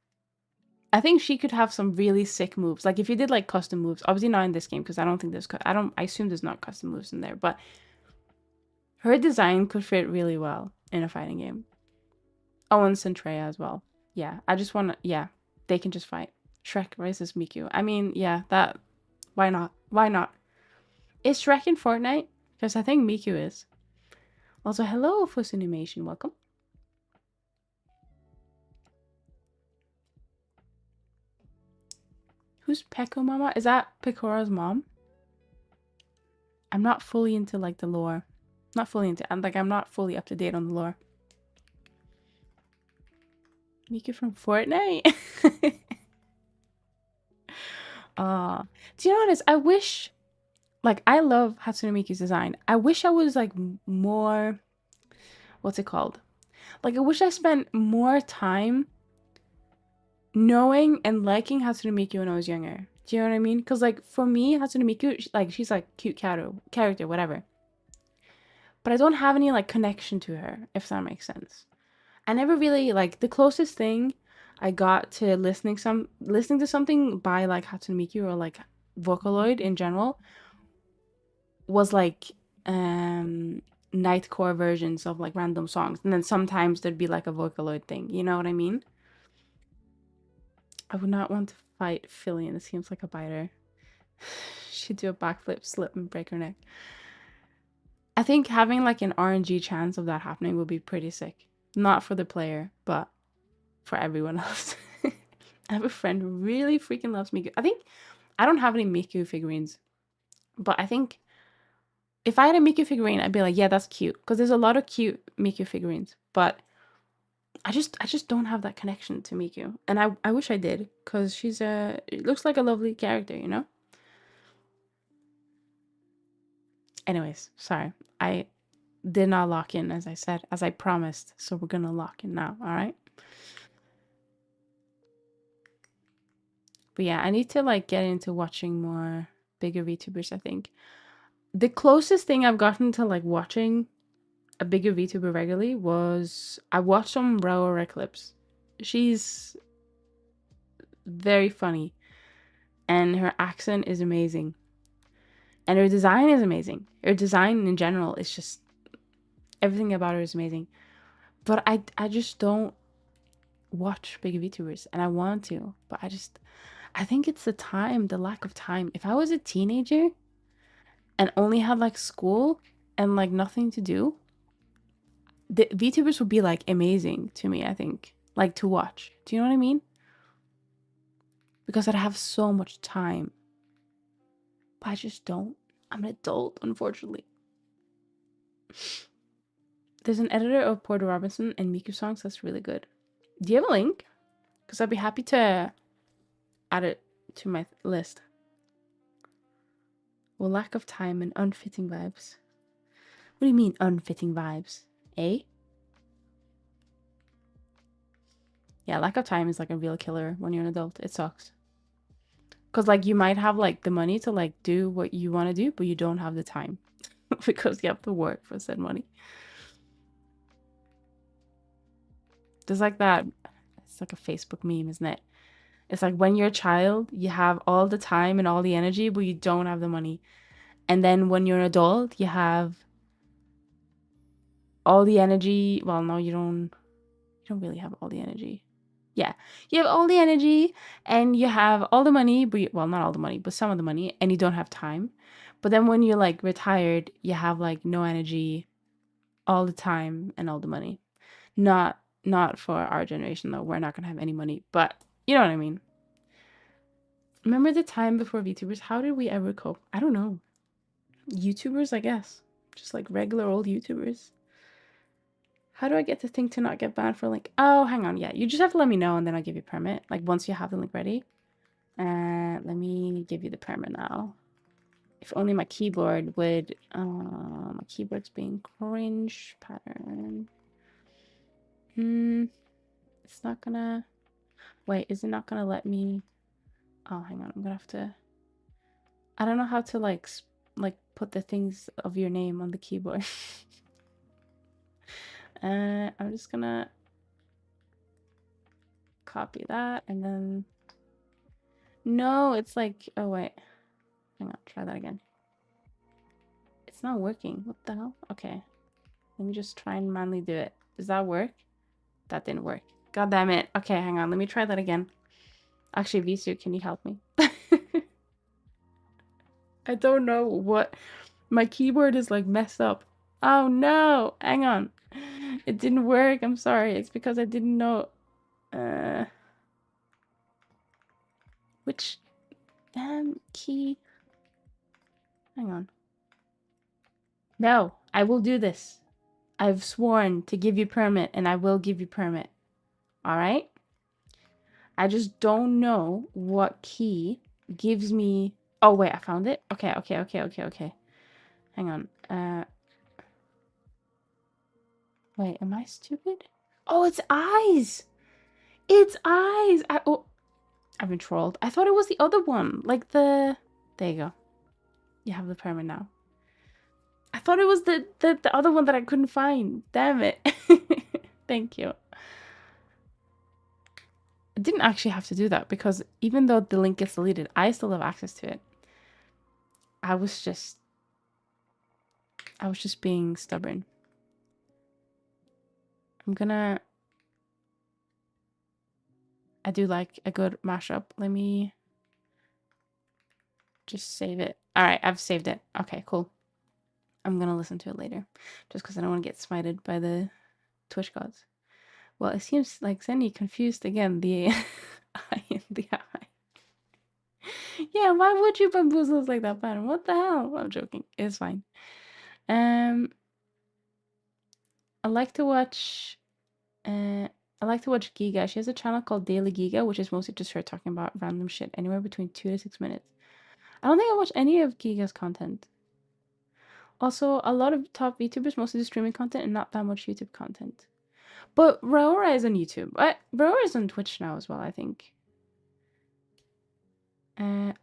I think she could have some really sick moves. Like if you did like custom moves, obviously not in this game because I don't think there's I assume there's not custom moves in there, but her design could fit really well in a fighting game. Oh, and Centrea as well. Yeah, I just want to, yeah, they can just fight. Shrek versus Miku. I mean, yeah, that, why not? Why not? Is Shrek in Fortnite? Because I think Miku is. Also, hello, Fuss Animation. Welcome. Who's Peko Mama? Is that Pecora's mom? I'm not fully into like the lore. Not fully into. I'm not fully up to date on the lore. Miku from Fortnite. Do you know what it is? I wish, like, I love Hatsune Miku's design. I wish I was like more. What's it called? Like, I wish I spent more time knowing and liking Hatsune Miku when I was younger. Do you know what I mean? Because like for me, Hatsune Miku, she's like cute character, whatever. But I don't have any like connection to her, if that makes sense. I never really like the closest thing I got to listening to something by like Hatsune Miku or like Vocaloid in general was like nightcore versions of like random songs, and then sometimes there'd be like a Vocaloid thing. You know what I mean? I would not want to fight Fillion. It seems like a biter. She'd do a backflip, slip, and break her neck. I think having like an RNG chance of that happening would be pretty sick. Not for the player, but for everyone else. I have a friend who really freaking loves Miku. I don't have any Miku figurines, but I think if I had a Miku figurine, I'd be like, yeah, that's cute. Because there's a lot of cute Miku figurines, but I just don't have that connection to Miku. And I wish I did, because it looks like a lovely character, you know? Anyways, sorry. I did not lock in, as I said, as I promised. So we're gonna lock in now, all right? But yeah, I need to like get into watching more bigger VTubers, I think. The closest thing I've gotten to like watching a bigger VTuber regularly was I watched some Rower clips. She's very funny and her accent is amazing. And her design is amazing. Her design in general is just everything about her is amazing. But I just don't watch big VTubers and I want to, but I think it's the lack of time. If I was a teenager and only had like school and like nothing to do, the VTubers would be like amazing to me, I think. Like to watch. Do you know what I mean? Because I'd have so much time. But I just don't. I'm an adult, unfortunately. There's an editor of Porter Robinson and Miku songs that's really good. Do you have a link? Because I'd be happy to add it to my list. Well, lack of time and unfitting vibes. What do you mean, unfitting vibes? Eh? Yeah, lack of time is like a real killer when you're an adult. It sucks. Because like you might have like the money to like do what you want to do, but you don't have the time because you have to work for said money. There's like that. It's like a Facebook meme, isn't it? It's like when you're a child, you have all the time and all the energy, but you don't have the money. And then when you're an adult, you have all the energy. Well, no, you don't really have all the energy. Yeah, you have all the energy and you have all the money, but well, not all the money, but some of the money, and you don't have time. But then when you're like retired, you have like no energy, all the time, and all the money. Not for our generation though. We're not gonna have any money, but you know what I mean. Remember the time before VTubers? How did we ever cope? I don't know. YouTubers, I guess. Just like regular old YouTubers. How do I get the thing to not get banned for link? Oh, hang on. Yeah, you just have to let me know and then I'll give you a permit. Like once you have the link ready. Let me give you the permit now. If only my keyboard would. My keyboard's being cringe pattern. It's not gonna. Wait, is it not gonna let me? Oh, hang on. I'm gonna have to. I don't know how to like put the things of your name on the keyboard. I'm just gonna copy that and then. No, it's like. Oh wait. Hang on. Try that again. It's not working. What the hell? Okay. Let me just try and manually do it. Does that work? That didn't work. God damn it. Okay, hang on. Let me try that again. Actually, Visu, can you help me? I don't know what... My keyboard is like messed up. Oh no! Hang on. It didn't work. I'm sorry. It's because I didn't know... Which... damn key... Hang on. No, I will do this. I've sworn to give you permit, and I will give you permit. All right? I just don't know what key gives me... Oh, wait, I found it? Okay, okay, okay, okay, okay. Hang on. Wait, am I stupid? Oh, it's eyes! It's eyes! Oh, I've been trolled. I thought it was the other one. Like the... There you go. You have the permit now. I thought it was the other one that I couldn't find. Damn it. Thank you. I didn't actually have to do that because even though the link gets deleted, I still have access to it. I was just being stubborn. I do like a good mashup. Let me just save it. All right, I've saved it. Okay, cool. I'm gonna listen to it later, just because I don't want to get smited by the Twitch gods. Well, it seems like Zenny confused again the I and the I. Yeah, why would you bamboozle us like that, man? What the hell? I'm joking. It's fine. I like to watch. I like to watch Giga. She has a channel called Daily Giga, which is mostly just her talking about random shit, anywhere between 2 to 6 minutes. I don't think I watch any of Giga's content. Also, a lot of top VTubers mostly do streaming content and not that much YouTube content. But Raora is on YouTube. Raora is on Twitch now as well, I think.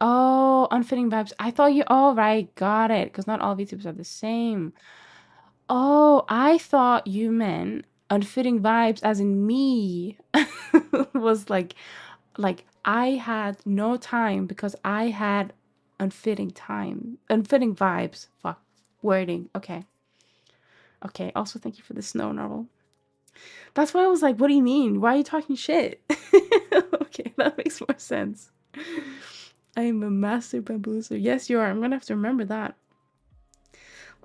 Oh, Unfitting Vibes. I thought you... Oh, right. Got it. Because not all VTubers are the same. Oh, I thought you meant Unfitting Vibes as in me. Was like I had no time because I had unfitting time. Unfitting vibes. Fuck. Wording. Okay. Okay. Also, thank you for the snow novel. That's why I was like, what do you mean? Why are you talking shit? Okay, that makes more sense. I am a master bamboozer. Yes, you are. I'm gonna have to remember that.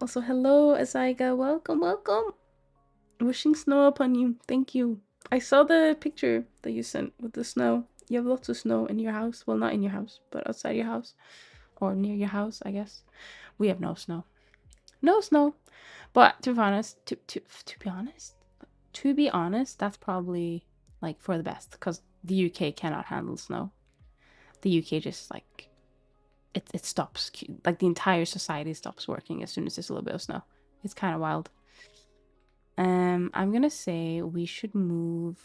Also, hello, Azaiga. Welcome, welcome. Wishing snow upon you. Thank you. I saw the picture that you sent with the snow. You have lots of snow in your house. Well, not in your house, but outside your house. Or near your house, I guess. We have no snow. No snow. But to be honest, to be honest, that's probably like for the best because the UK cannot handle snow. The UK just like it stops, like the entire society stops working as soon as there's a little bit of snow. It's kind of wild. I'm gonna say we should move.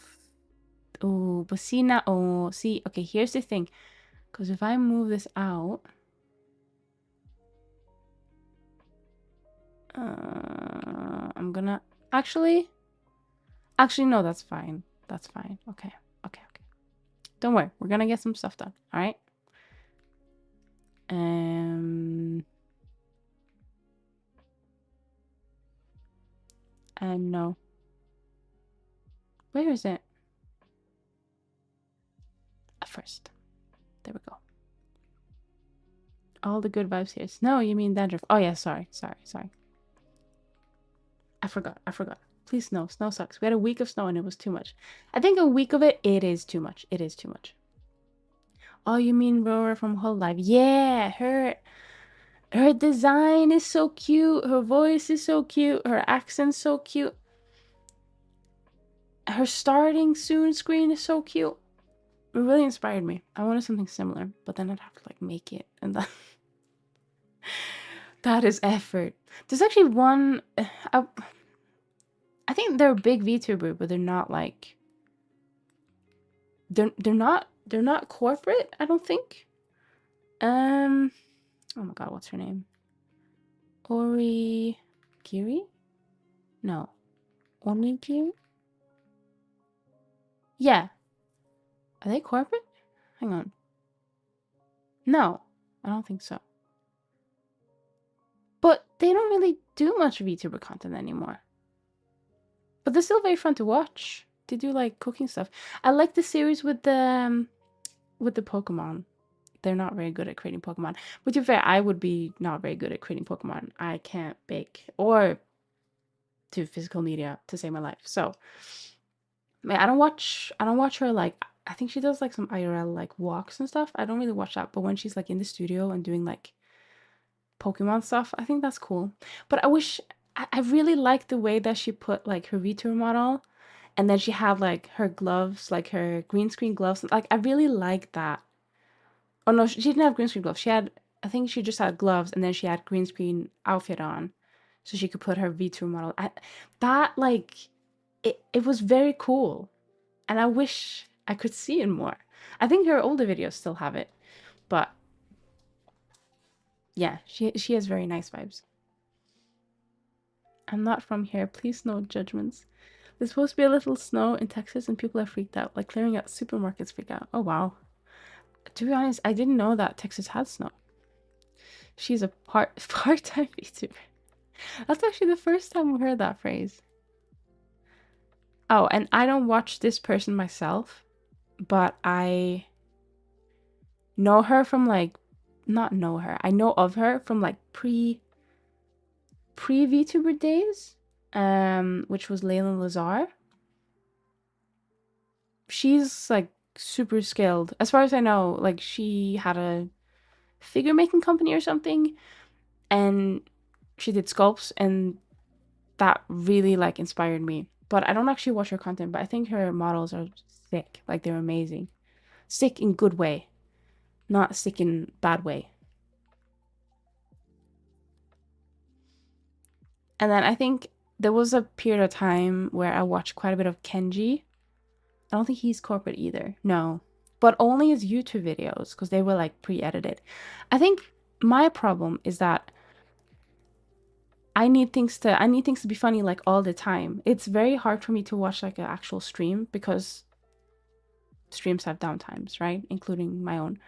Oh, but see now. Oh, see. Okay, here's the thing. Because if I move this out, I'm gonna actually no, that's fine. That's fine. Okay. Okay. Okay. Don't worry. We're gonna get some stuff done. All right. And no. Where is it? At first. There we go. All the good vibes here. No, you mean dandruff. Oh yeah, sorry. I forgot. Please, snow. Snow sucks. We had a week of snow and it was too much. I think a week of it is too much. It is too much. Oh, you mean Rora from Whole Life? Yeah, her design is so cute. Her voice is so cute. Her accent's so cute. Her starting soon screen is so cute. It really inspired me. I wanted something similar, but then I'd have to like make it, and that is effort. There's actually one. I think they're a big VTuber, but they're not like. They're not corporate. I don't think. Oh my god, what's her name? Ori Kiri? No. Onigiri? Yeah. Are they corporate? Hang on. No, I don't think so. But they don't really do much VTuber content anymore. But they're still very fun to watch. They do like cooking stuff. I like the series with the Pokemon. They're not very good at creating Pokemon. But to be fair, I would be not very good at creating Pokemon. I can't bake or do physical media to save my life. So man, I don't watch her like I think she does like some IRL like walks and stuff. I don't really watch that, but when she's like in the studio and doing like Pokemon stuff. I think that's cool. But I really like the way that she put like her VTuber model, and then she had like her gloves, like her green screen gloves. Like I really like that. Oh no, she didn't have green screen gloves. She had, I think she just had gloves, and then she had green screen outfit on, so she could put her VTuber model. That like it was very cool, and I wish I could see it more. I think her older videos still have it, but yeah, she has very nice vibes. I'm not from here. Please no judgments. There's supposed to be a little snow in Texas and people are freaked out. Like clearing out supermarkets freak out. Oh wow. To be honest, I didn't know that Texas had snow. She's a part-time VTuber. That's actually the first time I've heard that phrase. Oh, and I don't watch this person myself, but I know her from like, not know her. I know of her from like pre VTuber days, which was Layla Lazar. She's like super skilled. As far as I know, like she had a figure making company or something, and she did sculpts, and that really like inspired me. But I don't actually watch her content, but I think her models are sick. Like they're amazing. Sick in good way, not sick in bad way. And then I think there was a period of time where I watched quite a bit of Kenji. I don't think he's corporate either. No. But only his YouTube videos because they were like pre-edited. I think my problem is that I need things to be funny like all the time. It's very hard for me to watch like an actual stream because streams have downtimes, right? Including my own.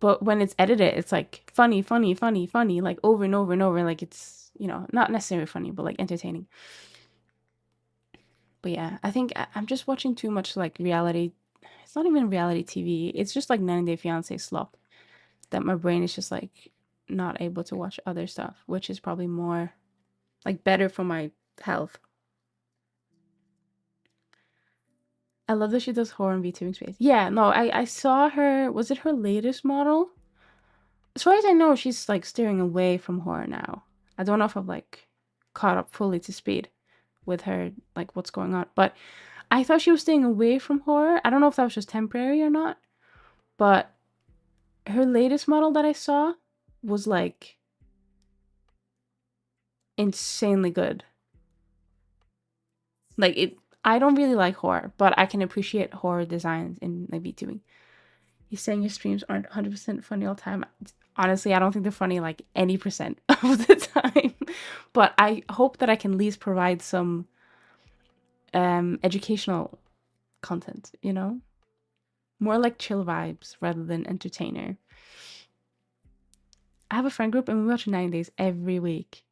But when it's edited, it's like funny, like over and over and over. Like it's, you know, not necessarily funny, but like entertaining. But yeah, I think I'm just watching too much like reality. It's not even reality TV. It's just like 90 Day Fiancé slop that my brain is just like not able to watch other stuff, which is probably more like better for my health. I love that she does horror and VTubing space. Yeah, no, I saw her. Was it her latest model? As far as I know, she's like steering away from horror now. I don't know if I've like caught up fully to speed with her, like what's going on. But I thought she was staying away from horror. I don't know if that was just temporary or not. But her latest model that I saw was like insanely good. Like it, I don't really like horror, but I can appreciate horror designs in like VTubing. He's saying your streams aren't 100% funny all the time. Honestly, I don't think they're funny like any percent of the time. But I hope that I can at least provide some educational content, you know? More like chill vibes rather than entertainer. I have a friend group and we watch 9 days every week.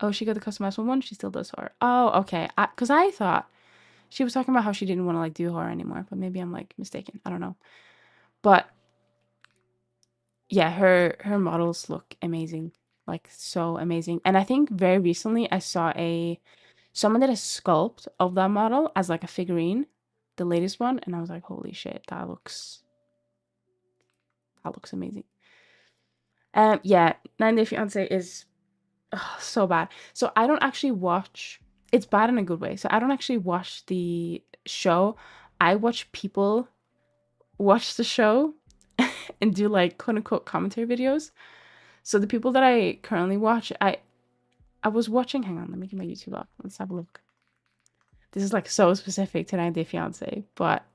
Oh, she got the customizable one? She still does horror. Oh, okay. Because I thought she was talking about how she didn't want to like do horror anymore, but maybe I'm like mistaken. I don't know. But yeah, her models look amazing. Like so amazing. And I think very recently I saw someone did a sculpt of that model as like a figurine, the latest one, and I was like, holy shit, that looks amazing. Yeah, 90 Day Fiance is so bad. So I don't actually watch. It's bad in a good way. So I don't actually watch the show. I watch people watch the show and do like quote unquote commentary videos. So the people that I currently watch, I was watching. Hang on, let me get my YouTube up. Let's have a look. This is like so specific to 90 Day Fiance, but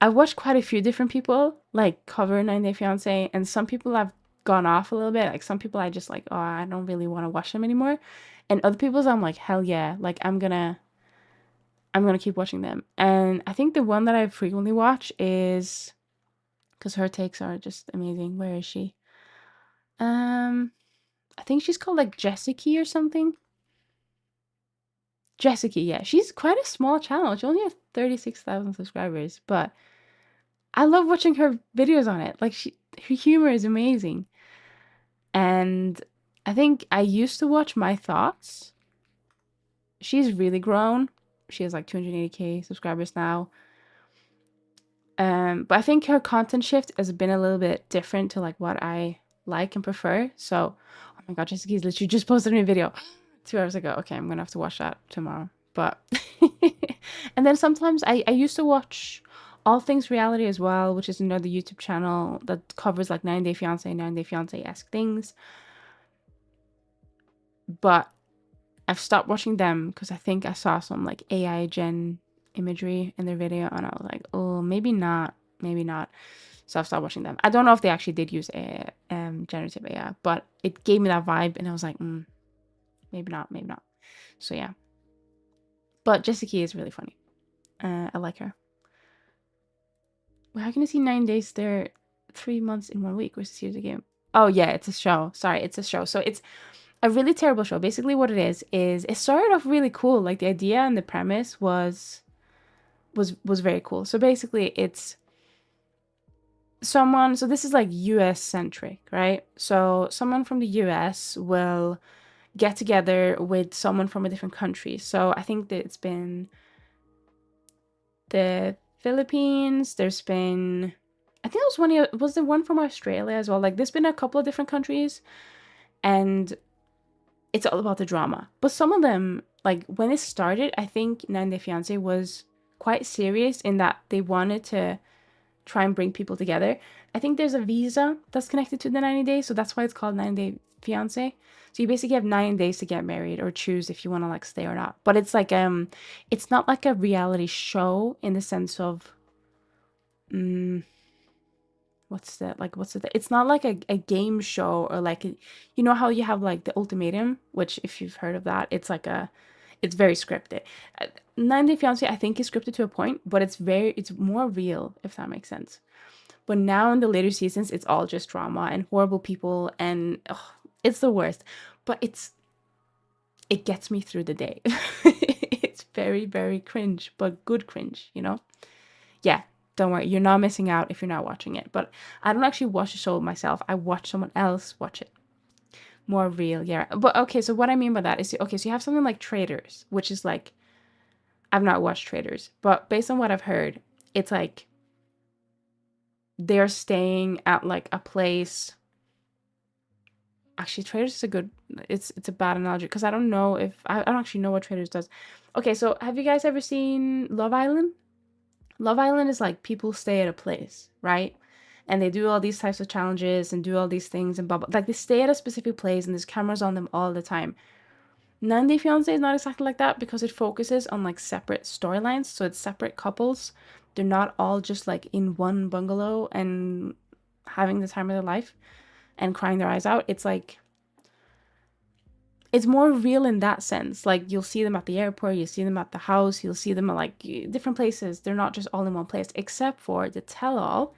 I watched quite a few different people like cover 90 Day Fiance, and some people have gone off a little bit. Like some people I just like, oh, I don't really want to watch them anymore. And other people's I'm like, hell yeah, like I'm gonna keep watching them. And I think the one that I frequently watch is because her takes are just amazing. Where is she? I think she's called like Jessica or something. Jessica, yeah. She's quite a small channel. She only has 36,000 subscribers, but I love watching her videos on it. Like her humor is amazing. And I think I used to watch My Thoughts. She's really grown. She has like 280k subscribers now. But I think her content shift has been a little bit different to like what I like and prefer. So, oh my god, Jessica's literally just posted a new video 2 hours ago. Okay, I'm gonna have to watch that tomorrow. But and then sometimes I used to watch All Things Reality as well, which is another YouTube channel that covers like 90 Day Fiance, 90 Day Fiance-esque things. But I've stopped watching them because I think I saw some like AI gen imagery in their video and I was like, oh, maybe not, maybe not. So I've stopped watching them. I don't know if they actually did use a generative AI, but it gave me that vibe and I was like, maybe not, maybe not. So yeah. But Jessica is really funny. I like her. Well, how can you see 9 days there 3 months in 1 week? Where's the series again? Oh yeah, it's a show. Sorry, it's a show. So it's a really terrible show. Basically what it is it started off really cool. Like the idea and the premise was very cool. So basically it's someone, so this is like US centric, right? So someone from the US will get together with someone from a different country. So I think that it's been the Philippines, there's been, I think was there one from Australia as well? Like there's been a couple of different countries and it's all about the drama. But some of them, like when it started, I think 90 Day Fiance was quite serious in that they wanted to try and bring people together. I think there's a visa that's connected to the 90 days, so that's why it's called 90 Day Fiance. So you basically have 9 days to get married or choose if you want to like stay or not. But it's like it's not like a reality show in the sense of what's the it's not like a game show or like you know how you have like the ultimatum, which if you've heard of that, it's like it's very scripted. 90 Day Fiance I think is scripted to a point, but it's more real, if that makes sense. But now in the later seasons it's all just drama and horrible people and it's the worst. But it gets me through the day. It's very, very cringe, but good cringe, you know? Yeah, don't worry, you're not missing out if you're not watching it. But I don't actually watch the show myself. I watch someone else watch it. More real, yeah. But okay, so what I mean by that is, okay, so you have something like Traders, which is like, I've not watched Traders, but based on what I've heard, it's like they're staying at like a place. Actually, Traders is a good, it's a bad analogy because I don't know if, I don't actually know what Traders does. Okay, so have you guys ever seen Love Island? Love Island is like people stay at a place, right? And they do all these types of challenges and do all these things and blah, blah. Like they stay at a specific place and there's cameras on them all the time. 90 Day Fiance is not exactly like that because it focuses on like separate storylines. So it's separate couples. They're not all just like in one bungalow and having the time of their life and crying their eyes out. It's like, it's more real in that sense. Like you'll see them at the airport, you'll see them at the house, you'll see them at like different places. They're not just all in one place, except for the tell-all,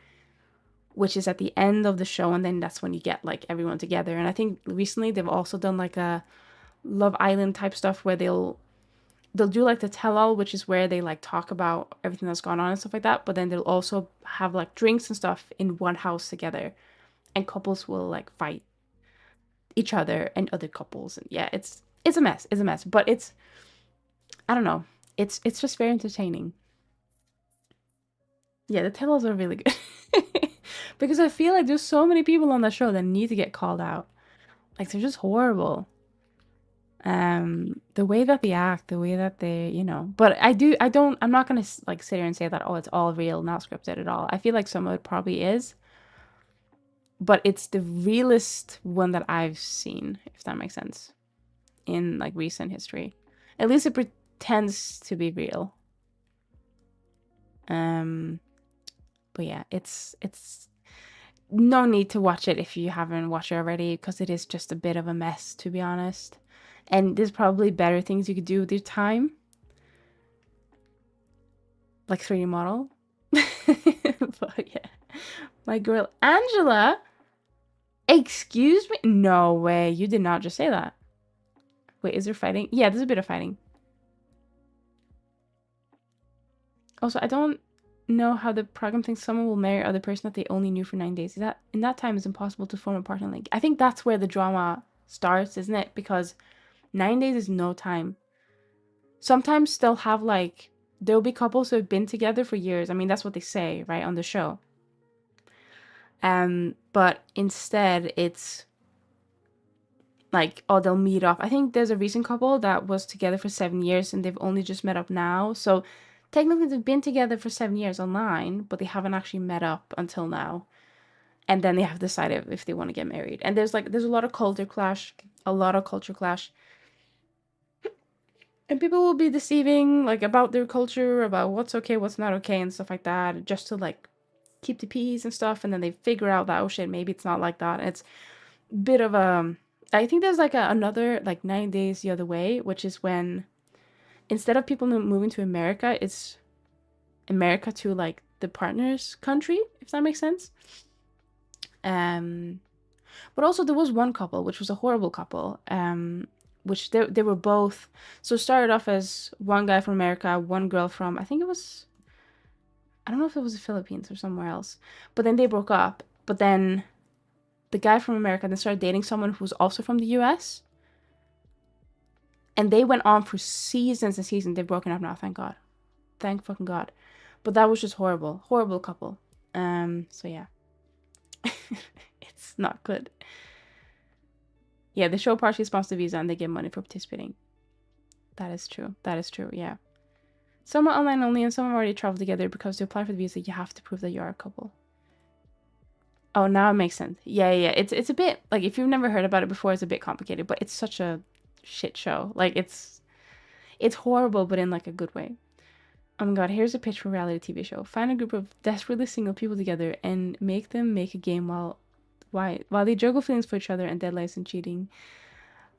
which is at the end of the show, and then that's when you get like everyone together. And I think recently they've also done like a Love Island type stuff where they'll do like the tell-all, which is where they like talk about everything that's gone on and stuff like that. But then they'll also have like drinks and stuff in one house together, and couples will like fight each other and other couples. And yeah, it's a mess. It's a mess. But it's, I don't know. It's just very entertaining. Yeah, the tell-alls are really good. Because I feel like there's so many people on that show that need to get called out. Like they're just horrible. The way that they act, the way that they, you know. But I'm not gonna like sit here and say that, oh, it's all real, not scripted at all. I feel like some of it probably is. But it's the realest one that I've seen, if that makes sense, in like recent history. At least it pretends to be real. But yeah, it's no need to watch it if you haven't watched it already, because it is just a bit of a mess, to be honest. And there's probably better things you could do with your time, like 3D model. But yeah, my girl Angela. Excuse me? No way. You did not just say that. Wait, is there fighting? Yeah, there's a bit of fighting. Also, I don't know how the program thinks someone will marry other person that they only knew for 9 days. Is that in that time it's impossible to form a partner link? I think that's where the drama starts, isn't it? Because 9 days is no time. Sometimes they'll have like there'll be couples who have been together for years. I mean, that's what they say, right, on the show. But instead it's like, oh, they'll meet up. I think there's a recent couple that was together for 7 years and they've only just met up now. So technically they've been together for 7 years online, but they haven't actually met up until now. And then they have decided if they want to get married. And there's a lot of culture clash, And people will be deceiving like about their culture, about what's okay, what's not okay, and stuff like that, just to like keep the peace and stuff. And then they figure out that, oh shit, maybe it's not like that. And it's a bit of a, I think there's like another like 9 days the other way, which is when instead of people moving to America, it's America to like the partner's country, if that makes sense. But also there was one couple, which was a horrible couple, which they were both, so it started off as one guy from America, one girl from, I think it was, I don't know if it was the Philippines or somewhere else, but then they broke up. But then the guy from America then started dating someone who was also from the US. And they went on for seasons and seasons. They've broken up now, thank God. Thank fucking God. But that was just horrible. Horrible couple. So yeah. It's not good. Yeah, the show partially sponsors the visa and they get money for participating. That is true. That is true, yeah. Some are online only and some have already traveled together because to apply for the visa, you have to prove that you are a couple. Oh, now it makes sense. Yeah. It's a bit, like, if you've never heard about it before, it's a bit complicated, but it's such a shit show. Like, it's horrible, but in, like, a good way. Oh my god, here's a pitch for a reality TV show. Find a group of desperately single people together and make them make a game while they juggle feelings for each other and deadlines and cheating.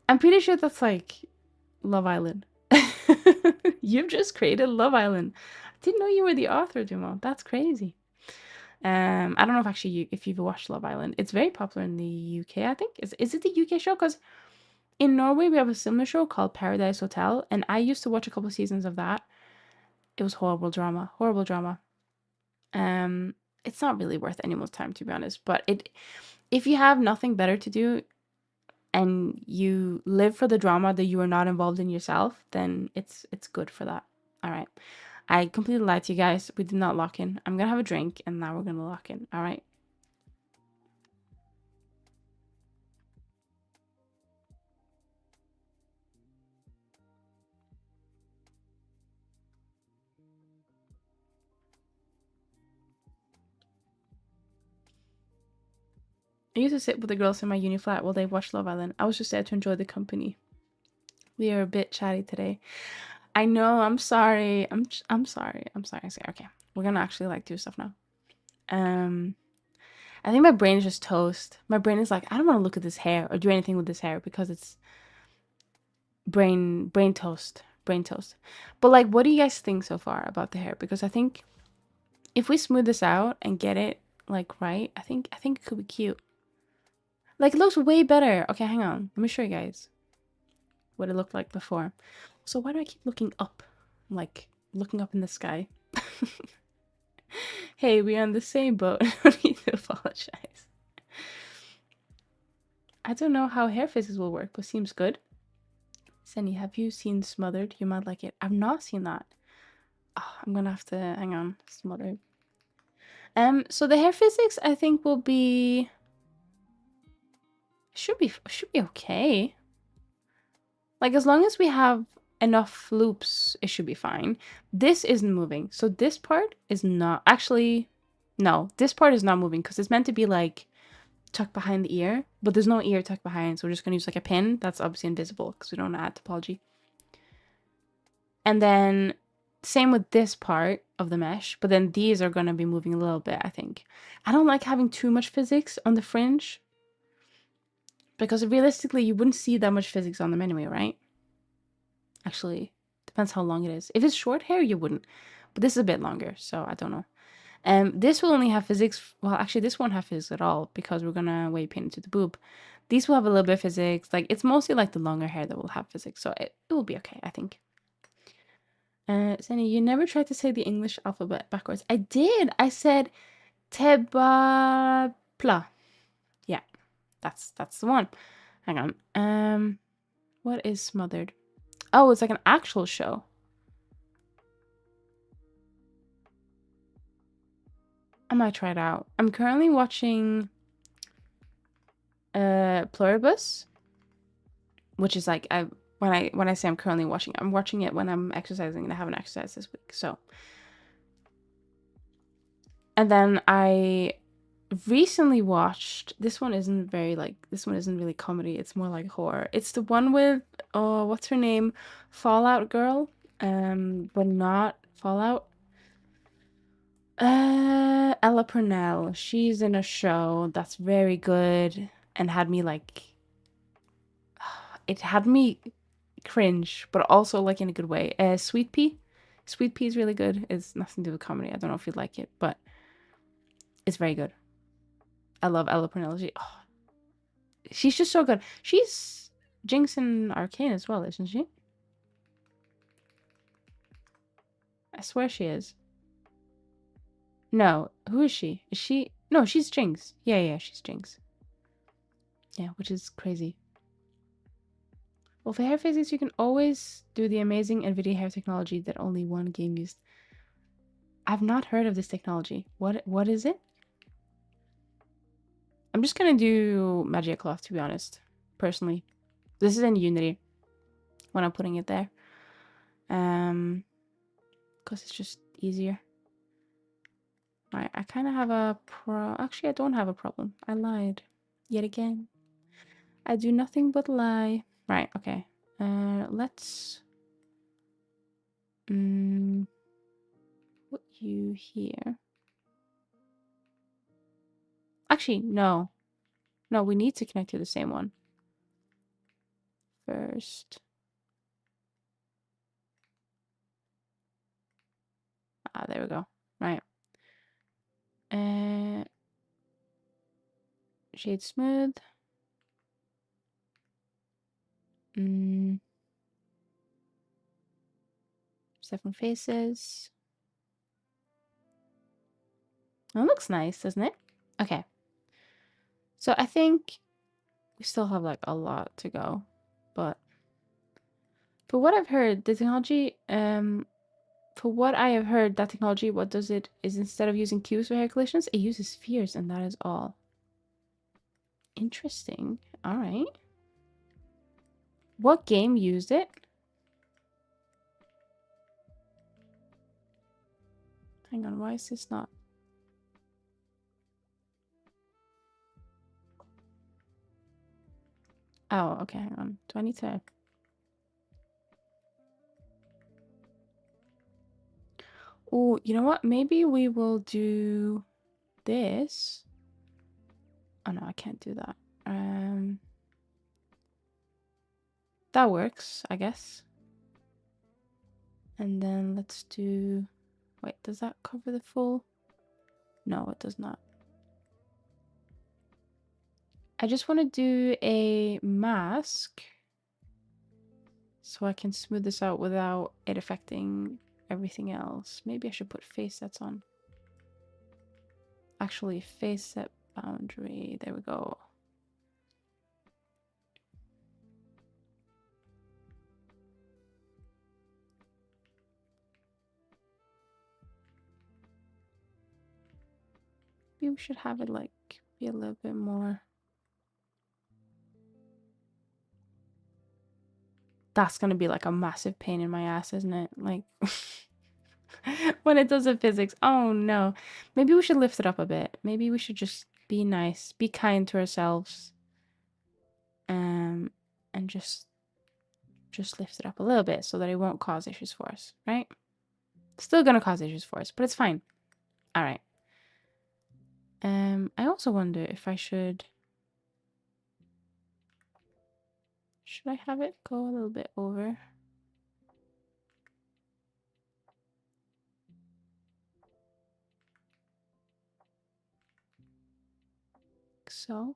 I'm pretty sure that's like Love Island. You've just created Love Island. I didn't know you were the author, Dumo. That's crazy. I don't know if actually if you've watched Love Island. It's very popular in the UK, I think. Is it the UK show? Because in Norway we have a similar show called Paradise Hotel, and I used to watch a couple seasons of that. It was horrible drama. Horrible drama. It's not really worth anyone's time, to be honest. But if you have nothing better to do and you live for the drama that you are not involved in yourself, then it's good for that. All right. I completely lied to you guys. We did not lock in. I'm gonna have a drink and now we're gonna lock in. All right. I used to sit with the girls in my uni flat while they watched Love Island. I was just there to enjoy the company. We are a bit chatty today. I know. I'm sorry. I'm sorry. Okay, we're gonna actually like do stuff now. I think my brain is just toast. My brain is like, I don't want to look at this hair or do anything with this hair because it's brain toast. Brain toast. But like, what do you guys think so far about the hair? Because I think if we smooth this out and get it like right, I think it could be cute. Like, it looks way better. Okay, hang on. Let me show you guys what it looked like before. So why do I keep looking up? Like, looking up in the sky. Hey, we're on the same boat. I don't need to apologize. I don't know how hair physics will work, but seems good. Senny, have you seen Smothered? You might like it. I've not seen that. Oh, I'm gonna have to hang on. Smothered. So the hair physics I think will be should be okay. Like, as long as we have enough loops, it should be fine. This isn't moving. So this part is not actually, no, this part is not moving because it's meant to be like tucked behind the ear, but there's no ear tucked behind. So we're just going to use like a pin that's obviously invisible because we don't add topology. And then same with this part of the mesh, but then these are going to be moving a little bit, I think. I don't like having too much physics on the fringe because realistically you wouldn't see that much physics on them anyway, right? Actually, depends how long it is. If it's short hair, you wouldn't. But this is a bit longer, so I don't know. This will only have physics. Well, actually, this won't have physics at all because we're gonna wave paint into the boob. These will have a little bit of physics. Like, it's mostly like the longer hair that will have physics, so it will be okay, I think. Senny, you never tried to say the English alphabet backwards. I did. I said Tebapla. Yeah, that's the one. Hang on. What is Smothered? Oh, it's like an actual show. I might try it out. I'm currently watching Pluribus, which is like when I say I'm currently watching, I'm watching it when I'm exercising, and I haven't exercised this week. So, and then I recently watched, this one isn't really comedy, it's more like horror. It's the one with what's her name, Fallout Girl, but not Fallout. Ella Purnell. She's in a show that's very good and had me like, it had me cringe, but also like in a good way. Sweet Pea. Sweet Pea is really good. It's nothing to do with comedy. I don't know if you'd like it, but it's very good. I love Ella Purnell. She's just so good. She's Jinx in Arcane as well, isn't she? I swear she is. No, who is she? Is she? No, she's Jinx. Yeah, she's Jinx. Yeah, which is crazy. Well, for hair physics, you can always do the amazing NVIDIA hair technology that only one game used. I've not heard of this technology. What is it? I'm just gonna do Magia Cloth, to be honest. Personally. This is in Unity when I'm putting it there. Because it's just easier. Right, I kind of have a actually, I don't have a problem. I lied. Yet again. I do nothing but lie. Right, okay. Let's put you here. Actually, no. No, we need to connect to the same one first. Ah, there we go. Right. Shade smooth. 7 faces. That looks nice, doesn't it? Okay. So I think we still have like a lot to go, but what I've heard, the technology, for what I have heard, that technology, what does it is instead of using cubes for hair collisions, it uses spheres, and that is all. Interesting. All right. What game used it? Hang on, why is this not? Oh, okay, hang on. Do I need to? Oh, you know what? Maybe we will do this. Oh no, I can't do that. That works, I guess. And then let's do... Wait, does that cover the full? No, it does not. I just want to do a mask so I can smooth this out without it affecting everything else. Maybe I should put face sets on. Actually, face set boundary. There we go. Maybe we should have it like be a little bit more. That's gonna be like a massive pain in my ass, isn't it? Like when it does the physics. Oh no. Maybe we should lift it up a bit. Maybe we should just be nice, be kind to ourselves. And just lift it up a little bit so that it won't cause issues for us, right? Still gonna cause issues for us, but it's fine. All right. I also wonder if I should I have it go a little bit over? So.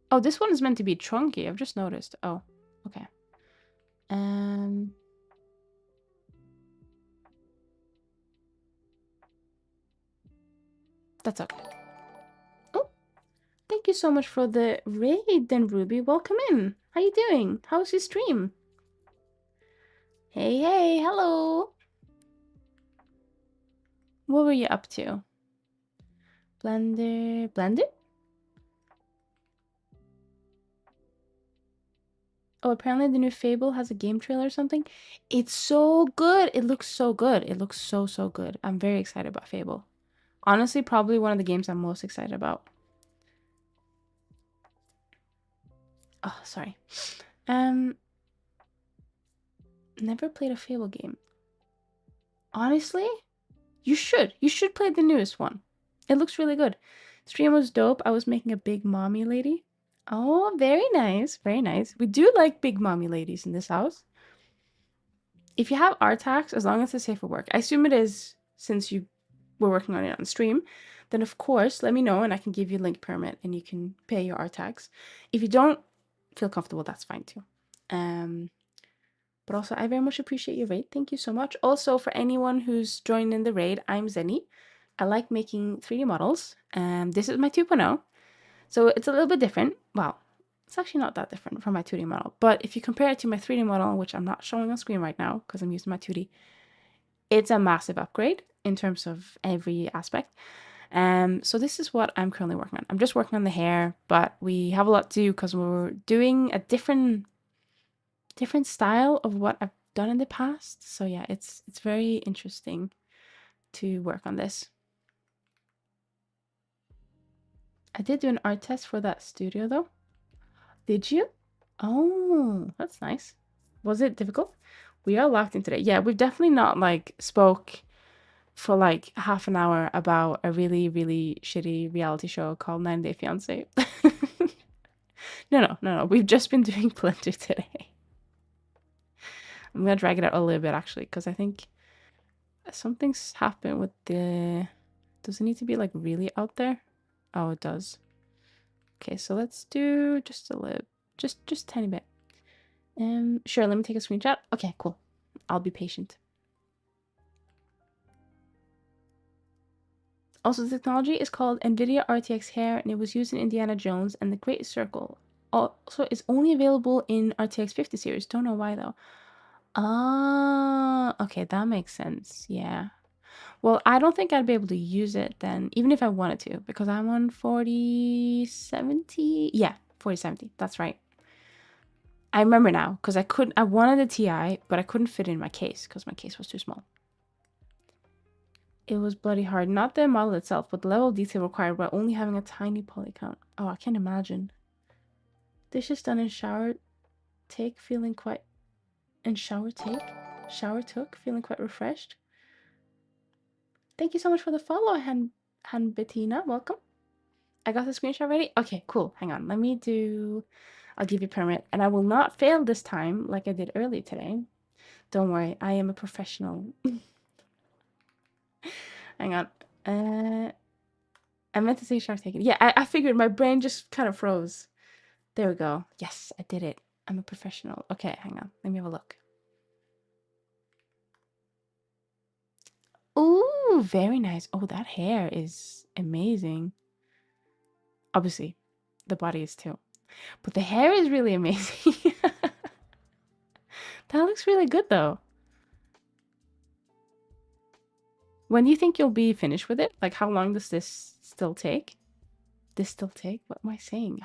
Oh, this one is meant to be chunky. I've just noticed. Oh, okay. That's okay. Oh, thank you so much for the raid then, Ruby. Welcome in. How you doing? How's your stream? Hey, hey, hello. What were you up to? Blender? Blender? Oh, apparently the new Fable has a game trailer or something. It's so good. It looks so good. It looks so, so good. I'm very excited about Fable. Honestly, probably one of the games I'm most excited about. Oh, sorry. Never played a Fable game. Honestly, you should. You should play the newest one. It looks really good. Stream was dope. I was making a big mommy lady. Oh, very nice. Very nice. We do like big mommy ladies in this house. If you have art tax, as long as it's safe for work, I assume it is since you were working on it on stream, then of course let me know and I can give you a link permit and you can pay your art tax. If you don't feel comfortable, that's fine too. But also I very much appreciate your raid. Thank you so much. Also for anyone who's joined in the raid, I'm Zenny. I like making 3D models. This is my 2.0. So it's a little bit different. Well, it's actually not that different from my 2D model. But if you compare it to my 3D model, which I'm not showing on screen right now because I'm using my 2D, it's a massive upgrade in terms of every aspect. So this is what I'm currently working on. I'm just working on the hair, but we have a lot to do because we're doing a different style of what I've done in the past. So yeah, it's very interesting to work on this. I did do an art test for that studio though. Did you? Oh, that's nice. Was it difficult? We are locked in today. Yeah, we've definitely not like spoke for like half an hour about a really, really shitty reality show called 90 Day Fiancé. No. We've just been doing Blender today. I'm gonna drag it out a little bit actually, because I think something's happened with the. Does it need to be like really out there? Oh, it does. Okay, so let's do just a little, just a tiny bit. Sure, let me take a screenshot. Okay, cool. I'll be patient. Also, the technology is called NVIDIA RTX Hair, and it was used in Indiana Jones and The Great Circle. Also, it's only available in RTX 50 series. Don't know why though. Ah, okay, that makes sense. Yeah. Well, I don't think I'd be able to use it then, even if I wanted to, because I'm on 4070. Yeah, 4070. That's right. I remember now, because I wanted a TI, but I couldn't fit it in my case, because my case was too small. It was bloody hard. Not the model itself, but the level of detail required by only having a tiny poly count. Oh, I can't imagine. Dishes done in shower take, feeling quite... In shower take? Shower took, feeling quite refreshed. Thank you so much for the follow, Han Bettina. Welcome. I got the screenshot ready. Okay, cool. Hang on. Let me do... I'll give you permit. And I will not fail this time like I did earlier today. Don't worry. I am a professional. Hang on. I meant to say Shark Tank. Yeah, I figured my brain just kind of froze. There we go. Yes, I did it. I'm a professional. Okay, hang on. Let me have a look. Ooh, very nice. Oh, that hair is amazing. Obviously, the body is too. But the hair is really amazing. That looks really good though. When do you think you'll be finished with it? Like how long does this still take? This still take? What am I saying?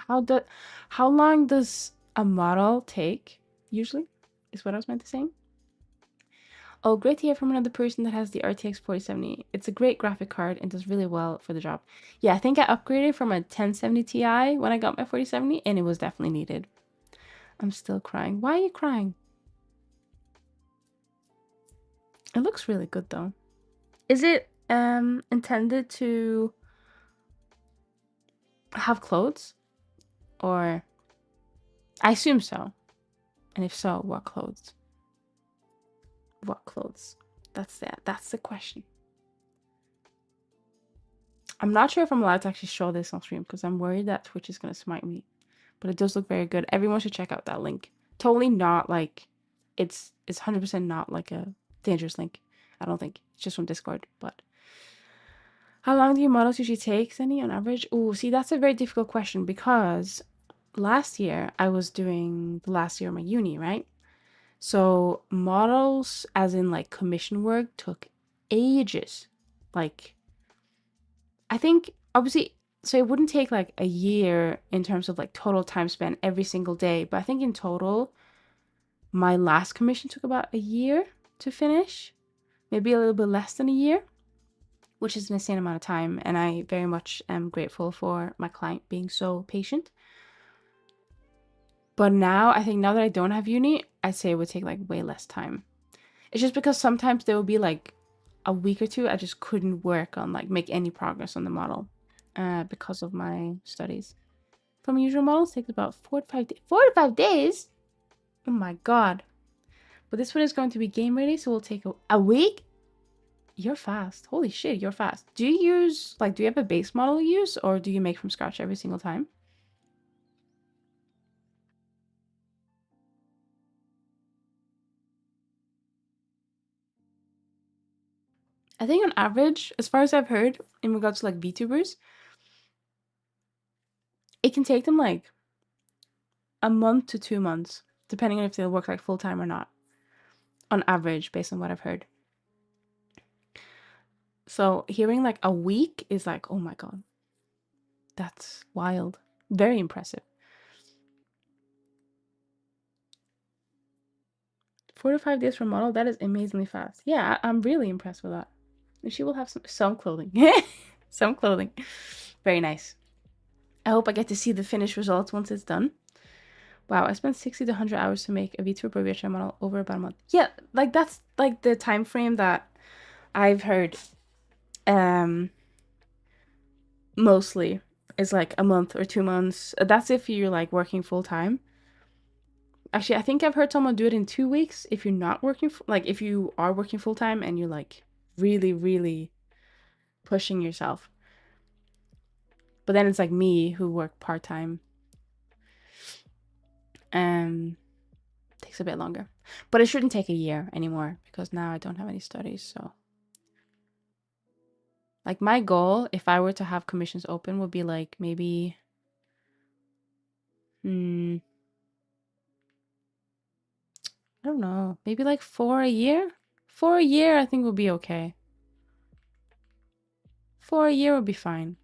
How long does a model take usually? Is what I was meant to say. Oh, great to hear from another person that has the RTX 4070. It's a great graphic card and does really well for the job. Yeah, I think I upgraded from a 1070 Ti when I got my 4070 and it was definitely needed. I'm still crying. Why are you crying? It looks really good though. Is it intended to have clothes? Or I assume so. And if so, what clothes? What clothes? That's the question. I'm not sure if I'm allowed to actually show this on stream because I'm worried that Twitch is going to smite me. But it does look very good. Everyone should check out that link. Totally not like... It's 100% not like a dangerous link. I don't think. It's just from Discord. But... How long do your models usually take, Zenny, on average? Ooh, see, that's a very difficult question because last year I was doing the last year of my uni, right? So models, as in like commission work, took ages. Like, I think obviously, so it wouldn't take like a year in terms of like total time spent every single day, but I think in total, my last commission took about a year to finish, maybe a little bit less than a year, which is an insane amount of time. And I very much am grateful for my client being so patient. But now, I think now that I don't have uni, I'd say it would take like way less time. It's just because sometimes there will be like a week or two I just couldn't work on, like make any progress on the model because of my studies. From usual models takes about 4 to 5 days. 4 to 5 days? Oh my god. But this one is going to be game ready, so we'll take a week? You're fast. Holy shit, you're fast. Do you use, like, do you have a base model you use, or do you make from scratch every single time? I think on average, as far as I've heard, in regards to like VTubers, it can take them like a month to 2 months, depending on if they'll work like full time or not. On average, based on what I've heard. So hearing like a week is like, oh my god. That's wild. Very impressive. 4 to 5 days for a model, that is amazingly fast. Yeah, I'm really impressed with that. And she will have some clothing. Some clothing. Very nice. I hope I get to see the finished results once it's done. Wow, I spent 60 to 100 hours to make a VTuber VHR model over about a month. Yeah, like that's like the time frame that I've heard mostly is like a month or 2 months. That's if you're like working full time. Actually, I think I've heard someone do it in 2 weeks if you're not working, like if you are working full time and you're like really, really pushing yourself. But then it's like me who work part time. Takes a bit longer. But it shouldn't take a year anymore because now I don't have any studies, so. Like my goal, if I were to have commissions open, would be like maybe I don't know, maybe like 4 a year? 4 a year I think would be okay. 4 a year would be fine.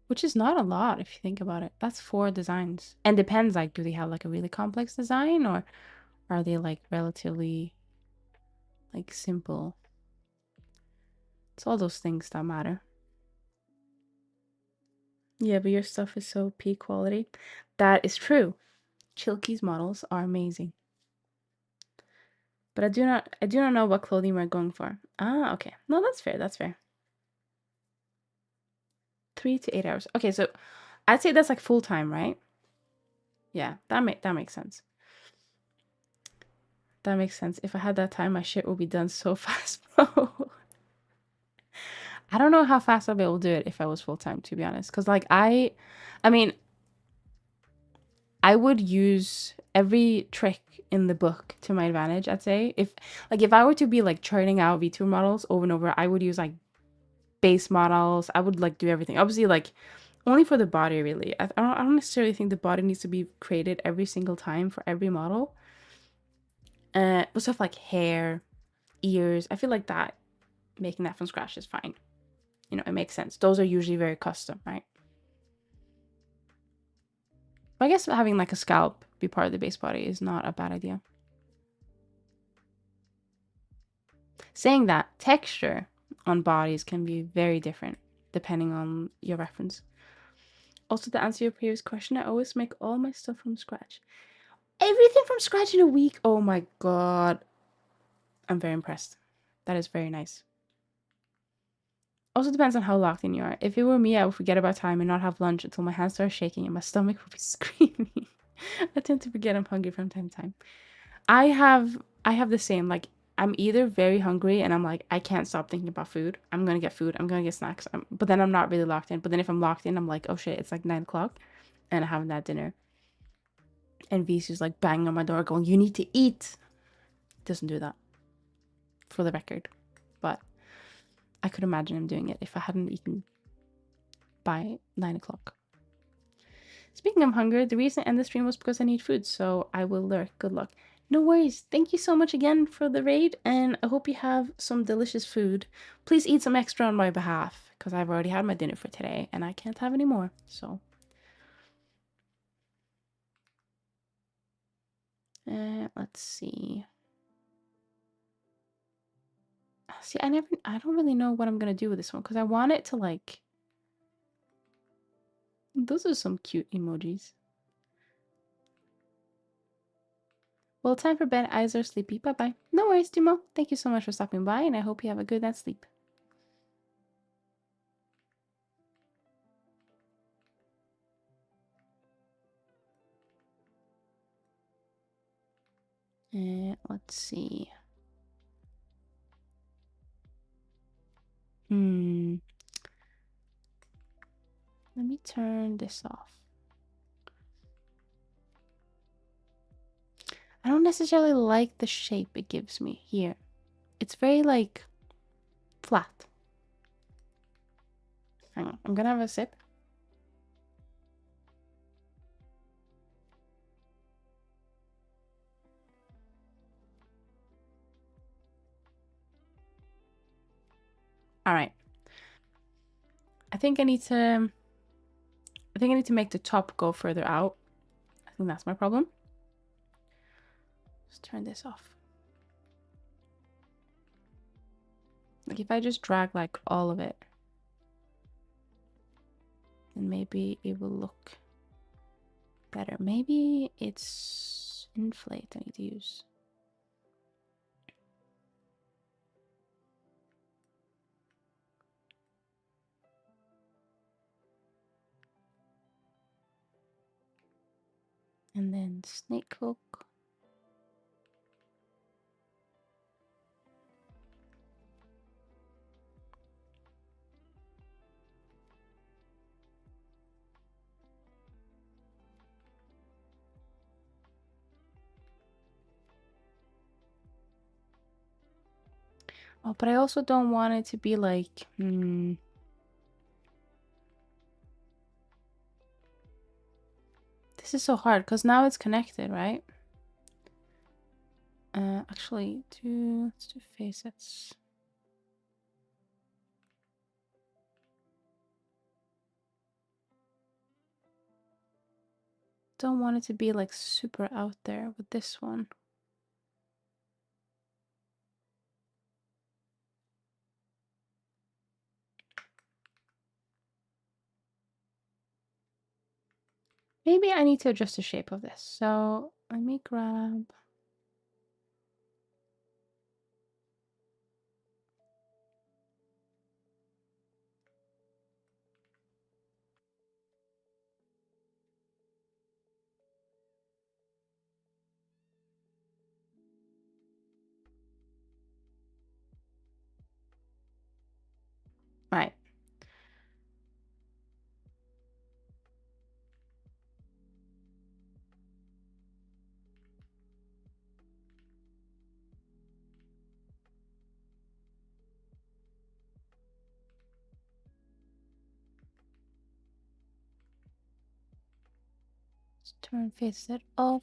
Which is not a lot if you think about it. That's 4 designs. And depends, like, do they have like a really complex design or are they like relatively like simple? It's all those things that matter. Yeah, but your stuff is so peak quality. That is true. Chilkey's models are amazing. But I do not know what clothing we're going for. Ah, okay. No, that's fair. That's fair. 3 to 8 hours. Okay, so I'd say that's like full time, right? Yeah, that makes sense. That makes sense. If I had that time, my shit would be done so fast, bro. I don't know how fast I'll be able to do it if I was full time, to be honest. Cause like I mean, I would use every trick in the book to my advantage. I'd say if I were to be like churning out VTuber models over and over, I would use like base models. I would like do everything. Obviously, like only for the body, really. I don't necessarily think the body needs to be created every single time for every model. But stuff like hair, ears, I feel like that making that from scratch is fine. You know, it makes sense. Those are usually very custom, right? But I guess having like a scalp be part of the base body is not a bad idea. Saying that, texture on bodies can be very different depending on your reference. Also, to answer your previous question, I always make all my stuff from scratch. Everything from scratch in a week? Oh my god. I'm very impressed. That is very nice. Also depends on how locked in you are. If it were me, I would forget about time and not have lunch until my hands start shaking and my stomach would be screaming. I tend to forget I'm hungry from time to time. I have the same, like I'm either very hungry and I'm like, I can't stop thinking about food. I'm gonna get food. I'm gonna get snacks. But then I'm not really locked in. But then if I'm locked in, I'm like, oh shit, it's like 9 o'clock and I haven't had dinner. And V's just like banging on my door going, you need to eat. Doesn't do that, for the record. But I could imagine him doing it if I hadn't eaten by 9 o'clock. Speaking of hunger, the reason I end the stream was because I need food, so I will lurk. Good luck. No worries. Thank you so much again for the raid, and I hope you have some delicious food. Please eat some extra on my behalf, because I've already had my dinner for today, and I can't have any more, so. Let's see. See, I don't really know what I'm gonna do with this one, because I want it to, like... Those are some cute emojis. Well, time for bed. Eyes are sleepy. Bye-bye. No worries, Timo. Thank you so much for stopping by, and I hope you have a good night's sleep. Let's see. Let me turn this off. I don't necessarily like the shape it gives me here. It's very, like, flat. Hang on. I'm gonna have a sip. Alright. I think I need to make the top go further out. I think that's my problem. Let's turn this off. Like, if I just drag, like, all of it, then maybe it will look better. Maybe it's inflate I need to use. And then snake hook. Oh, but I also don't want it to be like, This is so hard because now it's connected, right? Actually, let's do facets. Don't want it to be like super out there with this one. Maybe I need to adjust the shape of this. So let me grab. Right. Let's turn facet off.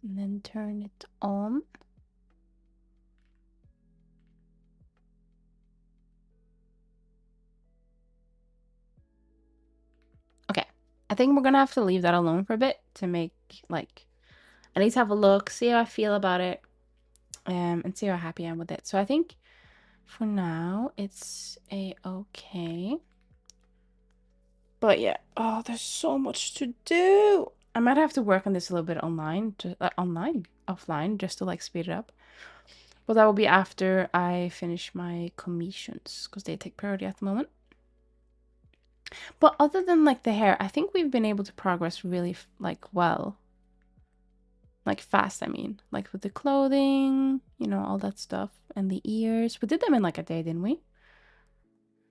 And then turn it on. Okay. I think we're gonna have to leave that alone for a bit to make, like, I need to have a look, see how I feel about it, and see how happy I am with it. So I think for now it's okay. But yeah, oh, there's so much to do. I might have to work on this a little bit offline, just to like speed it up. But that will be after I finish my commissions, because they take priority at the moment. But other than like the hair, I think we've been able to progress really like well. Like fast, I mean. Like with the clothing, you know, all that stuff. And the ears. We did them in like a day, didn't we?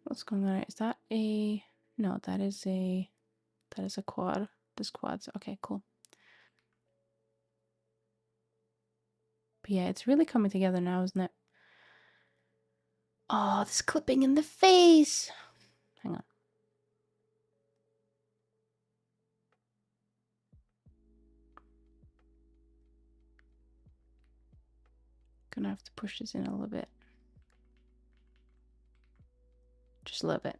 What's going on? Is that a... No, that is a quad. This quads. Okay, cool. But yeah, it's really coming together now, isn't it? Oh, this clipping in the face. Hang on. Gonna have to push this in a little bit. Just a little bit.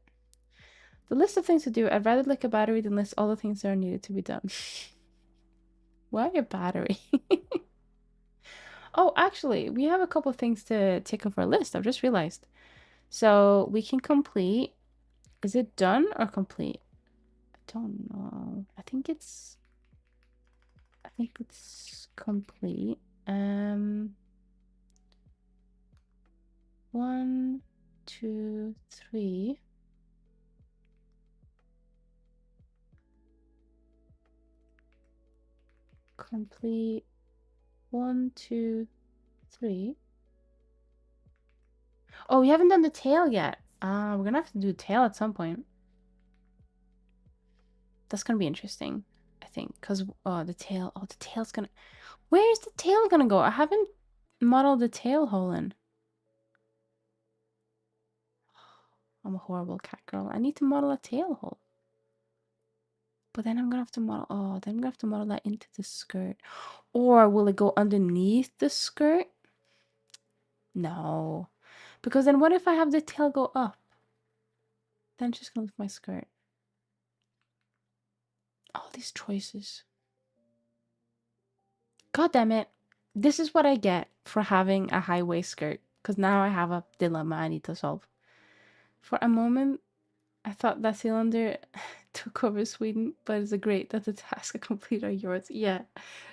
The list of things to do. I'd rather lick a battery than list all the things that are needed to be done. Why a battery? Oh, actually, we have a couple of things to tick off our list. I've just realized. So we can complete. Is it done or complete? I don't know. I think it's complete. 1, 2, 3. Complete 1, 2, 3. Oh, we haven't done the tail yet. We're gonna have to do the tail at some point. That's gonna be interesting, I think, because the tail. Oh, the tail's gonna. Where's the tail gonna go? I haven't modeled the tail hole in. I'm a horrible cat girl. I need to model a tail hole. But then I'm gonna have to model. Oh, then I'm gonna have to model that into the skirt. Or will it go underneath the skirt? No. Because then what if I have the tail go up? Then it's just gonna lift my skirt. All these choices. God damn it. This is what I get for having a high waist skirt. Because now I have a dilemma I need to solve. For a moment, I thought that cylinder took over Sweden, but it's great that the task complete are yours. Yeah.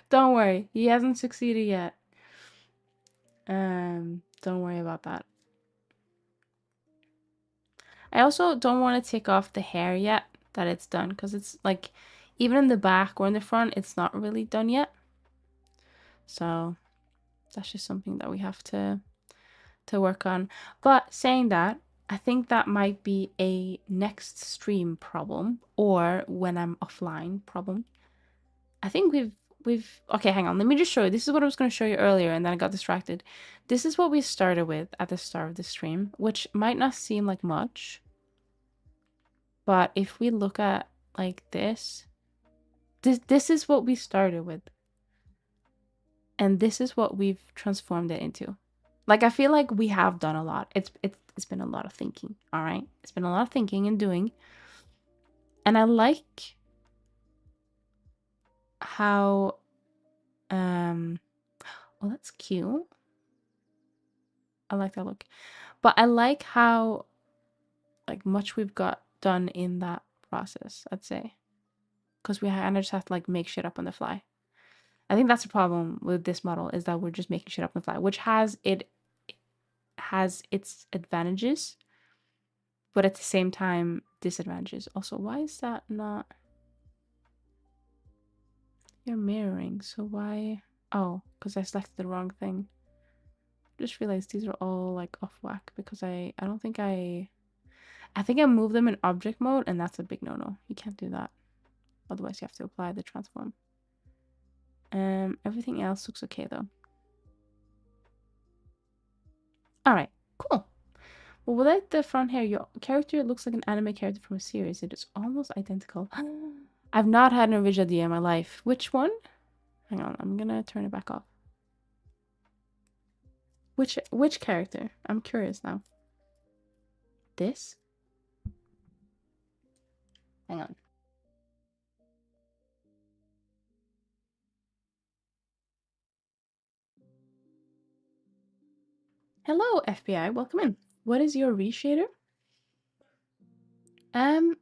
Don't worry. He hasn't succeeded yet. Don't worry about that. I also don't want to take off the hair yet that it's done. Because it's like, even in the back or in the front, it's not really done yet. So that's just something that we have to work on. But saying that, I think that might be a next stream problem, or when I'm offline problem. I think we've okay, hang on, let me just show you. This is what I was going to show you earlier and then I got distracted. This is what we started with at the start of the stream, which might not seem like much, but if we look at like this is what we started with, and this is what we've transformed it into. Like, I feel like we have done a lot. It's been a lot of thinking, all right? It's been a lot of thinking and doing. And I like how, well, that's cute. I like that look. But I like how, like, much we've got done in that process, I'd say. Because we just have to, like, make shit up on the fly. I think that's the problem with this model, is that we're just making shit up on the fly, which has its advantages, but at the same time disadvantages. Also, why is that not? You're mirroring, so why? Oh, because I selected the wrong thing. Just realized these are all like off whack because I don't think I think I moved them in object mode, and that's a big no-no. You can't do that. Otherwise you have to apply the transform. Everything else looks okay though. Alright, cool. Well, without the front hair, your character looks like an anime character from a series. It is almost identical. I've not had an original idea in my life. Which one? Hang on, I'm gonna turn it back off. Which character? I'm curious now. This? Hang on. Hello, FBI. Welcome in. What is your reshader? I'm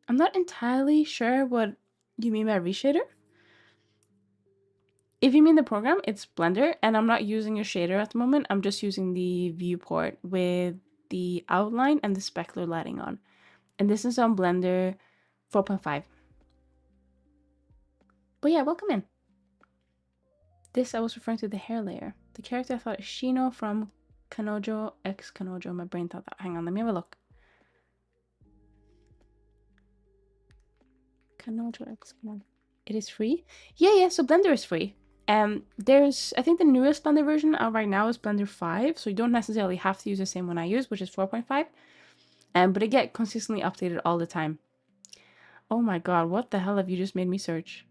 not entirely sure what you mean by reshader. If you mean the program, it's Blender, and I'm not using a shader at the moment. I'm just using the viewport with the outline and the specular lighting on. And this is on Blender 4.5. But yeah, welcome in. This, I was referring to the hair layer. The character I thought is Shino from Kanojo X Kanojo. My brain thought that. Hang on, let me have a look. Kanojo X Kanojo. It is free? Yeah, so Blender is free. There's, I think the newest Blender version out right now is Blender 5, so you don't necessarily have to use the same one I use, which is 4.5. But it get consistently updated all the time. Oh my god, what the hell have you just made me search?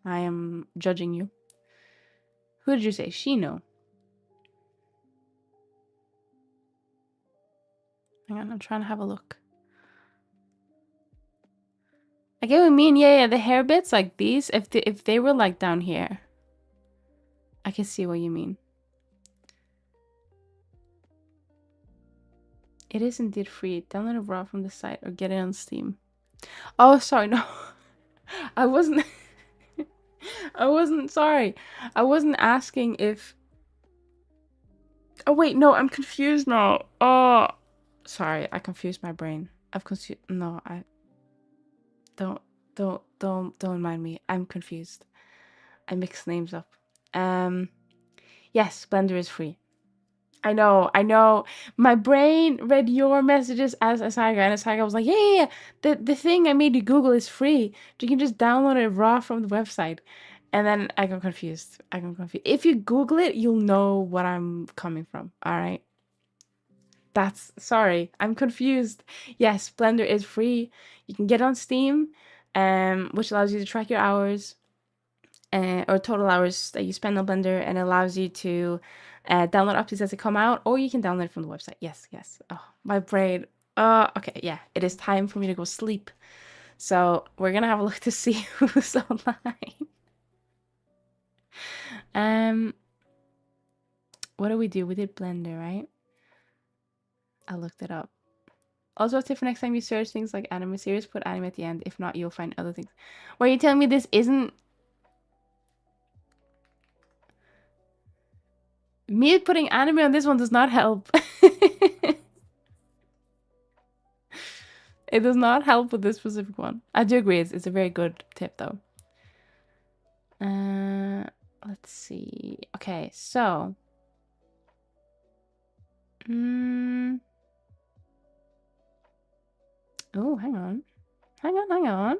I am judging you. Who did you say? Shino. Hang on, I'm trying to have a look. I get what you mean. Yeah, the hair bits like these. If they were like down here, I can see what you mean. It is indeed free. Download it raw from the site or get it on Steam. Oh, sorry, no. I wasn't I wasn't sorry. I wasn't asking if. Oh wait, no, I'm confused now. Oh, sorry, I confused my brain. I've confused. No, I don't don't mind me. I'm confused. I mixed names up. Yes, Blender is free. I know. My brain read your messages as Asaga, and Asaga was like, yeah. The thing I made you Google is free. You can just download it raw from the website. And then I got confused. If you Google it, you'll know what I'm coming from. All right. Sorry, I'm confused. Yes, Blender is free. You can get it on Steam, which allows you to track your hours, or total hours that you spend on Blender, and allows you to download updates as they come out, or you can download it from the website. Yes. Oh, my brain. Okay, yeah. It is time for me to go sleep. So we're gonna have a look to see who's online. What do? We did Blender, right? I looked it up. Also, tip for next time you search things like anime series, put anime at the end. If not, you'll find other things. Why are you telling me this isn't... Me putting anime on this one does not help. It does not help with this specific one. I do agree, it's a very good tip though. Let's see. Okay, so... Oh, hang on. Hang on.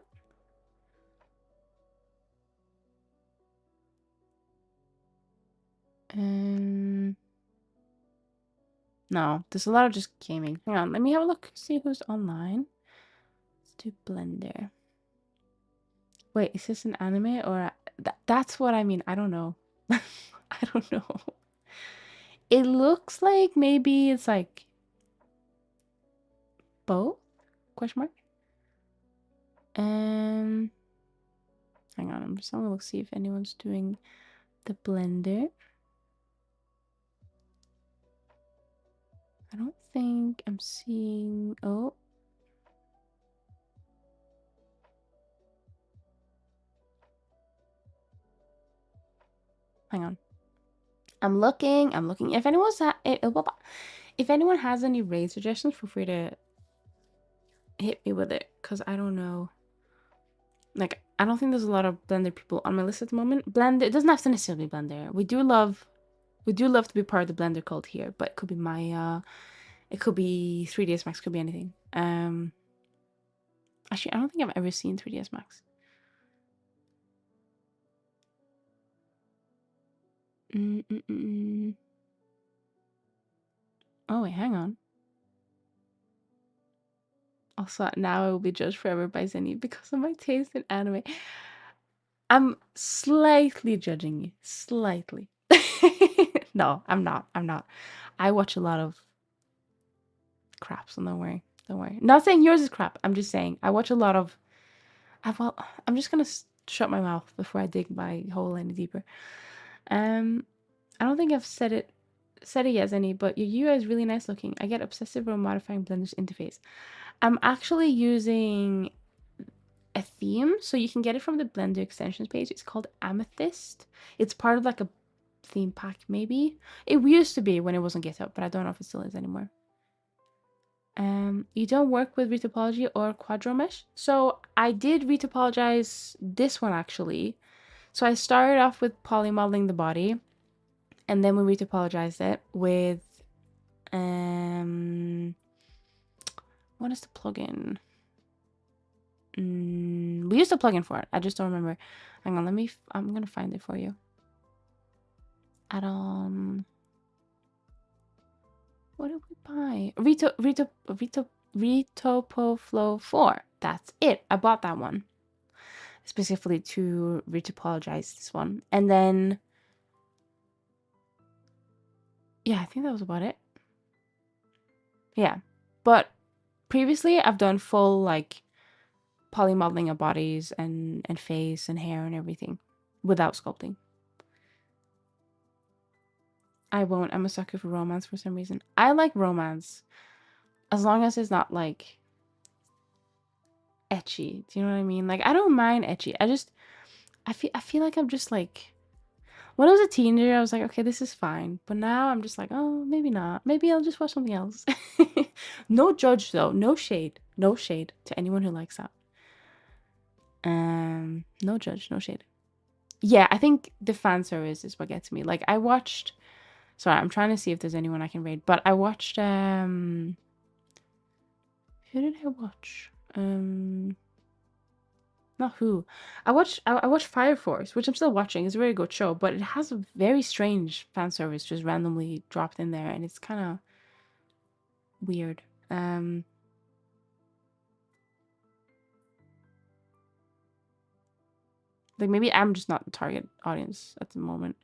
No, there's a lot of just gaming. Hang on, let me have a look, see who's online. Let's do Blender. Wait, is this an anime or... That's what I mean. I don't know. I don't know. It looks like maybe it's like both? Question mark? Hang on, I'm just gonna look see if anyone's doing the Blender. I don't think I'm seeing... Oh. Hang on. I'm looking. If anyone has any raid suggestions, feel free to hit me with it, because I don't know. Like, I don't think there's a lot of Blender people on my list at the moment. Blender, it doesn't have to necessarily be Blender. We do love to be part of the Blender cult here, but it could be Maya, it could be 3ds Max, could be anything. Actually, I don't think I've ever seen 3ds Max. Oh wait, hang on. Also, now I will be judged forever by Zenny because of my taste in anime. I'm slightly judging you. Slightly. No, I'm not. I watch a lot of crap, so don't worry. Not saying yours is crap. I'm just saying I watch a lot of... Well, I'm just gonna shut my mouth before I dig my hole any deeper. I don't think I've said it yet, Zenny, but your UI is really nice looking. I get obsessive when modifying Blender's interface. I'm actually using a theme, so you can get it from the Blender extensions page. It's called Amethyst. It's part of like a theme pack, maybe. It used to be when it was on GitHub, but I don't know if it still is anymore. You don't work with retopology or quadromesh. So I did retopologize this one actually. So I started off with polymodeling the body, and then we retopologized it with what is the plugin? We used a plugin for it. I just don't remember. Hang on, I'm gonna find it for you. Add-on. What did we buy? Retopo Flow 4. That's it. I bought that one. Specifically to retopologize this one. And then... yeah, I think that was about it. Yeah. But previously, I've done full, like, poly modeling of bodies and face and hair and everything. Without sculpting. I won't. I'm a sucker for romance for some reason. I like romance. As long as it's not, like, ecchi. Do you know what I mean? Like, I don't mind ecchi. I feel like I'm just, like... when I was a teenager, I was like, okay, this is fine. But now I'm just like, oh, maybe not. Maybe I'll just watch something else. No judge, though. No shade. No shade to anyone who likes that. No judge, no shade. Yeah, I think the fan service is what gets me. Like, I watched... sorry, I'm trying to see if there's anyone I can raid. But I watched, who did I watch? Not who. I watched Fire Force, which I'm still watching. It's a very good show, but it has a very strange fan service just randomly dropped in there, and it's kind of weird. Like maybe I'm just not the target audience at the moment.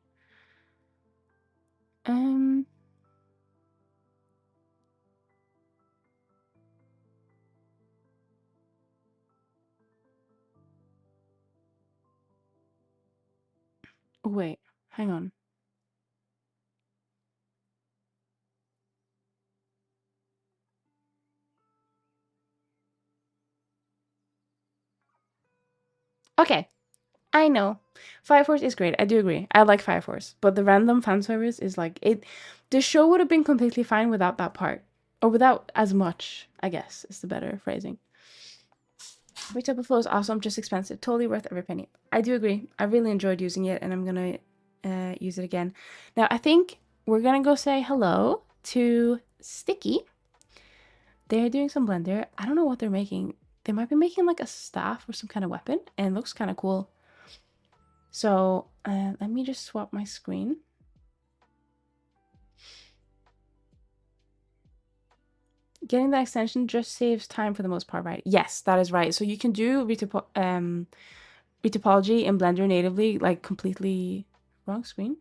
Wait, hang on. Okay, I know. Fire Force is great. I do agree. I like Fire Force, but the random fan service is like it. The show would have been completely fine without that part, or without as much. I guess is the better phrasing. VTuber Flow is awesome, just expensive. Totally worth every penny. I do agree. I really enjoyed using it, and I'm gonna use it again. Now I think we're gonna go say hello to Sticky. They're doing some Blender. I don't know what they're making. They might be making like a staff or some kind of weapon, and it looks kind of cool. So let me just swap my screen. Getting that extension just saves time for the most part, right? Yes, that is right. So you can do retopology in Blender natively, like completely wrong screen.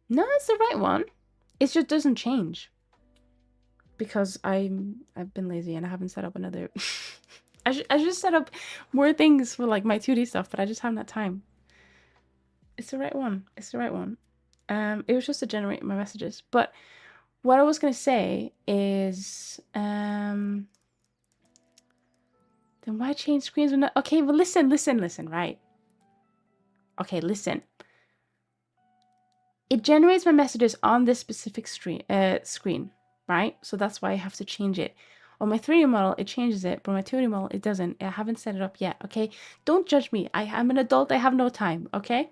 No, it's the right one. It just doesn't change. Because I've been lazy and I haven't set up another... I just set up more things for like my 2D stuff, but I just haven't had time. It's the right one. It's the right one. It was just to generate my messages. But what I was gonna say is then why change screens when not... okay, well listen, right? Okay, listen. It generates my messages on this specific screen, right? So that's why I have to change it. On my 3D model, it changes it, but on my 2D model, it doesn't. I haven't set it up yet, okay? Don't judge me. I'm an adult. I have no time, okay?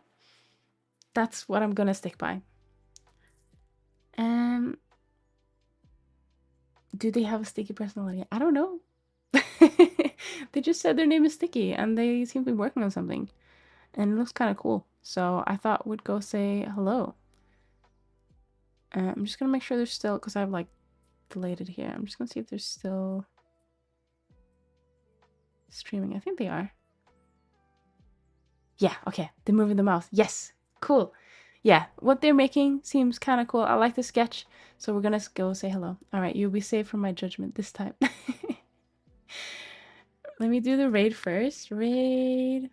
That's what I'm gonna stick by. Do they have a Sticky personality? I don't know. They just said their name is Sticky, and they seem to be working on something. And it looks kind of cool. So I thought we'd go say hello. I'm just gonna make sure they're still, because I've like delayed it here. I'm just gonna see if they're still streaming. I think they are. Yeah, okay. They're moving the mouse. Yes, cool. Yeah, what they're making seems kind of cool. I like the sketch, so we're gonna go say hello. All right, you'll be saved from my judgment this time. Let me do the raid first. Raid.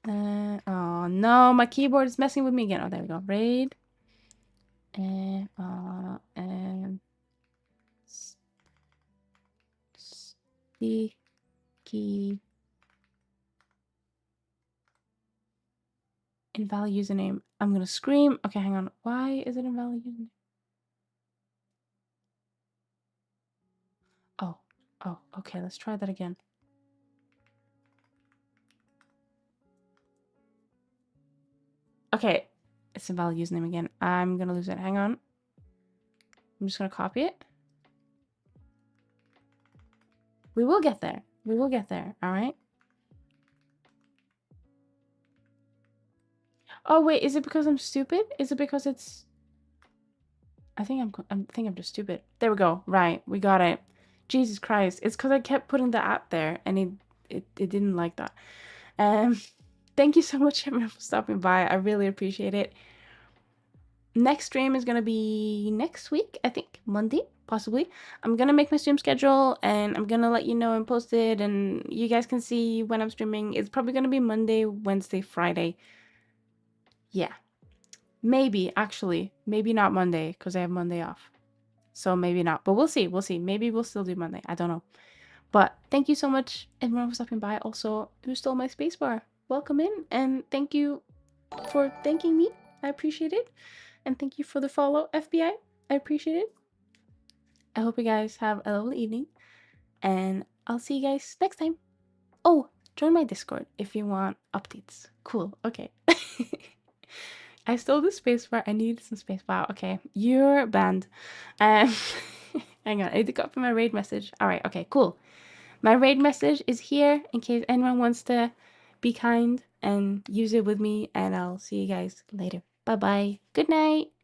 Oh no, my keyboard is messing with me again. Oh, there we go. Raid. And Sticky. Invalid username. I'm gonna scream. Okay, hang on. Why is it invalid username? Oh, okay, let's try that again. Okay, it's invalid username again. I'm gonna lose it. Hang on. I'm just gonna copy it. We will get there. We will get there. All right. Oh wait, is it because I'm stupid? Is it because it's? I think I'm just stupid. There we go. Right, we got it. Jesus Christ! It's because I kept putting the app there, and it didn't like that. Um, thank you so much, everyone, for stopping by. I really appreciate it. Next stream is gonna be next week, I think, Monday, possibly. I'm gonna make my stream schedule, and I'm gonna let you know and post it, and you guys can see when I'm streaming. It's probably gonna be Monday, Wednesday, Friday. Yeah, maybe actually, maybe not Monday because I have Monday off. So maybe not, but we'll see. We'll see. Maybe we'll still do Monday. I don't know. But thank you so much, everyone, for stopping by. Also, who stole my spacebar? Welcome in, and thank you for thanking me. I appreciate it. And thank you for the follow, FBI. I appreciate it. I hope you guys have a lovely evening, and I'll see you guys next time. Oh, join my Discord if you want updates. Cool. Okay. I stole the spacebar. I needed some space. Wow. Okay, you're banned. Um, hang on. I need to copy my raid message. All right. Okay. Cool. My raid message is here in case anyone wants to be kind and use it with me. And I'll see you guys later. Bye bye. Good night.